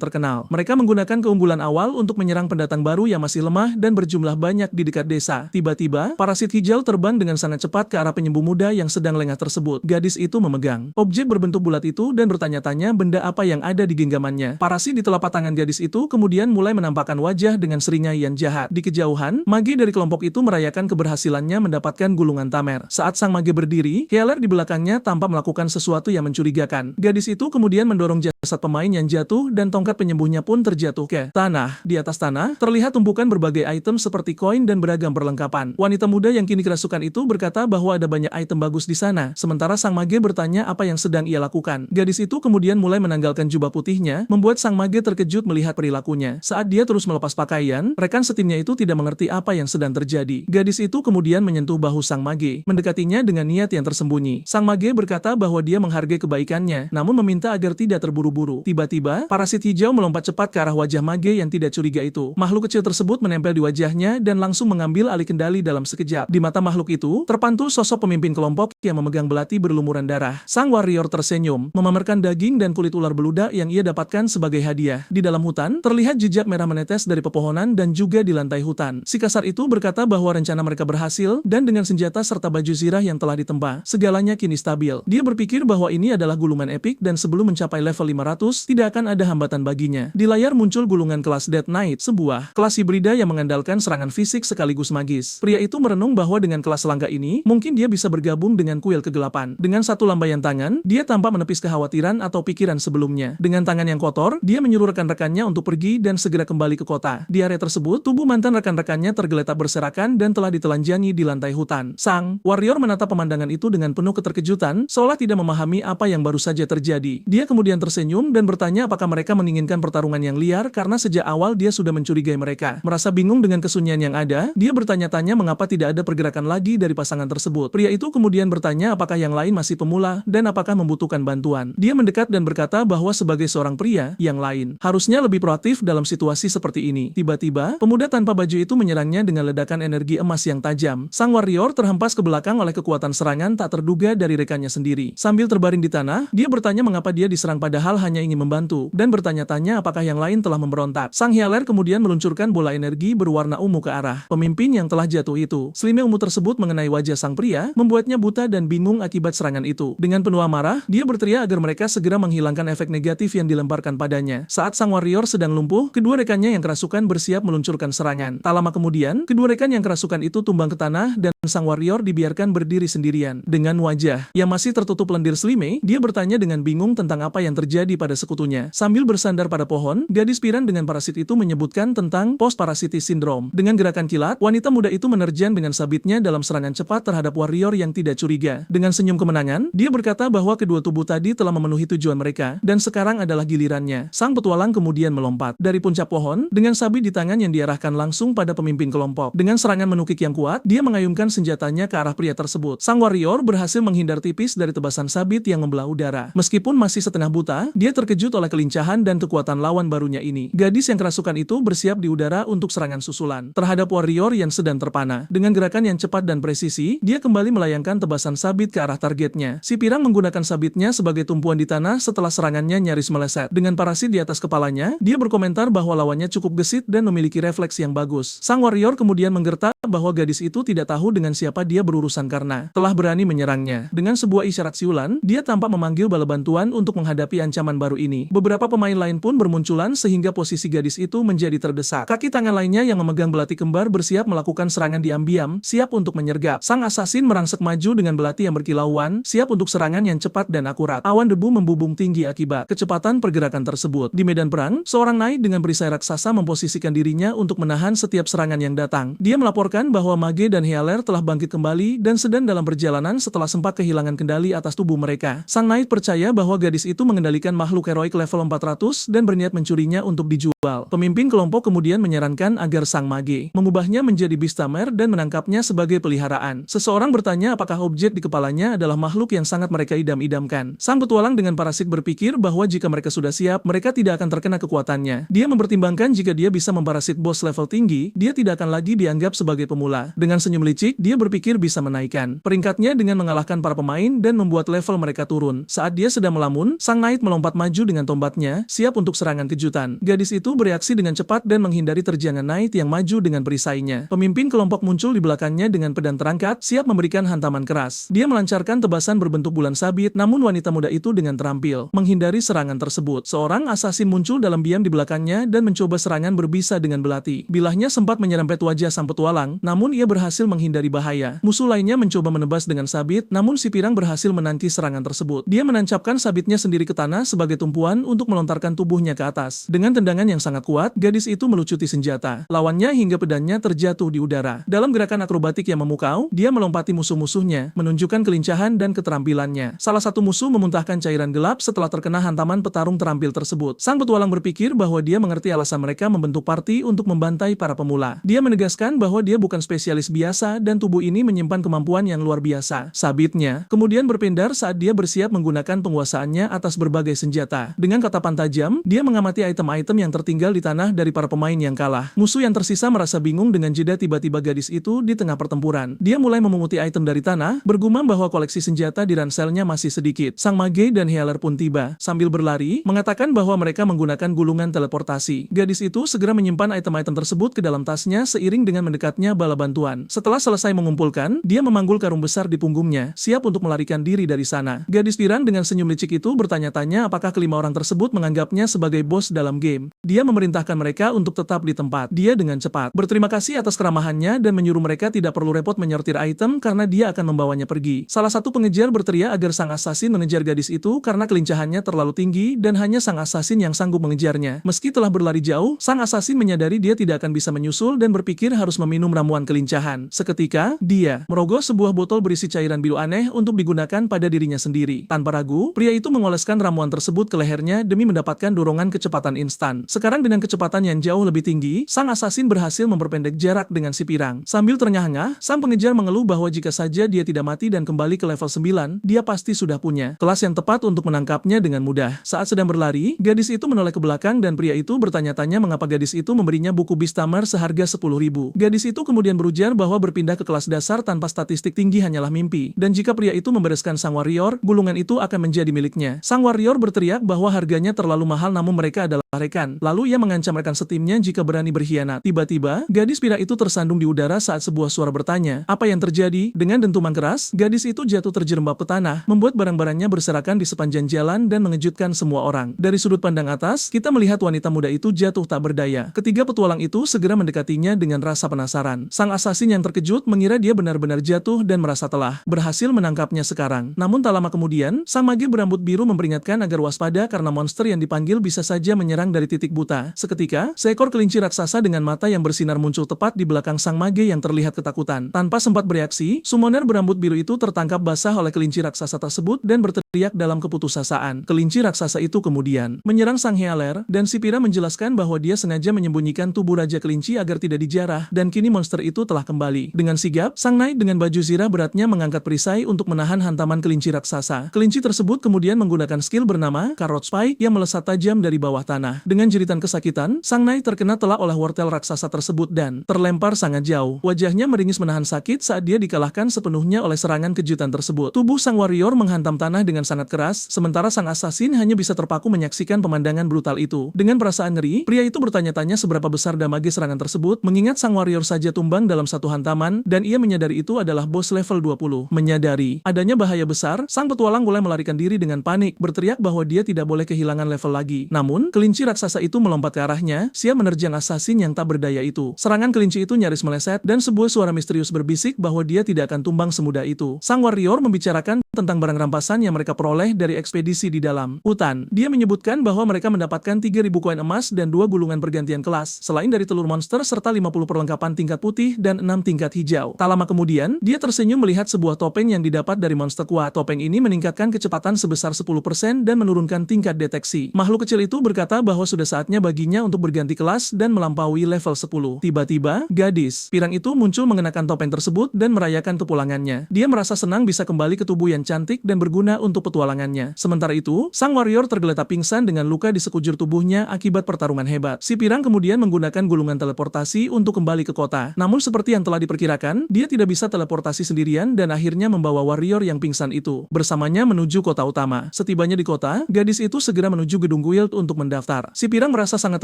Speaker 1: terkenal. Mereka menggunakan keunggulan awal untuk menyerang pendatang baru yang masih lemah dan berjumlah banyak di dekat desa. Tiba-tiba, parasit hijau terbang dengan sangat cepat ke arah penyembuh muda yang sedang lengah tersebut. Gadis itu memegang objek berbentuk bulat itu dan bertanya-tanya benda apa yang ada di genggamannya. Parasit di telapak tangan gadis itu kemudian mulai menampakkan wajah dengan seringai yang jahat. Di kejauhan, mage dari kelompok itu merayakan keberhasilannya mendapatkan gulungan tamer. Saat sang mage berdiri, healer di belakangnya tampak melakukan sesuatu yang mencurigakan. Gadis itu kemudian mendorong jasad pemain yang jatuh dan tongkat penyembuhnya pun terjatuh ke tanah. Di atas tanah, terlihat tumpukan berbagai item seperti koin dan beragam perlengkapan. Wanita muda yang kini kerasukan itu berkata bahwa ada banyak item bagus di sana. Sementara sang mage bertanya apa yang sedang ia lakukan. Gadis itu kemudian mulai menanggalkan jubah putihnya, membuat sang mage terkejut melihat perilakunya. Saat dia terus melepas pakaian, rekan setimnya itu tidak mengerti apa yang sedang terjadi. Gadis itu kemudian menyentuh bahu sang mage, mendekatinya dengan niat yang tersembunyi. Sang mage berkata bahwa dia menghargai kebaikannya, namun meminta agar tidak terburu-buru. Tiba-tiba, parasit hijau melompat cepat ke arah wajah mage yang tidak curiga itu. Makhluk kecil tersebut menempel di wajahnya dan langsung mengambil alih kendali dalam sekejap. Di mata makhluk itu, terpantul sosok pemimpin kelompok yang memegang belati berlumuran darah. Sang warrior tersenyum, memamerkan daging dan kulit ular beludak yang ia dapatkan sebagai hadiah. Di dalam hutan, terlihat jejak merah menetes dari pepohonan dan juga di lantai hutan. Si kasar itu berkata bahwa rencana mereka berhasil, dan dengan senjata serta baju zirah yang telah ditempa, segalanya kini stabil. Dia berpikir bahwa ini adalah gulungan epik dan sebelum mencapai level 500, tidak akan ada hambatan baginya. Di layar muncul gulungan kelas Death Knight, sebuah kelas hibrida yang mengandalkan serangan fisik sekaligus magis. Pria itu merenung bahwa dengan kelas langka ini, mungkin dia bisa bergabung dengan kuil kegelapan. Dengan satu lambaian tangan, dia tampak menepis kekhawatiran atau pikiran sebelumnya. Dengan tangan yang kotor, dia menyuruh rekan-rekannya untuk pergi dan segera kembali ke kota. Di area tersebut, tubuh mantan rekan-rekannya tergeletak berserakan dan telah ditelanjangi di lantai hutan. Sang warrior menatap pemandangan itu dengan penuh keterkejutan, seolah tidak memahami apa yang baru saja terjadi. Dia kemudian tersenyum dan bertanya apakah mereka menginginkan pertarungan yang liar karena sejak awal dia sudah mencurigai mereka. Merasa bingung dengan kesunyian yang ada, dia bertanya-tanya mengapa tidak ada pergerakan lagi dari pasangan tersebut. Pria itu kemudian bertanya apakah yang lain masih pemula dan apakah membutuhkan bantuan. Dia mendekat dan berkata bahwa sebagai seorang pria, yang lain harusnya lebih proaktif dalam situasi seperti ini. Tiba-tiba, pemuda tanpa baju itu menyerangnya dengan ledakan energi emas yang tajam. Sang warrior terhempas ke belakang oleh kekuatan serangan tak terduga dari rekannya sendiri. Sambil terbaring di tanah, dia bertanya mengapa dia diserang padahal hanya ingin membantu, dan bertanya-tanya apakah yang lain telah memberontak. Sang Hyaler kemudian meluncurkan bola energi berwarna ungu ke arah pemimpin yang telah jatuh itu. Selimut ungu tersebut mengenai wajah sang pria, membuatnya buta dan bingung akibat serangan itu. Dengan penuh amarah, dia berteriak agar mereka segera menghilangkan efek negatif yang dilemparkan padanya. Saat sang warrior sedang lumpuh, kedua rekannya yang kerasukan bersiap meluncurkan serangan. Tak lama kemudian, kedua rekan yang kerasukan itu tumbang ke tanah dan sang warrior dibiarkan berdiri sendirian. Dengan wajah yang masih tertutup lendir selimut, dia bertanya dengan bingung tentang apa yang terjadi pada sekutunya. Sambil bersandar pada pohon, gadis piran dengan parasit itu menyebutkan tentang post-parasitis syndrome. Dengan gerakan kilat, wanita muda itu menerjang dengan sabitnya dalam serangan cepat terhadap warrior yang tidak curiga. Dengan senyum kemenangan, dia berkata bahwa kedua tubuh tadi telah memenuhi tujuan mereka, dan sekarang adalah gilirannya. Sang petualang kemudian melompat dari puncak pohon, dengan sabit di tangan yang diarahkan langsung pada pemimpin kelompok. Dengan serangan menukik yang kuat, dia mengayunkan senjatanya ke arah pria tersebut. Sang warrior berhasil menghindar tipis dari tebasan sabit yang membelah udara. Meskipun masih setengah buta, dia terkejut oleh kelincahan dan kekuatan lawan barunya ini. Gadis yang kerasukan itu bersiap di udara untuk serangan susulan terhadap warrior yang sedang terpana. Dengan gerakan yang cepat dan presisi, dia kembali melayangkan tebasan sabit ke arah targetnya. Si pirang menggunakan sabitnya sebagai tumpuan di tanah setelah serangannya nyaris meleset. Dengan parasit di atas kepalanya, dia berkomentar bahwa lawannya cukup gesit dan memiliki refleks yang bagus. Sang warrior kemudian menggertak bahwa gadis itu tidak tahu dengan siapa dia berurusan karena telah berani menyerangnya. Dengan sebuah isyarat siulan, dia tampak memanggil bala bantuan untuk menghadapi ancaman baru ini. Beberapa pemain lain pun bermunculan sehingga posisi gadis itu menjadi terdesak. Kaki tangan lainnya yang memegang belati kembar bersiap melakukan serangan diam-diam, siap untuk menyergap. Sang asasin merangsek maju dengan belati yang berkilauan, siap untuk serangan yang cepat dan akurat. Awan debu membubung tinggi akibat kecepatan pergerakan tersebut. Di medan perang, seorang naik dengan perisai raksasa memposisikan dirinya untuk menahan setiap serangan yang datang. Dia melaporkan bahwa Mage dan Hyaler telah bangkit kembali dan sedang dalam perjalanan setelah sempat kehilangan kendali atas tubuh mereka. Sang Knight percaya bahwa gadis itu mengendalikan makhluk heroik level 400 dan berniat mencurinya untuk dijual. Pemimpin kelompok kemudian menyarankan agar sang Mage mengubahnya menjadi Beastamer dan menangkapnya sebagai peliharaan. Seseorang bertanya apakah objek di kepalanya adalah makhluk yang sangat mereka idam-idamkan. Sang petualang dengan parasit berpikir bahwa jika mereka sudah siap, mereka tidak akan terkena kekuatannya. Dia mempertimbangkan jika dia bisa memparasit bos level tinggi, dia tidak akan lagi dianggap sebagai pemula. Dengan senyum licik, dia berpikir bisa menaikkan peringkatnya dengan mengalahkan para pemain dan membuat level mereka turun. Saat dia sedang melamun, sang Knight melompat maju dengan tombaknya, siap untuk serangan kejutan. Gadis itu bereaksi dengan cepat dan menghindari terjangan Knight yang maju dengan perisainya. Pemimpin kelompok muncul di belakangnya dengan pedang terangkat, siap memberikan hantaman keras. Dia melancarkan tebasan berbentuk bulan sabit, namun wanita muda itu dengan terampil menghindari serangan tersebut. Seorang asasin muncul dalam diam di belakangnya dan mencoba serangan berbisa dengan belati. Bilahnya sempat menyerempet wajah sang petualang, namun ia berhasil menghindari bahaya. Musuh lainnya mencoba menebas dengan sabit, namun si pirang berhasil menanti serangan tersebut. Dia menancapkan sabitnya sendiri ke tanah sebagai tumpuan untuk melontarkan tubuhnya ke atas. Dengan tendangan yang sangat kuat, gadis itu melucuti senjata lawannya hingga pedangnya terjatuh di udara. Dalam gerakan akrobatik yang memukau, dia melompati musuh-musuhnya, menunjukkan menunjukkan kelincahan dan keterampilannya. Salah satu musuh memuntahkan cairan gelap setelah terkena hantaman petarung terampil tersebut. Sang petualang berpikir bahwa dia mengerti alasan mereka membentuk party untuk membantai para pemula. Dia menegaskan bahwa dia bukan spesialis biasa dan tubuh ini menyimpan kemampuan yang luar biasa. Sabitnya kemudian berpendar saat dia bersiap menggunakan penguasaannya atas berbagai senjata. Dengan tatapan tajam, dia mengamati item-item yang tertinggal di tanah dari para pemain yang kalah. Musuh yang tersisa merasa bingung dengan jeda tiba-tiba gadis itu di tengah pertempuran. Dia mulai memunguti item dari tanah, bergumam bahwa koleksi senjata di ranselnya masih sedikit. Sang mage dan healer pun tiba. Sambil berlari, mengatakan bahwa mereka menggunakan gulungan teleportasi. Gadis itu segera menyimpan item-item tersebut ke dalam tasnya seiring dengan mendekatnya bala bantuan. Setelah selesai mengumpulkan, dia memanggul karung besar di punggungnya, siap untuk melarikan diri dari sana. Gadis pirang dengan senyum licik itu bertanya-tanya apakah kelima orang tersebut menganggapnya sebagai bos dalam game. Dia memerintahkan mereka untuk tetap di tempat. Dia dengan cepat berterima kasih atas keramahannya dan menyuruh mereka tidak perlu repot menyortir item karena dia akan membawanya pergi. Salah satu pengejar berteriak agar sang assassin mengejar gadis itu karena kelincahannya terlalu tinggi dan hanya sang assassin yang sanggup mengejarnya. Meski telah berlari jauh, sang assassin menyadari dia tidak akan bisa menyusul dan berpikir harus meminum ramuan kelincahan. Seketika, dia merogoh sebuah botol berisi cairan biru aneh untuk digunakan pada dirinya sendiri. Tanpa ragu, pria itu mengoleskan ramuan tersebut ke lehernya demi mendapatkan dorongan kecepatan instan. Sekarang dengan kecepatan yang jauh lebih tinggi, sang assassin berhasil memperpendek jarak dengan si pirang. Sambil terengah-engah, sang pengejar mengeluh bahwa jika saja dia tidak mati dan kembali ke level 9, dia pasti sudah punya kelas yang tepat untuk menangkapnya dengan mudah. Saat sedang berlari, gadis itu menoleh ke belakang dan pria itu bertanya-tanya mengapa gadis itu memberinya buku Beasthammer seharga 10.000. Gadis itu kemudian berujar bahwa berpindah ke kelas dasar tanpa statistik tinggi hanyalah mimpi, dan jika pria itu membereskan sang warrior, gulungan itu akan menjadi miliknya. Sang warrior berteriak bahwa harganya terlalu mahal namun mereka adalah rekan. Lalu ia mengancam rekan setimnya jika berani berkhianat. Tiba-tiba, gadis pira itu tersandung di udara saat sebuah suara bertanya, "Apa yang terjadi?" Dengan dentuman keras, gadis itu jatuh terjerembab ke tanah, membuat barang-barangnya berserakan di sepanjang jalan dan mengejutkan semua orang. Dari sudut pandang atas, kita melihat wanita muda itu jatuh tak berdaya. Ketiga petualang itu segera mendekatinya dengan rasa penasaran. Sang assassin yang terkejut mengira dia benar-benar jatuh dan merasa telah berhasil menangkapnya sekarang. Namun tak lama kemudian, sang mage berambut biru memperingatkan agar waspada karena monster yang dipanggil bisa saja menyerang dari titik buta. Seketika, seekor kelinci raksasa dengan mata yang bersinar muncul tepat di belakang sang mage yang terlihat ketakutan. Tanpa sempat bereaksi, summoner berambut biru itu tertangkap basah oleh kelinci raksasa tersebut dan berteriak dalam keputusasaan. Kelinci raksasa itu kemudian menyerang sang healer, dan si pira menjelaskan bahwa dia sengaja menyembunyikan tubuh Raja Kelinci agar tidak dijarah, dan kini monster itu telah kembali. Dengan sigap, sang knight dengan baju zirah beratnya mengangkat perisai untuk menahan hantaman kelinci raksasa. Kelinci tersebut kemudian menggunakan skill bernama Carrot Spike yang melesat tajam dari bawah tanah. Dengan jeritan kesakitan, sang knight terkena telak oleh wortel raksasa tersebut dan terlempar sangat jauh. Wajahnya meringis menahan sakit saat dia dikalahkan sepenuhnya oleh serangan kejutan tersebut. Tubuh sang warrior menghantam tanah dengan sangat keras, sementara sang assassin hanya bisa terpaku menyaksikan pemandangan brutal itu. Dengan perasaan ngeri, pria itu bertanya-tanya seberapa besar damage serangan tersebut, mengingat sang warrior saja tumbang dalam satu hantaman, dan ia menyadari itu adalah bos level 20. Menyadari adanya bahaya besar, sang petualang mulai melarikan diri dengan panik, berteriak bahwa dia tidak boleh kehilangan level lagi. Namun, kelinci raksasa itu melompat ke arahnya, siap menerjang assassin yang tak berdaya itu. Serangan kelinci itu nyaris meleset, dan sebuah suara misterius berbisik bahwa dia tidak akan tumbang semudah itu. Sang warrior membicarakan tentang barang rampasan yang mereka peroleh dari ekspedisi di dalam hutan. Dia menyebutkan bahwa mereka mendapatkan 3.000 koin emas dan 2 gulungan pergantian kelas, selain dari telur monster serta 50 perlengkapan tingkat putih dan 6 tingkat hijau. Tak lama kemudian, dia tersenyum melihat sebuah topeng yang didapat dari monster kuat. Topeng ini meningkatkan kecepatan sebesar 10% dan menurunkan tingkat deteksi. Makhluk kecil itu berkata bahwa sudah saatnya baginya untuk berganti kelas dan melampaui level 10. Tiba-tiba, gadis pirang itu muncul mengenakan topeng tersebut dan merayakan kepulangannya. Dia merasa senang bisa kembali ke tubuh yang cantik dan berguna untuk petualangannya. Sementara itu, sang warrior tergeletak pingsan dengan luka di sekujur tubuhnya akibat pertarungan hebat. Si pirang kemudian menggunakan gulungan teleportasi untuk kembali ke kota. Namun seperti yang telah diperkirakan, dia tidak bisa teleportasi sendirian dan akhirnya membawa warrior yang pingsan itu bersamanya menuju kota utama. Setibanya di kota, gadis itu segera menuju gedung guild untuk mendaftar. Si pirang merasa sangat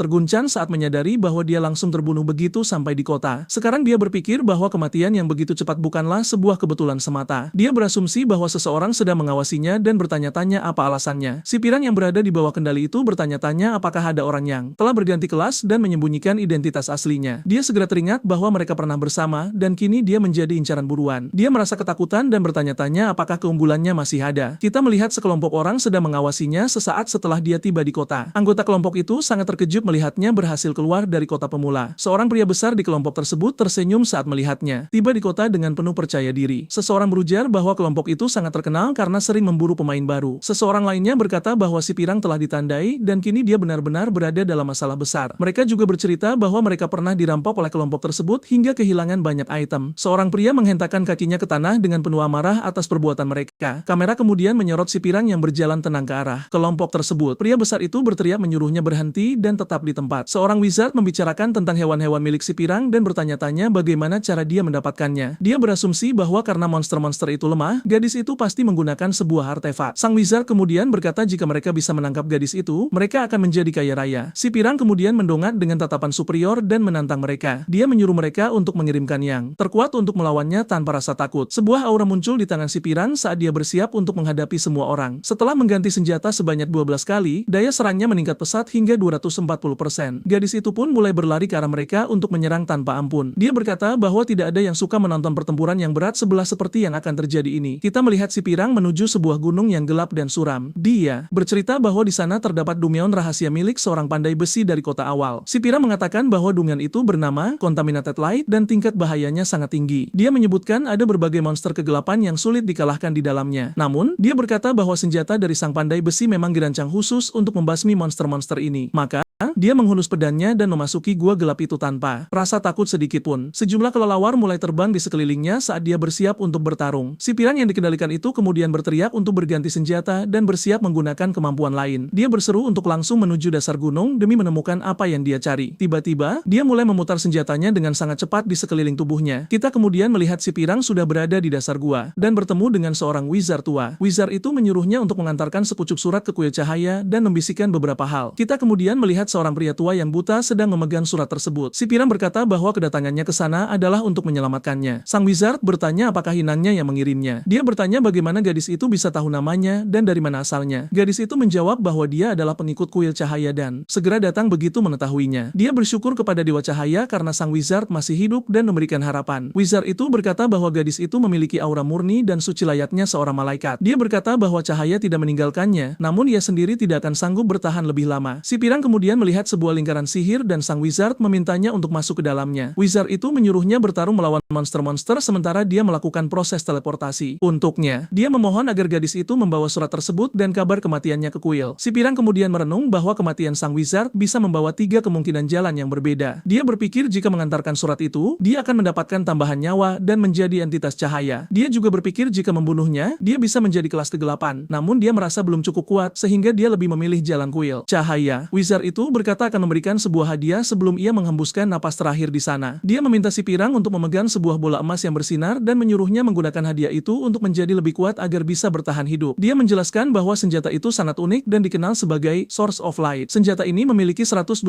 Speaker 1: terguncang saat menyadari bahwa dia langsung terbunuh begitu sampai di kota. Sekarang dia berpikir bahwa kematian yang begitu cepat bukanlah sebuah kebetulan semata. Dia berasumsi bahwa seseorang seseorang sedang mengawasinya dan bertanya-tanya apa alasannya. Si pirang yang berada di bawah kendali itu bertanya-tanya apakah ada orang yang telah berganti kelas dan menyembunyikan identitas aslinya. Dia segera teringat bahwa mereka pernah bersama dan kini dia menjadi incaran buruan. Dia merasa ketakutan dan bertanya-tanya apakah keunggulannya masih ada. Kita melihat sekelompok orang sedang mengawasinya sesaat setelah dia tiba di kota. Anggota kelompok itu sangat terkejut melihatnya berhasil keluar dari kota pemula. Seorang pria besar di kelompok tersebut tersenyum saat melihatnya. Tiba di kota dengan penuh percaya diri. Seseorang berujar bahwa kelompok itu sangat terkenal karena sering memburu pemain baru. Seseorang lainnya berkata bahwa si pirang telah ditandai dan kini dia benar-benar berada dalam masalah besar. Mereka juga bercerita bahwa mereka pernah dirampok oleh kelompok tersebut hingga kehilangan banyak item. Seorang pria menghentakkan kakinya ke tanah dengan penuh amarah atas perbuatan mereka. Kamera kemudian menyorot si pirang yang berjalan tenang ke arah kelompok tersebut. Pria besar itu berteriak menyuruhnya berhenti dan tetap di tempat. Seorang wizard membicarakan tentang hewan-hewan milik si pirang dan bertanya-tanya bagaimana cara dia mendapatkannya. Dia berasumsi bahwa karena monster-monster itu lemah, gadis itu pasti menggunakan sebuah artefak. Sang wizard kemudian berkata jika mereka bisa menangkap gadis itu, mereka akan menjadi kaya raya. Si pirang kemudian mendongak dengan tatapan superior dan menantang mereka. Dia menyuruh mereka untuk mengirimkan yang terkuat untuk melawannya tanpa rasa takut. Sebuah aura muncul di tangan si pirang saat dia bersiap untuk menghadapi semua orang. Setelah mengganti senjata sebanyak 12 kali, daya serangnya meningkat pesat hingga 240%. Gadis itu pun mulai berlari ke arah mereka untuk menyerang tanpa ampun. Dia berkata bahwa tidak ada yang suka menonton pertempuran yang berat sebelah seperti yang akan terjadi ini. Kita melihat si pirang menuju sebuah gunung yang gelap dan suram. Dia bercerita bahwa di sana terdapat dumion rahasia milik seorang pandai besi dari kota awal. Si pirang mengatakan bahwa dumion itu bernama Contaminated Light dan tingkat bahayanya sangat tinggi. Dia menyebutkan ada berbagai monster kegelapan yang sulit dikalahkan di dalamnya. Namun, dia berkata bahwa senjata dari sang pandai besi memang dirancang khusus untuk membasmi monster-monster ini. Maka, dia menghunus pedangnya dan memasuki gua gelap itu tanpa rasa takut sedikit pun. Sejumlah kelelawar mulai terbang di sekelilingnya saat dia bersiap untuk bertarung. Si pirang yang dikendalikan itu kemudian berteriak untuk berganti senjata dan bersiap menggunakan kemampuan lain. Dia berseru untuk langsung menuju dasar gunung demi menemukan apa yang dia cari. Tiba-tiba, dia mulai memutar senjatanya dengan sangat cepat di sekeliling tubuhnya. Kita kemudian melihat si pirang sudah berada di dasar gua dan bertemu dengan seorang wizard tua. Wizard itu menyuruhnya untuk mengantarkan sepucuk surat ke kuil cahaya dan membisikkan beberapa hal. Kita kemudian melihat seorang pria tua yang buta sedang memegang surat tersebut. Si pirang berkata bahwa kedatangannya ke sana adalah untuk menyelamatkannya. Sang wizard bertanya apakah inangnya yang mengirimnya. Dia bertanya bagaimana gadis itu bisa tahu namanya dan dari mana asalnya. Gadis itu menjawab bahwa dia adalah pengikut kuil cahaya dan segera datang begitu mengetahuinya. Dia bersyukur kepada dewa cahaya karena sang wizard masih hidup dan memberikan harapan. Wizard itu berkata bahwa gadis itu memiliki aura murni dan suci layaknya seorang malaikat. Dia berkata bahwa cahaya tidak meninggalkannya, namun ia sendiri tidak akan sanggup bertahan lebih lama. Si pirang kemudian melihat sebuah lingkaran sihir dan sang wizard memintanya untuk masuk ke dalamnya. Wizard itu menyuruhnya bertarung melawan monster-monster sementara dia melakukan proses teleportasi. Untuknya, dia memohon agar gadis itu membawa surat tersebut dan kabar kematiannya ke kuil. Si pirang kemudian merenung bahwa kematian sang wizard bisa membawa 3 kemungkinan jalan yang berbeda. Dia berpikir jika mengantarkan surat itu, dia akan mendapatkan tambahan nyawa dan menjadi entitas cahaya. Dia juga berpikir jika membunuhnya, dia bisa menjadi kelas kegelapan. Namun dia merasa belum cukup kuat sehingga dia lebih memilih jalan kuil cahaya. Wizard itu berkata akan memberikan sebuah hadiah sebelum ia menghembuskan napas terakhir di sana. Dia meminta si pirang untuk memegang sebuah bola emas yang bersinar dan menyuruhnya menggunakan hadiah itu untuk menjadi lebih kuat agar bisa bertahan hidup. Dia menjelaskan bahwa senjata itu sangat unik dan dikenal sebagai Source of Light. Senjata ini memiliki 128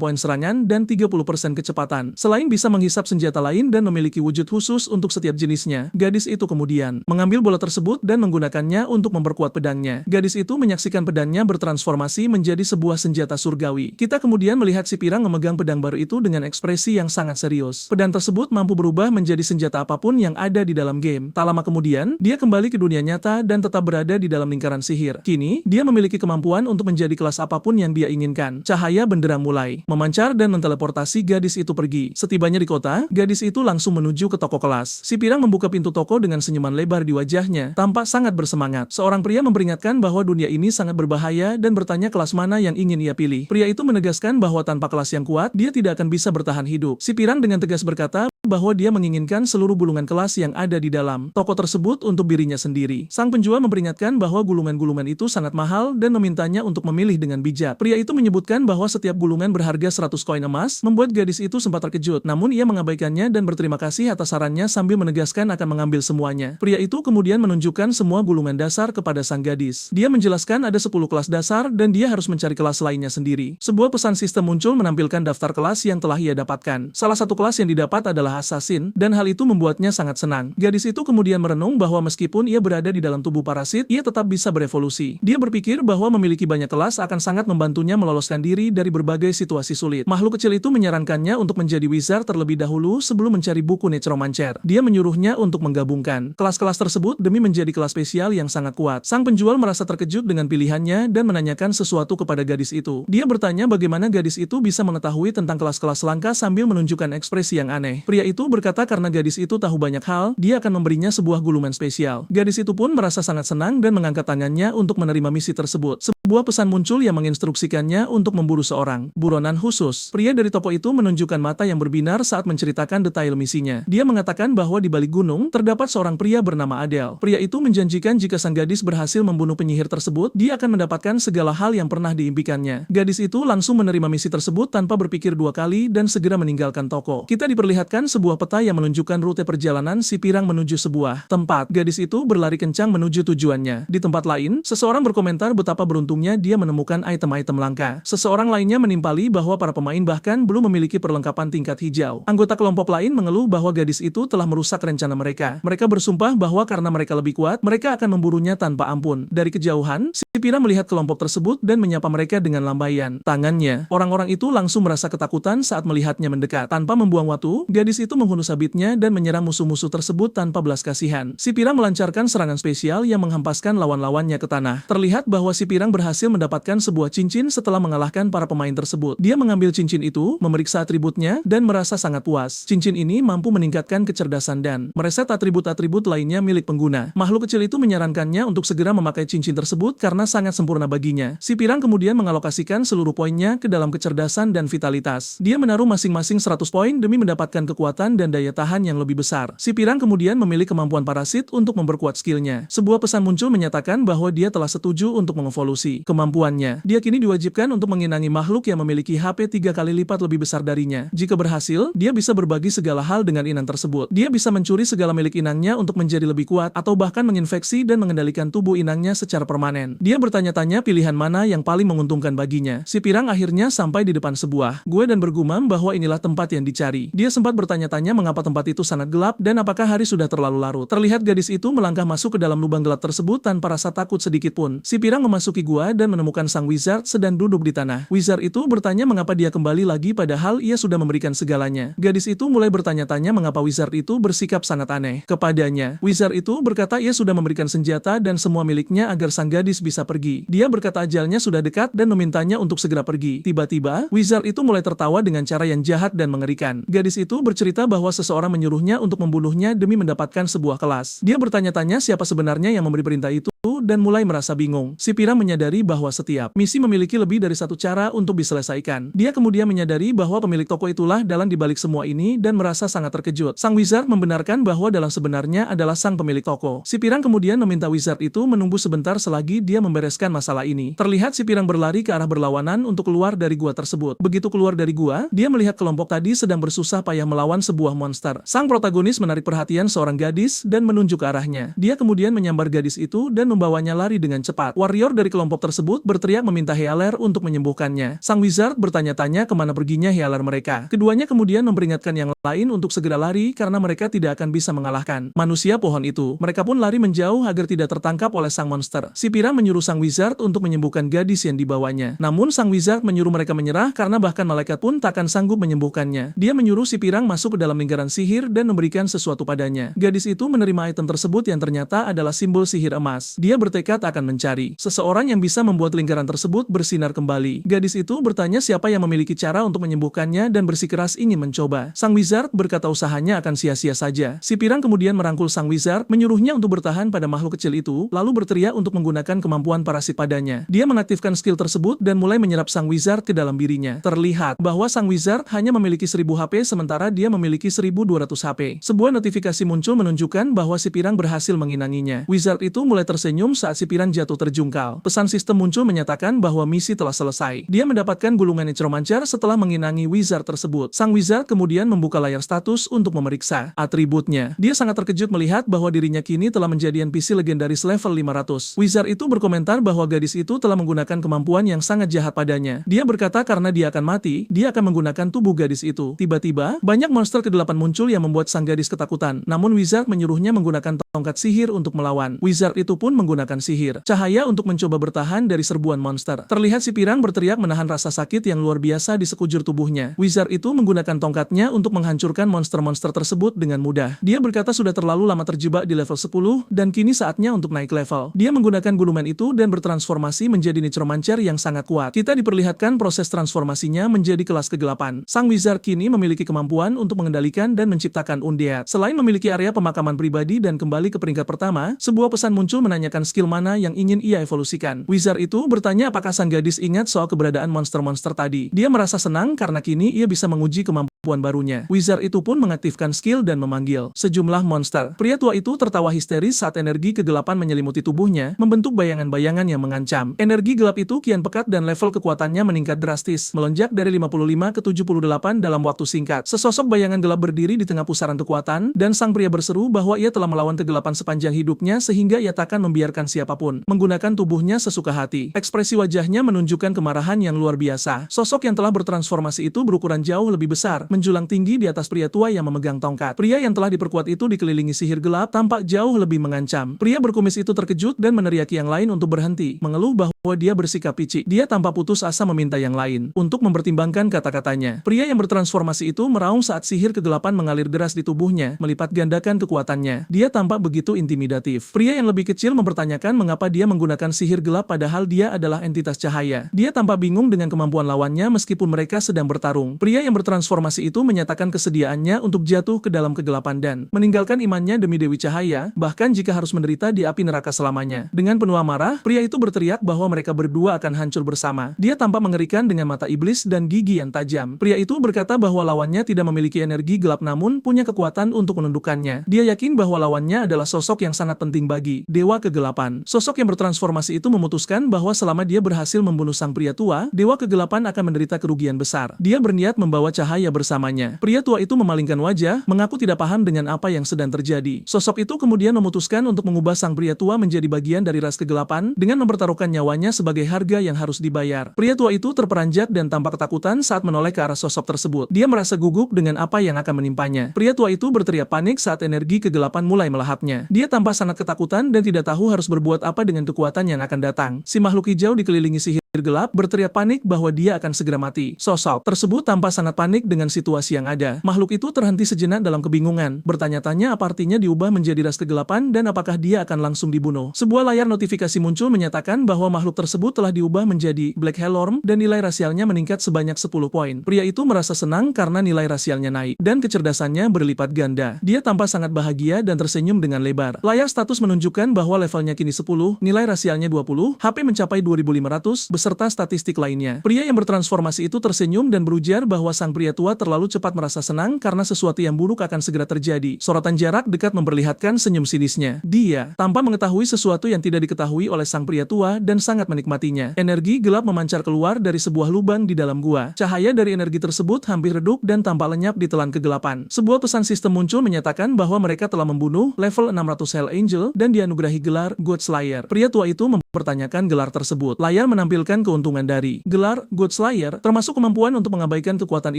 Speaker 1: poin serangan dan 30% kecepatan. Selain bisa menghisap senjata lain dan memiliki wujud khusus untuk setiap jenisnya, gadis itu kemudian mengambil bola tersebut dan menggunakannya untuk memperkuat pedangnya. Gadis itu menyaksikan pedangnya bertransformasi menjadi sebuah senjata surgawi. Kita kemudian melihat si pirang memegang pedang baru itu dengan ekspresi yang sangat serius. Pedang tersebut mampu berubah menjadi senjata apapun yang ada di dalam game. Tak lama kemudian, dia kembali ke dunia nyata dan tetap berada di dalam lingkaran sihir. Kini, dia memiliki kemampuan untuk menjadi kelas apapun yang dia inginkan. Cahaya benderang mulai memancar dan menteleportasi gadis itu pergi. Setibanya di kota, gadis itu langsung menuju ke toko kelas. Si pirang membuka pintu toko dengan senyuman lebar di wajahnya, tampak sangat bersemangat. Seorang pria memperingatkan bahwa dunia ini sangat berbahaya dan bertanya kelas mana yang ingin ia pilih. Pria itu menegaskan bahwa tanpa kelas yang kuat, dia tidak akan bisa bertahan hidup. Si pirang dengan tegas berkata bahwa dia menginginkan seluruh gulungan kelas yang ada di dalam toko tersebut untuk dirinya sendiri. Sang penjual memperingatkan bahwa gulungan-gulungan itu sangat mahal dan memintanya untuk memilih dengan bijak. Pria itu menyebutkan bahwa setiap gulungan berharga 100 koin emas, membuat gadis itu sempat terkejut. Namun ia mengabaikannya dan berterima kasih atas sarannya sambil menegaskan akan mengambil semuanya. Pria itu kemudian menunjukkan semua gulungan dasar kepada sang gadis. Dia menjelaskan ada 10 kelas dasar dan dia harus mencari kelas lainnya sendiri. Sebuah pesan sistem muncul menampilkan daftar kelas yang telah ia dapatkan. Salah satu kelas yang didapat adalah adalah assassin, dan hal itu membuatnya sangat senang. Gadis itu kemudian merenung bahwa meskipun ia berada di dalam tubuh parasit, ia tetap bisa berevolusi. Dia berpikir bahwa memiliki banyak kelas akan sangat membantunya meloloskan diri dari berbagai situasi sulit. Makhluk kecil itu menyarankannya untuk menjadi wizard terlebih dahulu sebelum mencari buku necromancer. Dia menyuruhnya untuk menggabungkan kelas-kelas tersebut demi menjadi kelas spesial yang sangat kuat. Sang penjual merasa terkejut dengan pilihannya dan menanyakan sesuatu kepada gadis itu. Dia bertanya bagaimana gadis itu bisa mengetahui tentang kelas-kelas langka sambil menunjukkan ekspresi yang aneh. Pria itu berkata karena gadis itu tahu banyak hal, dia akan memberinya sebuah guluman spesial. Gadis itu pun merasa sangat senang dan mengangkat tangannya untuk menerima misi tersebut. Sebuah pesan muncul yang menginstruksikannya untuk memburu seorang buronan khusus. Pria dari toko itu menunjukkan mata yang berbinar saat menceritakan detail misinya. Dia mengatakan bahwa di balik gunung terdapat seorang pria bernama Adele. Pria itu menjanjikan jika sang gadis berhasil membunuh penyihir tersebut, dia akan mendapatkan segala hal yang pernah diimpikannya. Gadis itu langsung menerima misi tersebut tanpa berpikir dua kali dan segera meninggalkan toko. Kita diperlihatkan sebuah peta yang menunjukkan rute perjalanan si pirang menuju sebuah tempat. Gadis itu berlari kencang menuju tujuannya. Di tempat lain, seseorang berkomentar betapa beruntungnya dia menemukan item-item langka. Seseorang lainnya menimpali bahwa para pemain bahkan belum memiliki perlengkapan tingkat hijau. Anggota kelompok lain mengeluh bahwa gadis itu telah merusak rencana mereka. Mereka bersumpah bahwa karena mereka lebih kuat, mereka akan memburunya tanpa ampun. Dari kejauhan, si pirang melihat kelompok tersebut dan menyapa mereka dengan lambaian tangannya. Orang-orang itu langsung merasa ketakutan saat melihatnya mendekat. Tanpa membuang waktu, gadis itu menghunus sabitnya dan menyerang musuh-musuh tersebut tanpa belas kasihan. Si pirang melancarkan serangan spesial yang menghempaskan lawan-lawannya ke tanah. Terlihat bahwa si pirang berhasil mendapatkan sebuah cincin setelah mengalahkan para pemain tersebut. Dia mengambil cincin itu, memeriksa atributnya, dan merasa sangat puas. Cincin ini mampu meningkatkan kecerdasan dan mereset atribut-atribut lainnya milik pengguna. Makhluk kecil itu menyarankannya untuk segera memakai cincin tersebut karena sangat sempurna baginya. Si pirang kemudian mengalokasikan seluruh poinnya ke dalam kecerdasan dan vitalitas. Dia menaruh masing-masing 100 poin demi mendapatkan kekuatan dan daya tahan yang lebih besar. Si pirang kemudian memilih kemampuan parasit untuk memperkuat skillnya. Sebuah pesan muncul menyatakan bahwa dia telah setuju untuk mengevolusi kemampuannya. Dia kini diwajibkan untuk menginangi makhluk yang memiliki HP 3 kali lipat lebih besar darinya. Jika berhasil, dia bisa berbagi segala hal dengan inang tersebut. Dia bisa mencuri segala milik inangnya untuk menjadi lebih kuat, atau bahkan menginfeksi dan mengendalikan tubuh inangnya secara permanen. Dia bertanya-tanya pilihan mana yang paling menguntungkan baginya. Si pirang akhirnya sampai di depan sebuah gua dan bergumam bahwa inilah tempat yang dicari. Dia sempat bertanya-tanya mengapa tempat itu sangat gelap dan apakah hari sudah terlalu larut. Terlihat gadis itu melangkah masuk ke dalam lubang gelap tersebut tanpa rasa takut sedikit pun. Si pirang memasuki gua dan menemukan sang wizard sedang duduk di tanah. Wizard itu bertanya mengapa dia kembali lagi padahal ia sudah memberikan segalanya. Gadis itu mulai bertanya-tanya mengapa wizard itu bersikap sangat aneh kepadanya. Wizard itu berkata ia sudah memberikan senjata dan semua miliknya agar sang gadis bisa pergi. Dia berkata ajalnya sudah dekat dan memintanya untuk segera pergi. Tiba-tiba, wizard itu mulai tertawa dengan cara yang jahat dan mengerikan. Gadis itu bercerita bahwa seseorang menyuruhnya untuk membunuhnya demi mendapatkan sebuah kelas. Dia bertanya-tanya siapa sebenarnya yang memberi perintah itu dan mulai merasa bingung. Si pirang menyadari bahwa setiap misi memiliki lebih dari satu cara untuk diselesaikan. Dia kemudian menyadari bahwa pemilik toko itulah dalang dibalik semua ini dan merasa sangat terkejut. Sang wizard membenarkan bahwa dalang sebenarnya adalah sang pemilik toko. Si pirang kemudian meminta wizard itu menunggu sebentar selagi dia membereskan masalah ini. Terlihat si pirang berlari ke arah berlawanan untuk keluar dari gua tersebut. Begitu keluar dari gua, dia melihat kelompok tadi sedang bersusah payah melawan sebuah monster. Sang protagonis menarik perhatian seorang gadis dan menunjuk ke arahnya. Dia kemudian menyambar gadis itu dan membawanya lari dengan cepat. Warrior dari kelompok tersebut berteriak meminta Healer untuk menyembuhkannya. Sang wizard bertanya-tanya kemana perginya Healer mereka. Keduanya kemudian memperingatkan yang lain untuk segera lari karena mereka tidak akan bisa mengalahkan manusia pohon itu. Mereka pun lari menjauh agar tidak tertangkap oleh sang monster. Si pirang menyuruh sang wizard untuk menyembuhkan gadis yang dibawanya. Namun sang wizard menyuruh mereka menyerah karena bahkan malaikat pun takkan sanggup menyembuhkannya. Dia menyuruh si pirang masuk ke dalam lingkaran sihir dan memberikan sesuatu padanya. Gadis itu menerima item tersebut yang ternyata adalah simbol sihir emas. Dia bertekad akan mencari seseorang yang bisa membuat lingkaran tersebut bersinar kembali. Gadis itu bertanya siapa yang memiliki cara untuk menyembuhkannya dan bersikeras ingin mencoba. Sang wizard berkata usahanya akan sia-sia saja. Si pirang kemudian merangkul sang wizard, menyuruhnya untuk bertahan pada makhluk kecil itu, lalu berteriak untuk menggunakan kemampuan parasit padanya. Dia mengaktifkan skill tersebut dan mulai menyerap sang wizard ke dalam dirinya. Terlihat bahwa sang wizard hanya memiliki 1000 HP sementara dia memiliki 1200 HP. Sebuah notifikasi muncul menunjukkan bahwa si pirang berhasil menginanginya. Wizard itu mulai tersenyum saat si Piran jatuh terjungkal. Pesan sistem muncul menyatakan bahwa misi telah selesai. Dia mendapatkan gulungan necromancer setelah menginangi wizard tersebut. Sang wizard kemudian membuka layar status untuk memeriksa atributnya. Dia sangat terkejut melihat bahwa dirinya kini telah menjadi NPC legendaris level 500. Wizard itu berkomentar bahwa gadis itu telah menggunakan kemampuan yang sangat jahat padanya. Dia berkata karena dia akan mati, dia akan menggunakan tubuh gadis itu. Tiba-tiba, banyak monster ke-8 muncul yang membuat sang gadis ketakutan. Namun wizard menyuruhnya menggunakan tongkat sihir untuk melawan. Wizard itu pun menggunakan sihir cahaya untuk mencoba bertahan dari serbuan monster. Terlihat si Pirang berteriak menahan rasa sakit yang luar biasa di sekujur tubuhnya. Wizard itu menggunakan tongkatnya untuk menghancurkan monster-monster tersebut dengan mudah. Dia berkata sudah terlalu lama terjebak di level 10 dan kini saatnya untuk naik level. Dia menggunakan guluman itu dan bertransformasi menjadi necromancer yang sangat kuat. Kita diperlihatkan proses transformasinya menjadi kelas ke-8. Sang wizard kini memiliki kemampuan untuk mengendalikan dan menciptakan undead. Selain memiliki area pemakaman pribadi dan kembali ke peringkat pertama, sebuah pesan muncul menanyakan skill mana yang ingin ia evolusikan. Wizard itu bertanya apakah sang gadis ingat soal keberadaan monster-monster tadi. Dia merasa senang karena kini ia bisa menguji kemampuan barunya. Wizard itu pun mengaktifkan skill dan memanggil sejumlah monster. Pria tua itu tertawa histeris saat energi kegelapan menyelimuti tubuhnya, membentuk bayangan-bayangan yang mengancam. Energi gelap itu kian pekat dan level kekuatannya meningkat drastis, melonjak dari 55 ke 78 dalam waktu singkat. Sesosok bayangan gelap berdiri di tengah pusaran kekuatan, dan sang pria berseru bahwa ia telah melawan kegelapan sepanjang hidupnya sehingga ia takkan membiarkan siapapun menggunakan tubuhnya sesuka hati. Ekspresi wajahnya menunjukkan kemarahan yang luar biasa. Sosok yang telah bertransformasi itu berukuran jauh lebih besar, menjulang tinggi di atas pria tua yang memegang tongkat. Pria yang telah diperkuat itu dikelilingi sihir gelap tampak jauh lebih mengancam. Pria berkumis itu terkejut dan meneriaki yang lain untuk berhenti, mengeluh bahwa dia bersikap picik. Dia tanpa putus asa meminta yang lain untuk mempertimbangkan kata-katanya. Pria yang bertransformasi itu meraung saat sihir kegelapan mengalir deras di tubuhnya, melipat gandakan kekuatannya. Dia tampak begitu intimidatif. Pria yang lebih kecil mempertanyakan mengapa dia menggunakan sihir gelap padahal dia adalah entitas cahaya. Dia tampak bingung dengan kemampuan lawannya meskipun mereka sedang bertarung. Pria yang bertransformasi itu menyatakan kesediaannya untuk jatuh ke dalam kegelapan dan meninggalkan imannya demi Dewi Cahaya, bahkan jika harus menderita di api neraka selamanya. Dengan penuh amarah, pria itu berteriak bahwa mereka berdua akan hancur bersama. Dia tampak mengerikan dengan mata iblis dan gigi yang tajam. Pria itu berkata bahwa lawannya tidak memiliki energi gelap namun punya kekuatan untuk menundukkannya. Dia yakin bahwa lawannya adalah sosok yang sangat penting bagi Dewa Kegelapan. Sosok yang bertransformasi itu memutuskan bahwa selama dia berhasil membunuh sang pria tua, Dewa Kegelapan akan menderita kerugian besar. Dia berniat membawa cahaya bersamanya. Pria tua itu memalingkan wajah, mengaku tidak paham dengan apa yang sedang terjadi. Sosok itu kemudian memutuskan untuk mengubah sang pria tua menjadi bagian dari ras kegelapan dengan mempertaruhkan nyawanya sebagai harga yang harus dibayar. Pria tua itu terperanjat dan tampak ketakutan saat menoleh ke arah sosok tersebut. Dia merasa gugup dengan apa yang akan menimpanya. Pria tua itu berteriak panik saat energi kegelapan mulai melahapnya. Dia tampak sangat ketakutan dan tidak tahu harus berbuat apa dengan kekuatan yang akan datang. Si makhluk hijau dikelilingi sihir gelap berteriak panik bahwa dia akan segera mati. Sosok tersebut tampak sangat panik dengan situasi yang ada. Makhluk itu terhenti sejenak dalam kebingungan, bertanya-tanya apa artinya diubah menjadi ras kegelapan dan apakah dia akan langsung dibunuh. Sebuah layar notifikasi muncul menyatakan bahwa makhluk tersebut telah diubah menjadi Black Hellorm dan nilai rasialnya meningkat sebanyak 10 poin. Pria itu merasa senang karena nilai rasialnya naik dan kecerdasannya berlipat ganda. Dia tampak sangat bahagia dan tersenyum dengan lebar. Layar status menunjukkan bahwa levelnya kini 10, nilai rasialnya 20, HP mencapai 2500, serta statistik lainnya. Pria yang bertransformasi itu tersenyum dan berujar bahwa sang pria tua terlalu cepat merasa senang karena sesuatu yang buruk akan segera terjadi. Sorotan jarak dekat memperlihatkan senyum sinisnya. Dia tanpa mengetahui sesuatu yang tidak diketahui oleh sang pria tua dan sangat menikmatinya. Energi gelap memancar keluar dari sebuah lubang di dalam gua. Cahaya dari energi tersebut hampir redup dan tampak lenyap di telan kegelapan. Sebuah pesan sistem muncul menyatakan bahwa mereka telah membunuh level 600 Hell Angel dan dianugerahi gelar God Slayer. Pria tua itu mempertanyakan gelar tersebut. Layar menampilkan keuntungan dari gelar God Slayer, termasuk kemampuan untuk mengabaikan kekuatan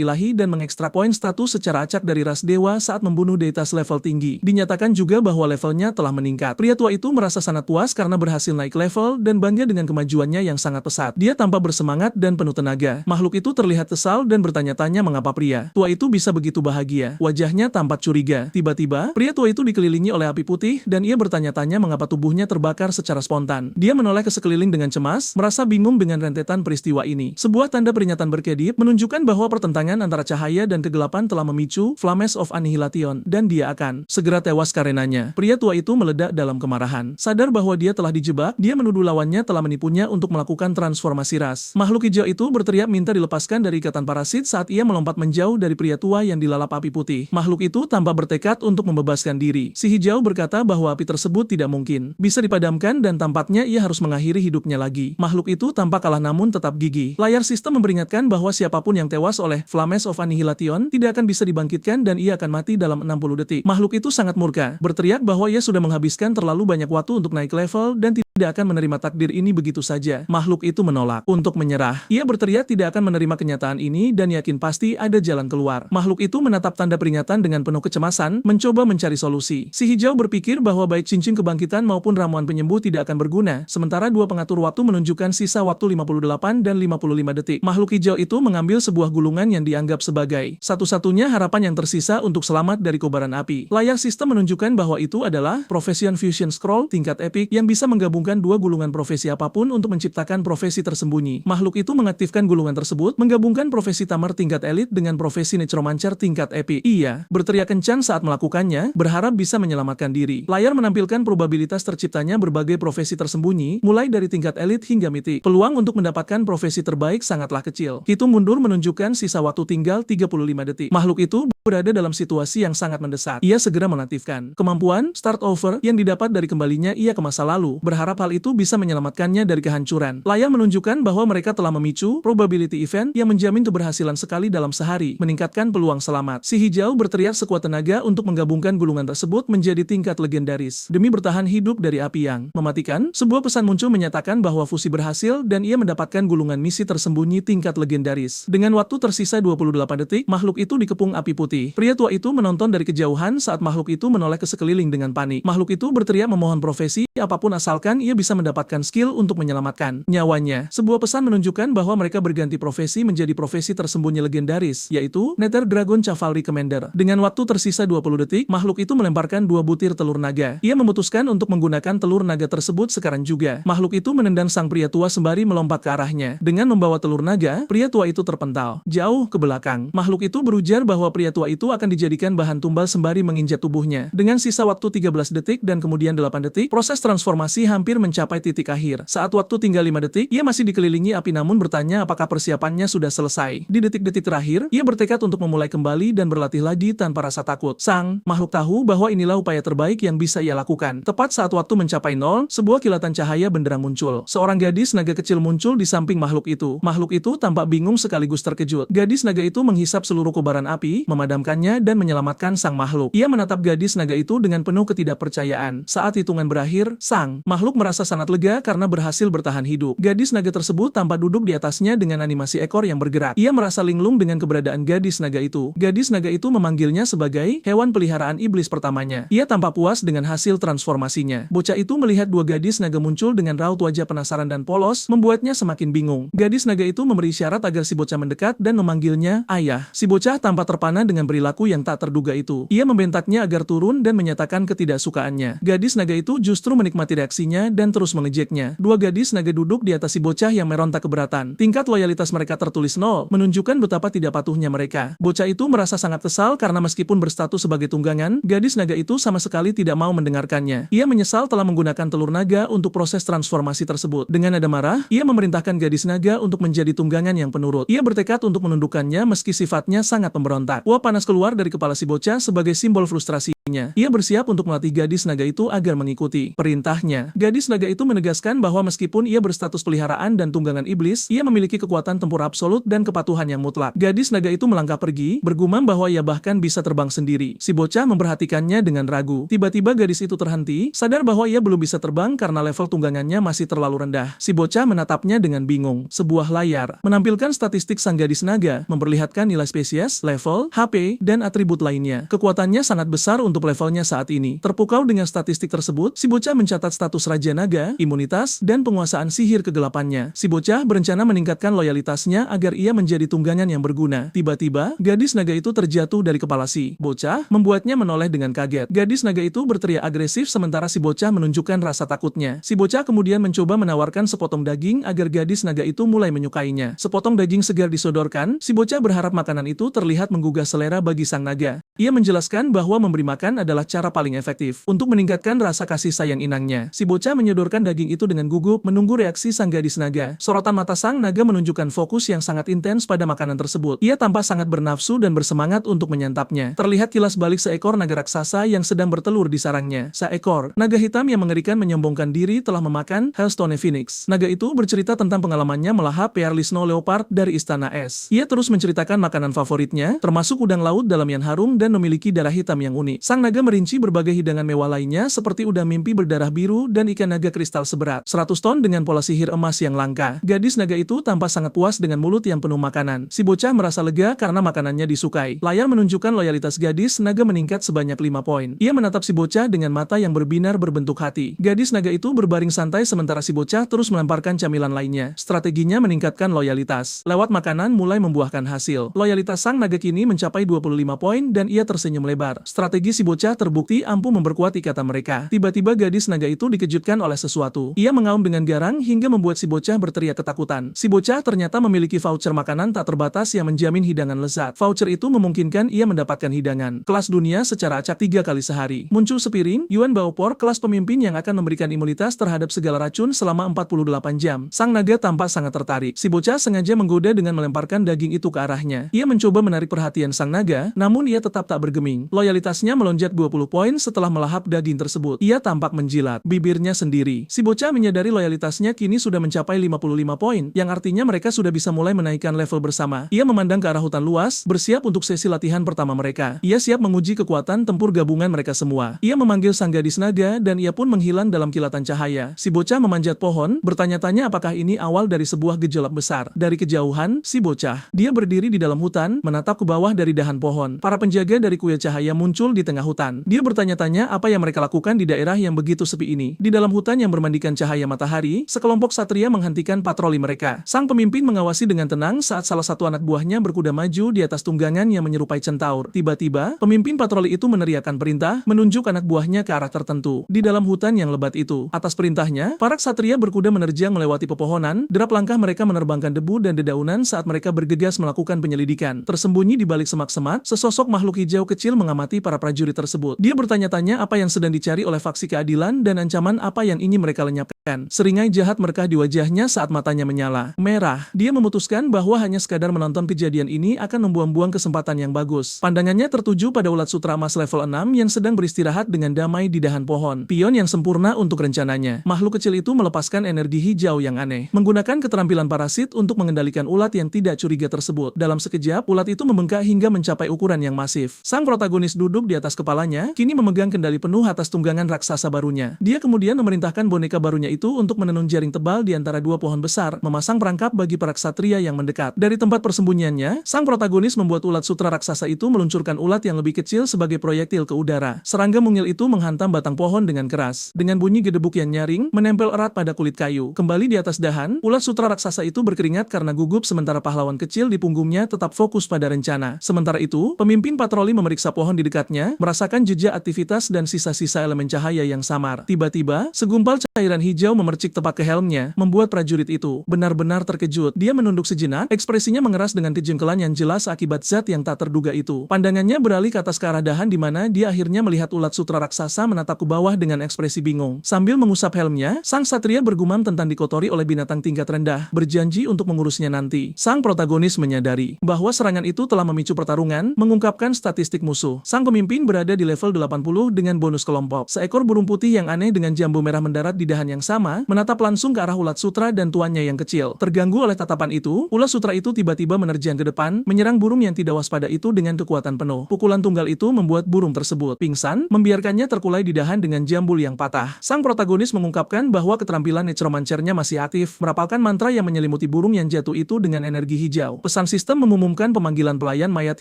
Speaker 1: ilahi dan mengekstrak poin status secara acak dari ras dewa saat membunuh deitas level tinggi. Dinyatakan juga bahwa levelnya telah meningkat. Pria tua itu merasa sangat puas karena berhasil naik level dan bangga dengan kemajuannya yang sangat pesat. Dia tampak bersemangat dan penuh tenaga. Makhluk itu terlihat kesal dan bertanya-tanya mengapa pria tua itu bisa begitu bahagia. Wajahnya tampak curiga. Tiba-tiba, pria tua itu dikelilingi oleh api putih dan ia bertanya-tanya mengapa tubuhnya terbakar secara spontan. Dia menoleh ke sekeliling dengan cemas, merasa bingung Belum dengan rentetan peristiwa ini, sebuah tanda peringatan berkedip menunjukkan bahwa pertentangan antara cahaya dan kegelapan telah memicu Flames of Annihilation dan dia akan segera tewas karenanya. Pria tua itu meledak dalam kemarahan. Sadar bahwa dia telah dijebak, dia menuduh lawannya telah menipunya untuk melakukan transformasi ras. Makhluk hijau itu berteriak minta dilepaskan dari ikatan parasit saat ia melompat menjauh dari pria tua yang dilalap api putih. Makhluk itu tampak bertekad untuk membebaskan diri. Si hijau berkata bahwa api tersebut tidak mungkin bisa dipadamkan dan tampaknya ia harus mengakhiri hidupnya lagi. Makhluk itu tampak kalah namun tetap gigih. Layar sistem memperingatkan bahwa siapapun yang tewas oleh Flames of Annihilation tidak akan bisa dibangkitkan dan ia akan mati dalam 60 detik. Makhluk itu sangat murka, berteriak bahwa ia sudah menghabiskan terlalu banyak waktu untuk naik level dan tidak akan menerima takdir ini begitu saja. Makhluk itu menolak untuk menyerah. Ia berteriak tidak akan menerima kenyataan ini dan yakin pasti ada jalan keluar. Makhluk itu menatap tanda peringatan dengan penuh kecemasan, mencoba mencari solusi. Si hijau berpikir bahwa baik cincin kebangkitan maupun ramuan penyembuh tidak akan berguna, sementara dua pengatur waktu menunjukkan sisa waktu 58 dan 55 detik. Makhluk hijau itu mengambil sebuah gulungan yang dianggap sebagai satu-satunya harapan yang tersisa untuk selamat dari kobaran api. Layar sistem menunjukkan bahwa itu adalah Profession Fusion Scroll tingkat epik yang bisa menggabungkan dua gulungan profesi apapun untuk menciptakan profesi tersembunyi. Makhluk itu mengaktifkan gulungan tersebut, menggabungkan profesi Tamar tingkat elit dengan profesi Necromancer tingkat epik. Ia berteriak kencang saat melakukannya, berharap bisa menyelamatkan diri. Layar menampilkan probabilitas terciptanya berbagai profesi tersembunyi, mulai dari tingkat elit hingga mitik. Peluang untuk mendapatkan profesi terbaik sangatlah kecil. Hitung mundur menunjukkan sisa waktu tinggal 35 detik. Makhluk itu berada dalam situasi yang sangat mendesak. Ia segera mengaktifkan kemampuan Start Over yang didapat dari kembalinya ia ke masa lalu, berharap hal itu bisa menyelamatkannya dari kehancuran. Layar menunjukkan bahwa mereka telah memicu probability event yang menjamin keberhasilan sekali dalam sehari, meningkatkan peluang selamat. Si hijau berteriak sekuat tenaga untuk menggabungkan gulungan tersebut menjadi tingkat legendaris. Demi bertahan hidup dari api yang mematikan, sebuah pesan muncul menyatakan bahwa fusi berhasil dan ia mendapatkan gulungan misi tersembunyi tingkat legendaris. Dengan waktu tersisa 28 detik, makhluk itu dikepung api putih. Pria tua itu menonton dari kejauhan saat makhluk itu menoleh ke sekeliling dengan panik. Makhluk itu berteriak memohon profesi apapun asalkan ia bisa mendapatkan skill untuk menyelamatkan nyawanya. Sebuah pesan menunjukkan bahwa mereka berganti profesi menjadi profesi tersembunyi legendaris, yaitu Nether Dragon Cavalry Commander. Dengan waktu tersisa 20 detik, makhluk itu melemparkan 2 butir telur naga. Ia memutuskan untuk menggunakan telur naga tersebut sekarang juga. Makhluk itu menendang sang pria tua sembari melompat ke arahnya. Dengan membawa telur naga, pria tua itu terpental jauh ke belakang. Makhluk itu berujar bahwa pria tua itu akan dijadikan bahan tumbal sembari menginjak tubuhnya. Dengan sisa waktu 13 detik dan kemudian 8 detik, proses transformasi hampir mencapai titik akhir. Saat waktu tinggal 5 detik, ia masih dikelilingi api namun bertanya apakah persiapannya sudah selesai. Di detik-detik terakhir, ia bertekad untuk memulai kembali dan berlatih lagi tanpa rasa takut. Sang makhluk tahu bahwa inilah upaya terbaik yang bisa ia lakukan. Tepat saat waktu mencapai 0, sebuah kilatan cahaya benderang muncul. Seorang gadis naga kecil muncul di samping makhluk itu. Makhluk itu tampak bingung sekaligus terkejut. Gadis naga itu menghisap seluruh kobaran api, memadamkannya dan menyelamatkan sang makhluk. Ia menatap gadis naga itu dengan penuh ketidakpercayaan. Saat hitungan berakhir, sang makhluk merasa sangat lega karena berhasil bertahan hidup. Gadis naga tersebut tampak duduk di atasnya dengan animasi ekor yang bergerak. Ia merasa linglung dengan keberadaan gadis naga itu. Gadis naga itu memanggilnya sebagai hewan peliharaan iblis pertamanya. Ia tampak puas dengan hasil transformasinya. Bocah itu melihat dua gadis naga muncul dengan raut wajah penasaran dan polos, membuatnya semakin bingung. Gadis naga itu memberi syarat agar si bocah mendekat dan memanggilnya ayah. Si bocah tampak terpana dengan perilaku yang tak terduga itu. Ia membentaknya agar turun dan menyatakan ketidaksukaannya. Gadis naga itu justru menikmati reaksinya dan terus mengejeknya. Dua gadis naga duduk di atas si bocah yang meronta keberatan. Tingkat loyalitas mereka tertulis 0, menunjukkan betapa tidak patuhnya mereka. Bocah itu merasa sangat kesal karena meskipun berstatus sebagai tunggangan, gadis naga itu sama sekali tidak mau mendengarkannya. Ia menyesal telah menggunakan telur naga untuk proses transformasi tersebut. Dengan nada marah, ia memerintahkan gadis naga untuk menjadi tunggangan yang penurut. Ia bertekad untuk menundukkannya meski sifatnya sangat pemberontak. Uap panas keluar dari kepala si bocah sebagai simbol frustrasi. Ia bersiap untuk melatih gadis naga itu agar mengikuti perintahnya. Gadis naga itu menegaskan bahwa meskipun ia berstatus peliharaan dan tunggangan iblis, ia memiliki kekuatan tempur absolut dan kepatuhan yang mutlak. Gadis naga itu melangkah pergi, bergumam bahwa ia bahkan bisa terbang sendiri. Si bocah memperhatikannya dengan ragu. Tiba-tiba gadis itu terhenti, sadar bahwa ia belum bisa terbang karena level tunggangannya masih terlalu rendah. Si bocah menatapnya dengan bingung. Sebuah layar menampilkan statistik sang gadis naga, memperlihatkan nilai spesies, level, HP, dan atribut lainnya. Kekuatannya sangat besar untuk untuk levelnya saat ini. Terpukau dengan statistik tersebut, si bocah mencatat status Raja Naga, imunitas, dan penguasaan sihir kegelapannya. Si bocah berencana meningkatkan loyalitasnya agar ia menjadi tunggangan yang berguna. Tiba-tiba, gadis naga itu terjatuh dari kepala si bocah, membuatnya menoleh dengan kaget. Gadis naga itu berteriak agresif sementara si bocah menunjukkan rasa takutnya. Si bocah kemudian mencoba menawarkan sepotong daging agar gadis naga itu mulai menyukainya. Sepotong daging segar disodorkan, si bocah berharap makanan itu terlihat menggugah selera bagi sang naga. Ia menjelaskan bahwa memberi makan adalah cara paling efektif untuk meningkatkan rasa kasih sayang inangnya. Si bocah menyodorkan daging itu dengan gugup, menunggu reaksi sang gadis naga. Sorotan mata sang naga menunjukkan fokus yang sangat intens pada makanan tersebut. Ia tampak sangat bernafsu dan bersemangat untuk menyantapnya. Terlihat kilas balik seekor naga raksasa yang sedang bertelur di sarangnya. Seekor naga hitam yang mengerikan menyombongkan diri telah memakan Hailstone Phoenix. Naga itu bercerita tentang pengalamannya melahap Pearly Snow Leopard dari Istana Es. Ia terus menceritakan makanan favoritnya, termasuk udang laut dalam yang harum dan memiliki darah hitam yang unik. Sang naga merinci berbagai hidangan mewah lainnya seperti udang mimpi berdarah biru dan ikan naga kristal seberat 100 ton dengan pola sihir emas yang langka. Gadis naga itu tampak sangat puas dengan mulut yang penuh makanan. Si bocah merasa lega karena makanannya disukai. Layar menunjukkan loyalitas gadis naga meningkat sebanyak 5 poin. Ia menatap si bocah dengan mata yang berbinar berbentuk hati. Gadis naga itu berbaring santai sementara si bocah terus melemparkan camilan lainnya. Strateginya meningkatkan loyalitas. Lewat makanan mulai membuahkan hasil. Loyalitas sang naga kini mencapai 25 poin dan ia tersenyum lebar. Strategi si bocah terbukti ampuh memperkuat ikatan mereka. Tiba-tiba gadis naga itu dikejutkan oleh sesuatu. Ia mengaum dengan garang hingga membuat si bocah berteriak ketakutan. Si bocah ternyata memiliki voucher makanan tak terbatas yang menjamin hidangan lezat. Voucher itu memungkinkan ia mendapatkan hidangan kelas dunia secara acak 3 kali sehari. Muncul sepiring Yuan Baopor kelas pemimpin yang akan memberikan imunitas terhadap segala racun selama 48 jam. Sang naga tampak sangat tertarik. Si bocah sengaja menggoda dengan melemparkan daging itu ke arahnya. Ia mencoba menarik perhatian sang naga, namun ia tetap tak bergeming. Loyalitasnya melonjak 20 poin setelah melahap daging tersebut. Ia tampak menjilat bibirnya sendiri. Si bocah menyadari loyalitasnya kini sudah mencapai 55 poin, yang artinya mereka sudah bisa mulai menaikkan level bersama. Ia memandang ke arah hutan luas, bersiap untuk sesi latihan pertama mereka. Ia siap menguji kekuatan tempur gabungan mereka semua. Ia memanggil sang gadis naga dan ia pun menghilang dalam kilatan cahaya. Si bocah memanjat pohon, bertanya-tanya apakah ini awal dari sebuah gejolak besar. Dari kejauhan, si bocah, dia berdiri di dalam hutan, menatap ke bawah dari dahan pohon. Para penjaga dari kuil cahaya muncul di tengah hutan. Dia bertanya-tanya apa yang mereka lakukan di daerah yang begitu sepi ini. Di dalam hutan yang bermandikan cahaya matahari, sekelompok satria menghentikan patroli mereka. Sang pemimpin mengawasi dengan tenang saat salah satu anak buahnya berkuda maju di atas tunggangan yang menyerupai centaur. Tiba-tiba, pemimpin patroli itu meneriakkan perintah, menunjuk anak buahnya ke arah tertentu. Di dalam hutan yang lebat itu, atas perintahnya, para ksatria berkuda menerjang melewati pepohonan. Derap langkah mereka menerbangkan debu dan dedaunan saat mereka bergegas melakukan penyelidikan. Tersembunyi di balik semak-semak, sesosok makhluk hijau kecil mengamati para prajurit tersebut. Dia bertanya-tanya apa yang sedang dicari oleh faksi keadilan dan ancaman apa yang ingin mereka lenyapkan. Seringai jahat merekah di wajahnya saat matanya menyala merah. Dia memutuskan bahwa hanya sekadar menonton kejadian ini akan membuang-buang kesempatan yang bagus. Pandangannya tertuju pada ulat sutra emas level 6 yang sedang beristirahat dengan damai di dahan pohon. Pion yang sempurna untuk rencananya. Makhluk kecil itu melepaskan energi hijau yang aneh, menggunakan keterampilan parasit untuk mengendalikan ulat yang tidak curiga tersebut. Dalam sekejap, ulat itu membengkak hingga mencapai ukuran yang masif. Sang protagonis duduk di atas kepalanya, kini memegang kendali penuh atas tunggangan raksasa barunya. Dia kemudian memerintahkan boneka barunya itu untuk menenun jaring tebal di antara dua pohon besar, memasang perangkap bagi para ksatria yang mendekat. Dari tempat persembunyiannya, sang protagonis membuat ulat sutra raksasa itu meluncurkan ulat yang lebih kecil sebagai proyektil ke udara. Serangga mungil itu menghantam batang pohon dengan keras. Dengan bunyi gedebuk yang nyaring, menempel erat pada kulit kayu. Kembali di atas dahan, ulat sutra raksasa itu berkeringat karena gugup sementara pahlawan kecil di punggungnya tetap fokus pada rencana. Sementara itu, pemimpin patroli memeriksa pohon di dekatnya, merasakan jejak aktivitas dan sisa-sisa elemen cahaya yang samar. Tiba-tiba, segumpal cairan hijau memercik tepat ke helmnya, membuat prajurit itu benar-benar terkejut. Dia menunduk sejenak, ekspresinya mengeras dengan kejengkelan yang jelas akibat zat yang tak terduga itu. Pandangannya beralih ke atas ke arah dahan di mana dia akhirnya melihat ulat sutra raksasa menatap ke bawah dengan ekspresi bingung. Sambil mengusap helmnya, sang satria bergumam tentang dikotori oleh binatang tingkat rendah, berjanji untuk mengurusnya nanti. Sang protagonis menyadari bahwa serangan itu telah memicu pertarungan, mengungkapkan statistik musuh. Sang pemimpin berada di level 80 dengan bonus kelompok. Seekor burung putih yang aneh dengan jambu merah mendarat di dahan yang sama, menatap langsung ke arah ulat sutra dan tuannya yang kecil. Terganggu oleh tatapan itu, ulat sutra itu tiba-tiba menerjang ke depan, menyerang burung yang tidak waspada itu dengan kekuatan penuh. Pukulan tunggal itu membuat burung tersebut pingsan, membiarkannya terkulai di dahan dengan jambul yang patah. Sang protagonis mengungkapkan bahwa keterampilan necromancernya masih aktif, merapalkan mantra yang menyelimuti burung yang jatuh itu dengan energi hijau. Pesan sistem mengumumkan pemanggilan pelayan mayat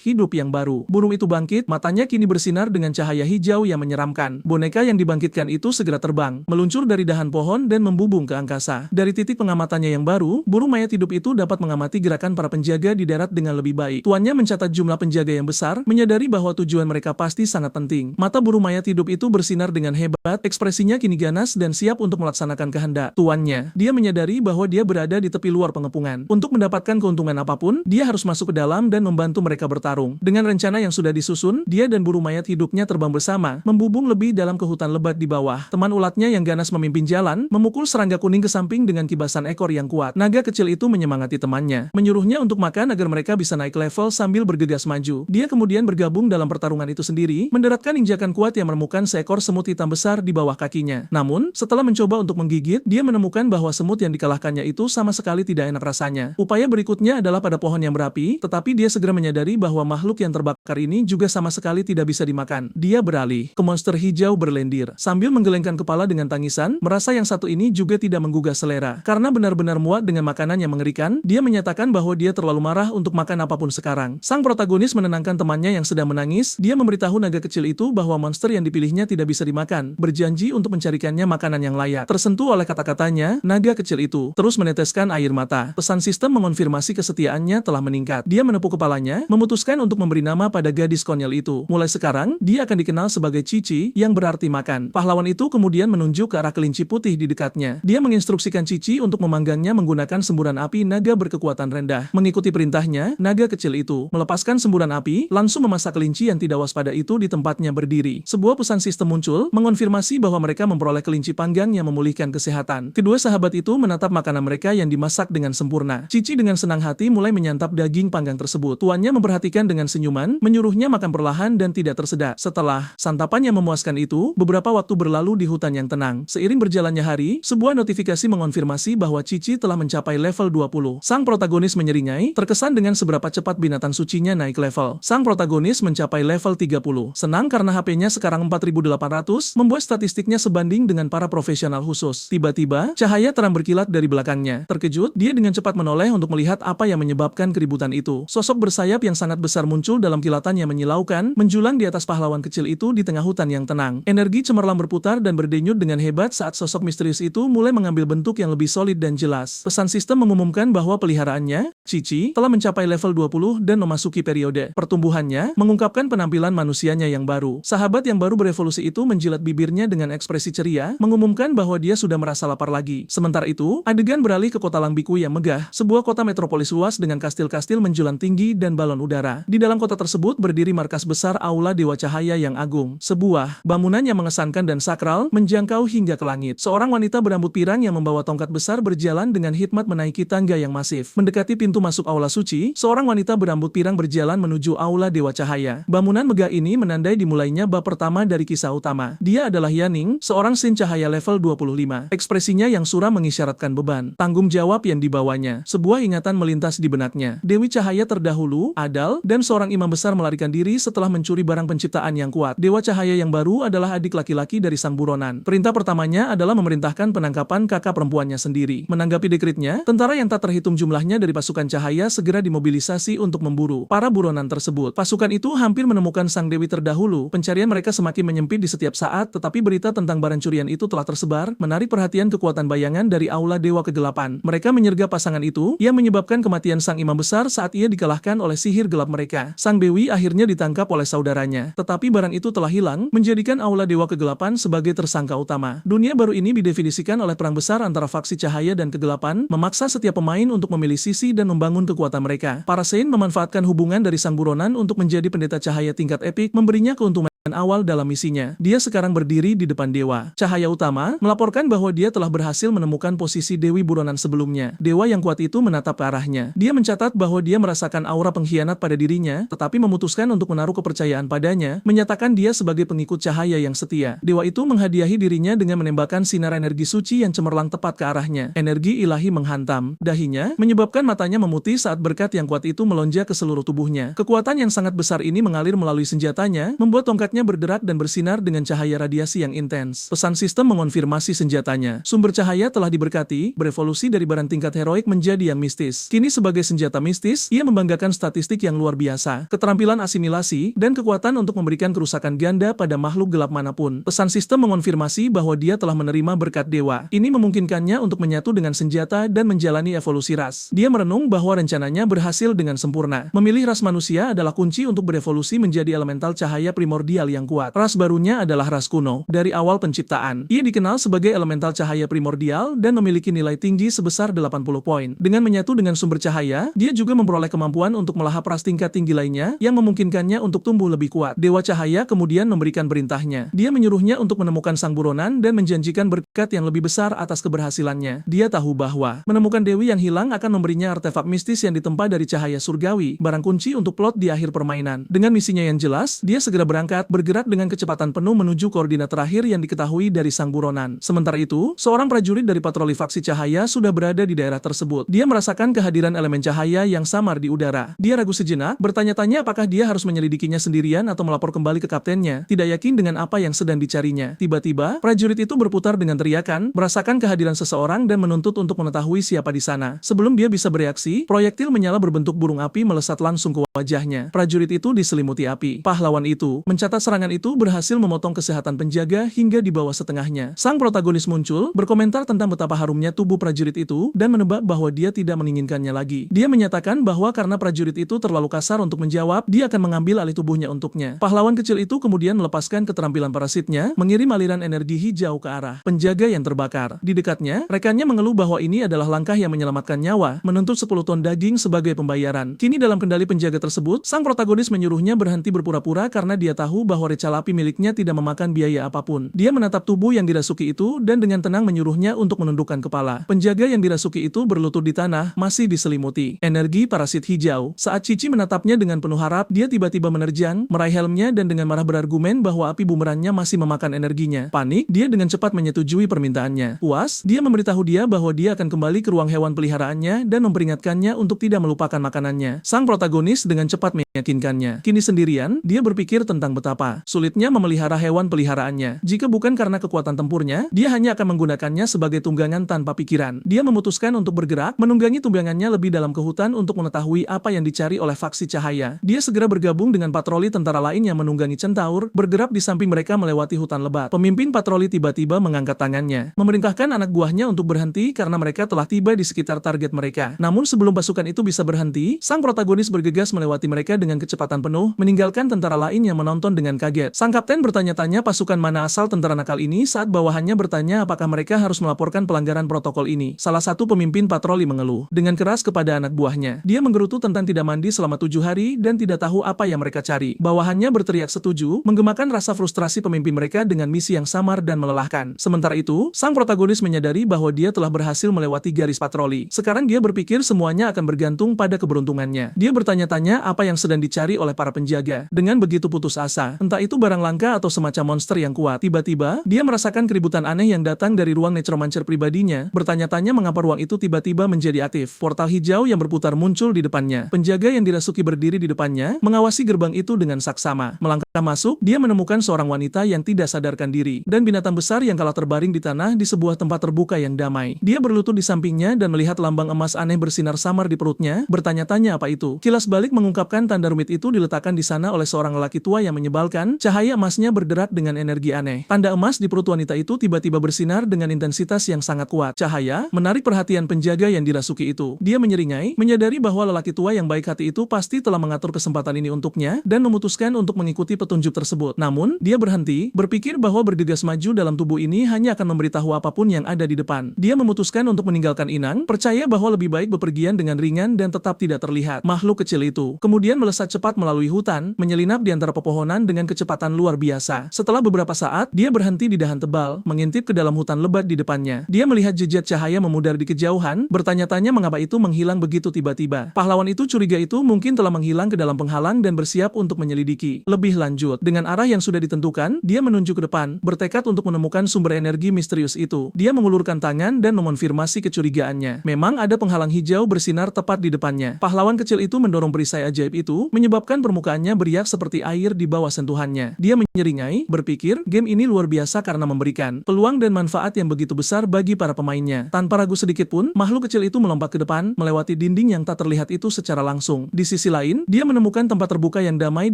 Speaker 1: hidup yang baru. Burung itu bangkit, matanya kini bersinar bersinar dengan cahaya hijau yang menyeramkan. Boneka yang dibangkitkan itu segera terbang, meluncur dari dahan pohon dan membubung ke angkasa. Dari titik pengamatannya yang baru, burung mayat hidup itu dapat mengamati gerakan para penjaga di darat dengan lebih baik. Tuannya mencatat jumlah penjaga yang besar, menyadari bahwa tujuan mereka pasti sangat penting. Mata burung mayat hidup itu bersinar dengan hebat, ekspresinya kini ganas dan siap untuk melaksanakan kehendak tuannya. Dia menyadari bahwa dia berada di tepi luar pengepungan. Untuk mendapatkan keuntungan apapun, dia harus masuk ke dalam dan membantu mereka bertarung. Dengan rencana yang sudah disusun, dia dan burung mayat hidupnya terbang bersama, membubung lebih dalam ke hutan lebat di bawah. Teman ulatnya yang ganas memimpin jalan, memukul serangga kuning ke samping dengan kibasan ekor yang kuat. Naga kecil itu menyemangati temannya, menyuruhnya untuk makan agar mereka bisa naik level sambil bergegas maju. Dia kemudian bergabung dalam pertarungan itu sendiri, mendaratkan injakan kuat yang menemukan seekor semut hitam besar di bawah kakinya. Namun, setelah mencoba untuk menggigit, dia menemukan bahwa semut yang dikalahkannya itu sama sekali tidak enak rasanya. Upaya berikutnya adalah pada pohon yang berapi, tetapi dia segera menyadari bahwa makhluk yang terbakar ini juga sama sekali tidak bisa dimakan. Dia beralih ke monster hijau berlendir. Sambil menggelengkan kepala dengan tangisan, merasa yang satu ini juga tidak menggugah selera. Karena benar-benar muak dengan makanan yang mengerikan, dia menyatakan bahwa dia terlalu marah untuk makan apapun sekarang. Sang protagonis menenangkan temannya yang sedang menangis. Dia memberitahu naga kecil itu bahwa monster yang dipilihnya tidak bisa dimakan, berjanji untuk mencarikannya makanan yang layak. Tersentuh oleh kata-katanya, naga kecil itu terus meneteskan air mata. Pesan sistem mengonfirmasi kesetiaannya telah meningkat. Dia menepuk kepalanya, memutuskan untuk memberi nama pada gadis konyol itu. Mulai sekarang, dia akan dikenal sebagai Cici, yang berarti makan. Pahlawan itu kemudian menunjuk ke arah kelinci putih di dekatnya. Dia menginstruksikan Cici untuk memanggangnya menggunakan semburan api naga berkekuatan rendah. Mengikuti perintahnya, naga kecil itu melepaskan semburan api, langsung memasak kelinci yang tidak waspada itu di tempatnya berdiri. Sebuah pesan sistem muncul, mengonfirmasi bahwa mereka memperoleh kelinci panggang yang memulihkan kesehatan. Kedua sahabat itu menatap makanan mereka yang dimasak dengan sempurna. Cici dengan senang hati mulai menyantap daging panggang tersebut. Tuannya memperhatikan dengan senyuman, menyuruhnya makan perlahan dan tidak tersedak. Setelah santapan yang memuaskan itu, beberapa waktu berlalu di hutan yang tenang. Seiring berjalannya hari, sebuah notifikasi mengonfirmasi bahwa Cici telah mencapai level 20. Sang protagonis menyeringai, terkesan dengan seberapa cepat binatang sucinya naik level. Sang protagonis mencapai level 30. Senang karena HP-nya sekarang 4800, membuat statistiknya sebanding dengan para profesional khusus. Tiba-tiba, cahaya terang berkilat dari belakangnya. Terkejut, dia dengan cepat menoleh untuk melihat apa yang menyebabkan keributan itu. Sosok bersayap yang sangat besar muncul dalam kilatan yang menyilaukan, menjulang di atas pahlawan kecil itu di tengah hutan yang tenang. Energi cemerlang berputar dan berdenyut dengan hebat saat sosok misterius itu mulai mengambil bentuk yang lebih solid dan jelas. Pesan sistem mengumumkan bahwa peliharaannya, Cici, telah mencapai level 20 dan memasuki periode pertumbuhannya, mengungkapkan penampilan manusianya yang baru. Sahabat yang baru berevolusi itu menjilat bibirnya dengan ekspresi ceria, mengumumkan bahwa dia sudah merasa lapar lagi. Sementara itu, adegan beralih ke kota Langbiku yang megah, sebuah kota metropolis luas dengan kastil-kastil menjulang tinggi dan balon udara. Di dalam kota tersebut berdiri markas besar Aula Dewa Cahaya yang agung, sebuah bangunan yang mengesankan dan sakral, menjangkau hingga ke langit. Seorang wanita berambut pirang yang membawa tongkat besar berjalan dengan hikmat menaiki tangga yang masif. Mendekati pintu masuk Aula Suci, seorang wanita berambut pirang berjalan menuju Aula Dewa Cahaya. Bangunan megah ini menandai dimulainya bab pertama dari kisah utama. Dia adalah Yaning, seorang Sin Cahaya level 25. Ekspresinya yang suram mengisyaratkan beban tanggung jawab yang dibawanya. Sebuah ingatan melintas di benaknya. Dewi Cahaya terdahulu, Adal, dan seorang imam besar melarikan diri setelah mencuri barang penciptaan yang kuat. Dewa Cahaya yang baru adalah adik laki-laki dari sang buronan. Perintah pertamanya adalah memerintahkan penangkapan kakak perempuannya sendiri. Menanggapi dekritnya, tentara yang tak terhitung jumlahnya dari pasukan Cahaya segera dimobilisasi untuk memburu para buronan tersebut. Pasukan itu hampir menemukan sang dewi terdahulu. Pencarian mereka semakin menyempit di setiap saat, tetapi berita tentang barang curian itu telah tersebar, menarik perhatian kekuatan bayangan dari Aula Dewa Kegelapan. Mereka menyergap pasangan itu, yang menyebabkan kematian sang imam besar saat ia dikalahkan oleh sihir gelap mereka. Sang dewi akhirnya ditangkap oleh saudaranya, tetapi barang itu telah hilang, menjadikan Aula Dewa Kegelapan sebagai tersangka utama. Dunia baru ini didefinisikan oleh perang besar antara faksi Cahaya dan Kegelapan, memaksa setiap pemain untuk memilih sisi dan membangun kekuatan mereka. Para Saint memanfaatkan hubungan dari sang buronan untuk menjadi pendeta Cahaya tingkat epik, memberinya keuntungan awal dalam misinya. Dia sekarang berdiri di depan Dewa Cahaya Utama, melaporkan bahwa dia telah berhasil menemukan posisi Dewi Buronan sebelumnya. Dewa yang kuat itu menatap ke arahnya. Dia mencatat bahwa dia merasakan aura pengkhianat pada dirinya, tetapi memutuskan untuk menaruh kepercayaan padanya, menyatakan dia sebagai pengikut Cahaya yang setia. Dewa itu menghadiahi dirinya dengan menembakkan sinar energi suci yang cemerlang tepat ke arahnya. Energi ilahi menghantam dahinya, menyebabkan matanya memutih saat berkat yang kuat itu melonjak ke seluruh tubuhnya. Kekuatan yang sangat besar ini mengalir melalui senjatanya, membuat tongkatnya Tongkatnya berderak dan bersinar dengan cahaya radiasi yang intens. Pesan sistem mengonfirmasi senjatanya. Sumber cahaya telah diberkati, berevolusi dari barang tingkat heroik menjadi yang mistis. Kini sebagai senjata mistis, ia membanggakan statistik yang luar biasa, keterampilan asimilasi, dan kekuatan untuk memberikan kerusakan ganda pada makhluk gelap manapun. Pesan sistem mengonfirmasi bahwa dia telah menerima berkat dewa. Ini memungkinkannya untuk menyatu dengan senjata dan menjalani evolusi ras. Dia merenung bahwa rencananya berhasil dengan sempurna. Memilih ras manusia adalah kunci untuk berevolusi menjadi elemental cahaya primordial yang kuat. Ras barunya adalah ras kuno. Dari awal penciptaan, ia dikenal sebagai elemental cahaya primordial dan memiliki nilai tinggi sebesar 80 poin. Dengan menyatu dengan sumber cahaya, dia juga memperoleh kemampuan untuk melahap ras tingkat tinggi lainnya yang memungkinkannya untuk tumbuh lebih kuat. Dewa Cahaya kemudian memberikan perintahnya. Dia menyuruhnya untuk menemukan sang buronan dan menjanjikan berkat yang lebih besar atas keberhasilannya. Dia tahu bahwa menemukan dewi yang hilang akan memberinya artefak mistis yang ditempa dari cahaya surgawi, barang kunci untuk plot di akhir permainan. Dengan misinya yang jelas, dia segera berangkat, bergerak dengan kecepatan penuh menuju koordinat terakhir yang diketahui dari sang buronan. Sementara itu, seorang prajurit dari patroli faksi cahaya sudah berada di daerah tersebut. Dia merasakan kehadiran elemen cahaya yang samar di udara. Dia ragu sejenak, bertanya-tanya apakah dia harus menyelidikinya sendirian atau melapor kembali ke kaptennya, tidak yakin dengan apa yang sedang dicarinya. Tiba-tiba, prajurit itu berputar dengan teriakan, merasakan kehadiran seseorang dan menuntut untuk mengetahui siapa di sana. Sebelum dia bisa bereaksi, proyektil menyala berbentuk burung api melesat langsung ke wajahnya. Prajurit itu diselimuti api. Pahlawan itu mencatat serangan itu berhasil memotong kesehatan penjaga hingga di bawah setengahnya. Sang protagonis muncul, berkomentar tentang betapa harumnya tubuh prajurit itu dan menebak bahwa dia tidak menginginkannya lagi. Dia menyatakan bahwa karena prajurit itu terlalu kasar untuk menjawab, dia akan mengambil alih tubuhnya untuknya. Pahlawan kecil itu kemudian melepaskan keterampilan parasitnya, mengirim aliran energi hijau ke arah penjaga yang terbakar. Di dekatnya, rekannya mengeluh bahwa ini adalah langkah yang menyelamatkan nyawa, menuntut 10 ton daging sebagai pembayaran. Kini dalam kendali penjaga tersebut, sang protagonis menyuruhnya berhenti berpura-pura karena dia tahu bahwa recalapi miliknya tidak memakan biaya apapun. Dia menatap tubuh yang dirasuki itu dan dengan tenang menyuruhnya untuk menundukkan kepala. Penjaga yang dirasuki itu berlutut di tanah, masih diselimuti energi parasit hijau. Saat Cici menatapnya dengan penuh harap, dia tiba-tiba menerjang, meraih helmnya dan dengan marah berargumen bahwa api bumerangnya masih memakan energinya. Panik, dia dengan cepat menyetujui permintaannya. Puas, dia memberitahu dia bahwa dia akan kembali ke ruang hewan peliharaannya dan memperingatkannya untuk tidak melupakan makanannya. Sang protagonis dengan cepat meyakinkannya. Kini sendirian, dia berpikir tentang betapa sulitnya memelihara hewan peliharaannya. Jika bukan karena kekuatan tempurnya, dia hanya akan menggunakannya sebagai tunggangan tanpa pikiran. Dia memutuskan untuk bergerak, menunggangi tunggangannya lebih dalam ke hutan untuk mengetahui apa yang dicari oleh faksi cahaya. Dia segera bergabung dengan patroli tentara lain yang menunggangi centaur, bergerak di samping mereka melewati hutan lebat. Pemimpin patroli tiba-tiba mengangkat tangannya, memerintahkan anak buahnya untuk berhenti karena mereka telah tiba di sekitar target mereka. Namun sebelum pasukan itu bisa berhenti, sang protagonis bergegas melewati mereka dengan kecepatan penuh, meninggalkan tentara lain yang menonton dengan kaget. Sang kapten bertanya-tanya pasukan mana asal tentara nakal ini saat bawahannya bertanya apakah mereka harus melaporkan pelanggaran protokol ini. Salah satu pemimpin patroli mengeluh dengan keras kepada anak buahnya. Dia menggerutu tentang tidak mandi selama 7 hari dan tidak tahu apa yang mereka cari. Bawahannya berteriak setuju, menggemakan rasa frustrasi pemimpin mereka dengan misi yang samar dan melelahkan. Sementara itu, sang protagonis menyadari bahwa dia telah berhasil melewati garis patroli. Sekarang dia berpikir semuanya akan bergantung pada keberuntungannya. Dia bertanya-tanya apa yang sedang dicari oleh para penjaga. Dengan begitu putus asa, entah itu barang langka atau semacam monster yang kuat. Tiba-tiba, dia merasakan keributan aneh yang datang dari ruang necromancer pribadinya. Bertanya-tanya mengapa ruang itu tiba-tiba menjadi aktif. Portal hijau yang berputar muncul di depannya. Penjaga yang dirasuki berdiri di depannya, mengawasi gerbang itu dengan saksama. Melangkah masuk, dia menemukan seorang wanita yang tidak sadarkan diri, dan binatang besar yang kalah terbaring di tanah di sebuah tempat terbuka yang damai. Dia berlutut di sampingnya dan melihat lambang emas aneh bersinar samar di perutnya, bertanya-tanya apa itu. Kilas balik mengungkapkan tanda rumit itu diletakkan di sana oleh seorang lelaki tua yang menyebalkan, cahaya emasnya berderak dengan energi aneh. Tanda emas di perut wanita itu tiba-tiba bersinar dengan intensitas yang sangat kuat. Cahaya menarik perhatian penjaga yang dirasuki itu. Dia menyeringai, menyadari bahwa lelaki tua yang baik hati itu pasti telah mengatur kesempatan ini untuknya dan memutuskan untuk mengikuti petunjuk tersebut. Namun, dia berhenti, berpikir bahwa bergegas maju dalam tubuh ini hanya akan memberitahu apapun yang ada di depan. Dia memutuskan untuk meninggalkan inang, percaya bahwa lebih baik bepergian dengan ringan dan tetap tidak terlihat. Makhluk kecil itu kemudian melesat cepat melalui hutan, menyelinap di antara pepohonan dengan kecepatan luar biasa. Setelah beberapa saat, dia berhenti di dahan tebal, mengintip ke dalam hutan lebat di depannya. Dia melihat jejak cahaya memudar di kejauhan, bertanya-tanya mengapa itu menghilang begitu tiba-tiba. Pahlawan itu curiga itu mungkin telah menghilang ke dalam penghalang dan bersiap untuk menyelidiki lebih lanjut. lanjut. Dengan arah yang sudah ditentukan, dia menunjuk ke depan, bertekad untuk menemukan sumber energi misterius itu. Dia mengulurkan tangan dan mengonfirmasi kecurigaannya. Memang ada penghalang hijau bersinar tepat di depannya. Pahlawan kecil itu mendorong perisai ajaib itu, menyebabkan permukaannya beriak seperti air di bawah sentuhannya. Dia menyeringai, berpikir, game ini luar biasa karena memberikan peluang dan manfaat yang begitu besar bagi para pemainnya. Tanpa ragu sedikit pun, makhluk kecil itu melompat ke depan, melewati dinding yang tak terlihat itu secara langsung. Di sisi lain, dia menemukan tempat terbuka yang damai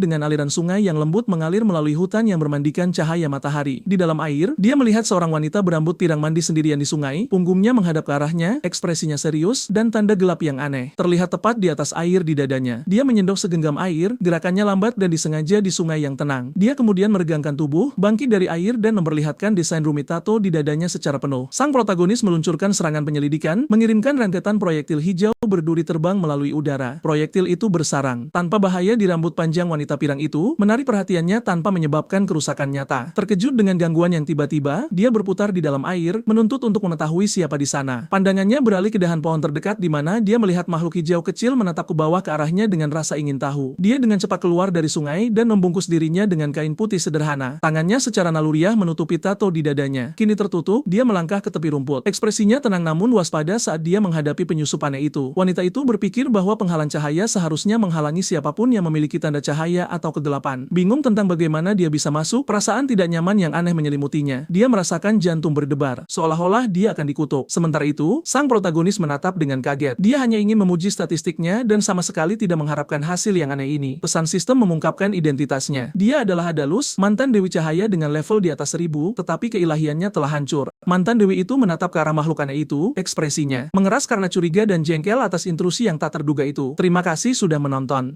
Speaker 1: dengan aliran sungai yang lembut mengalir melalui hutan yang bermandikan cahaya matahari. Di dalam air, dia melihat seorang wanita berambut pirang mandi sendirian di sungai, punggungnya menghadap ke arahnya, ekspresinya serius, dan tanda gelap yang aneh terlihat tepat di atas air di dadanya. Dia menyendok segenggam air, gerakannya lambat dan disengaja di sungai yang tenang. Dia kemudian meregangkan tubuh, bangkit dari air dan memperlihatkan desain rumit tato di dadanya secara penuh. Sang protagonis meluncurkan serangan penyelidikan, mengirimkan rentetan proyektil hijau berduri terbang melalui udara. Proyektil itu bersarang tanpa bahaya di rambut panjang wanita pirang itu, menarik perhatiannya tanpa menyebabkan kerusakan nyata. Terkejut dengan gangguan yang tiba-tiba, dia berputar di dalam air, menuntut untuk mengetahui siapa di sana. Pandangannya beralih ke dahan pohon terdekat di mana dia melihat makhluk hijau kecil menatap ke bawah ke arahnya dengan rasa ingin tahu. Dia dengan cepat keluar dari sungai dan membungkus dirinya dengan kain putih sederhana. Tangannya secara naluriah menutupi tato di dadanya. Kini tertutup, dia melangkah ke tepi rumput. Ekspresinya tenang namun waspada saat dia menghadapi penyusup aneh itu. Wanita itu berpikir bahwa penghalang cahaya seharusnya menghalangi siapapun yang memiliki tanda cahaya atau kegelapan. Bingung tentang bagaimana dia bisa masuk, perasaan tidak nyaman yang aneh menyelimutinya. Dia merasakan jantung berdebar, seolah-olah dia akan dikutuk. Sementara itu, sang protagonis menatap dengan kaget. Dia hanya ingin memuji statistiknya dan sama sekali tidak mengharapkan hasil yang aneh ini. Pesan sistem mengungkapkan identitasnya. Dia adalah Hadalus, mantan Dewi Cahaya dengan level di atas 1000, tetapi keilahiannya telah hancur. Mantan Dewi itu menatap ke arah makhluk aneh itu, ekspresinya mengeras karena curiga dan jengkel atas intrusi yang tak terduga itu. Terima kasih sudah menonton.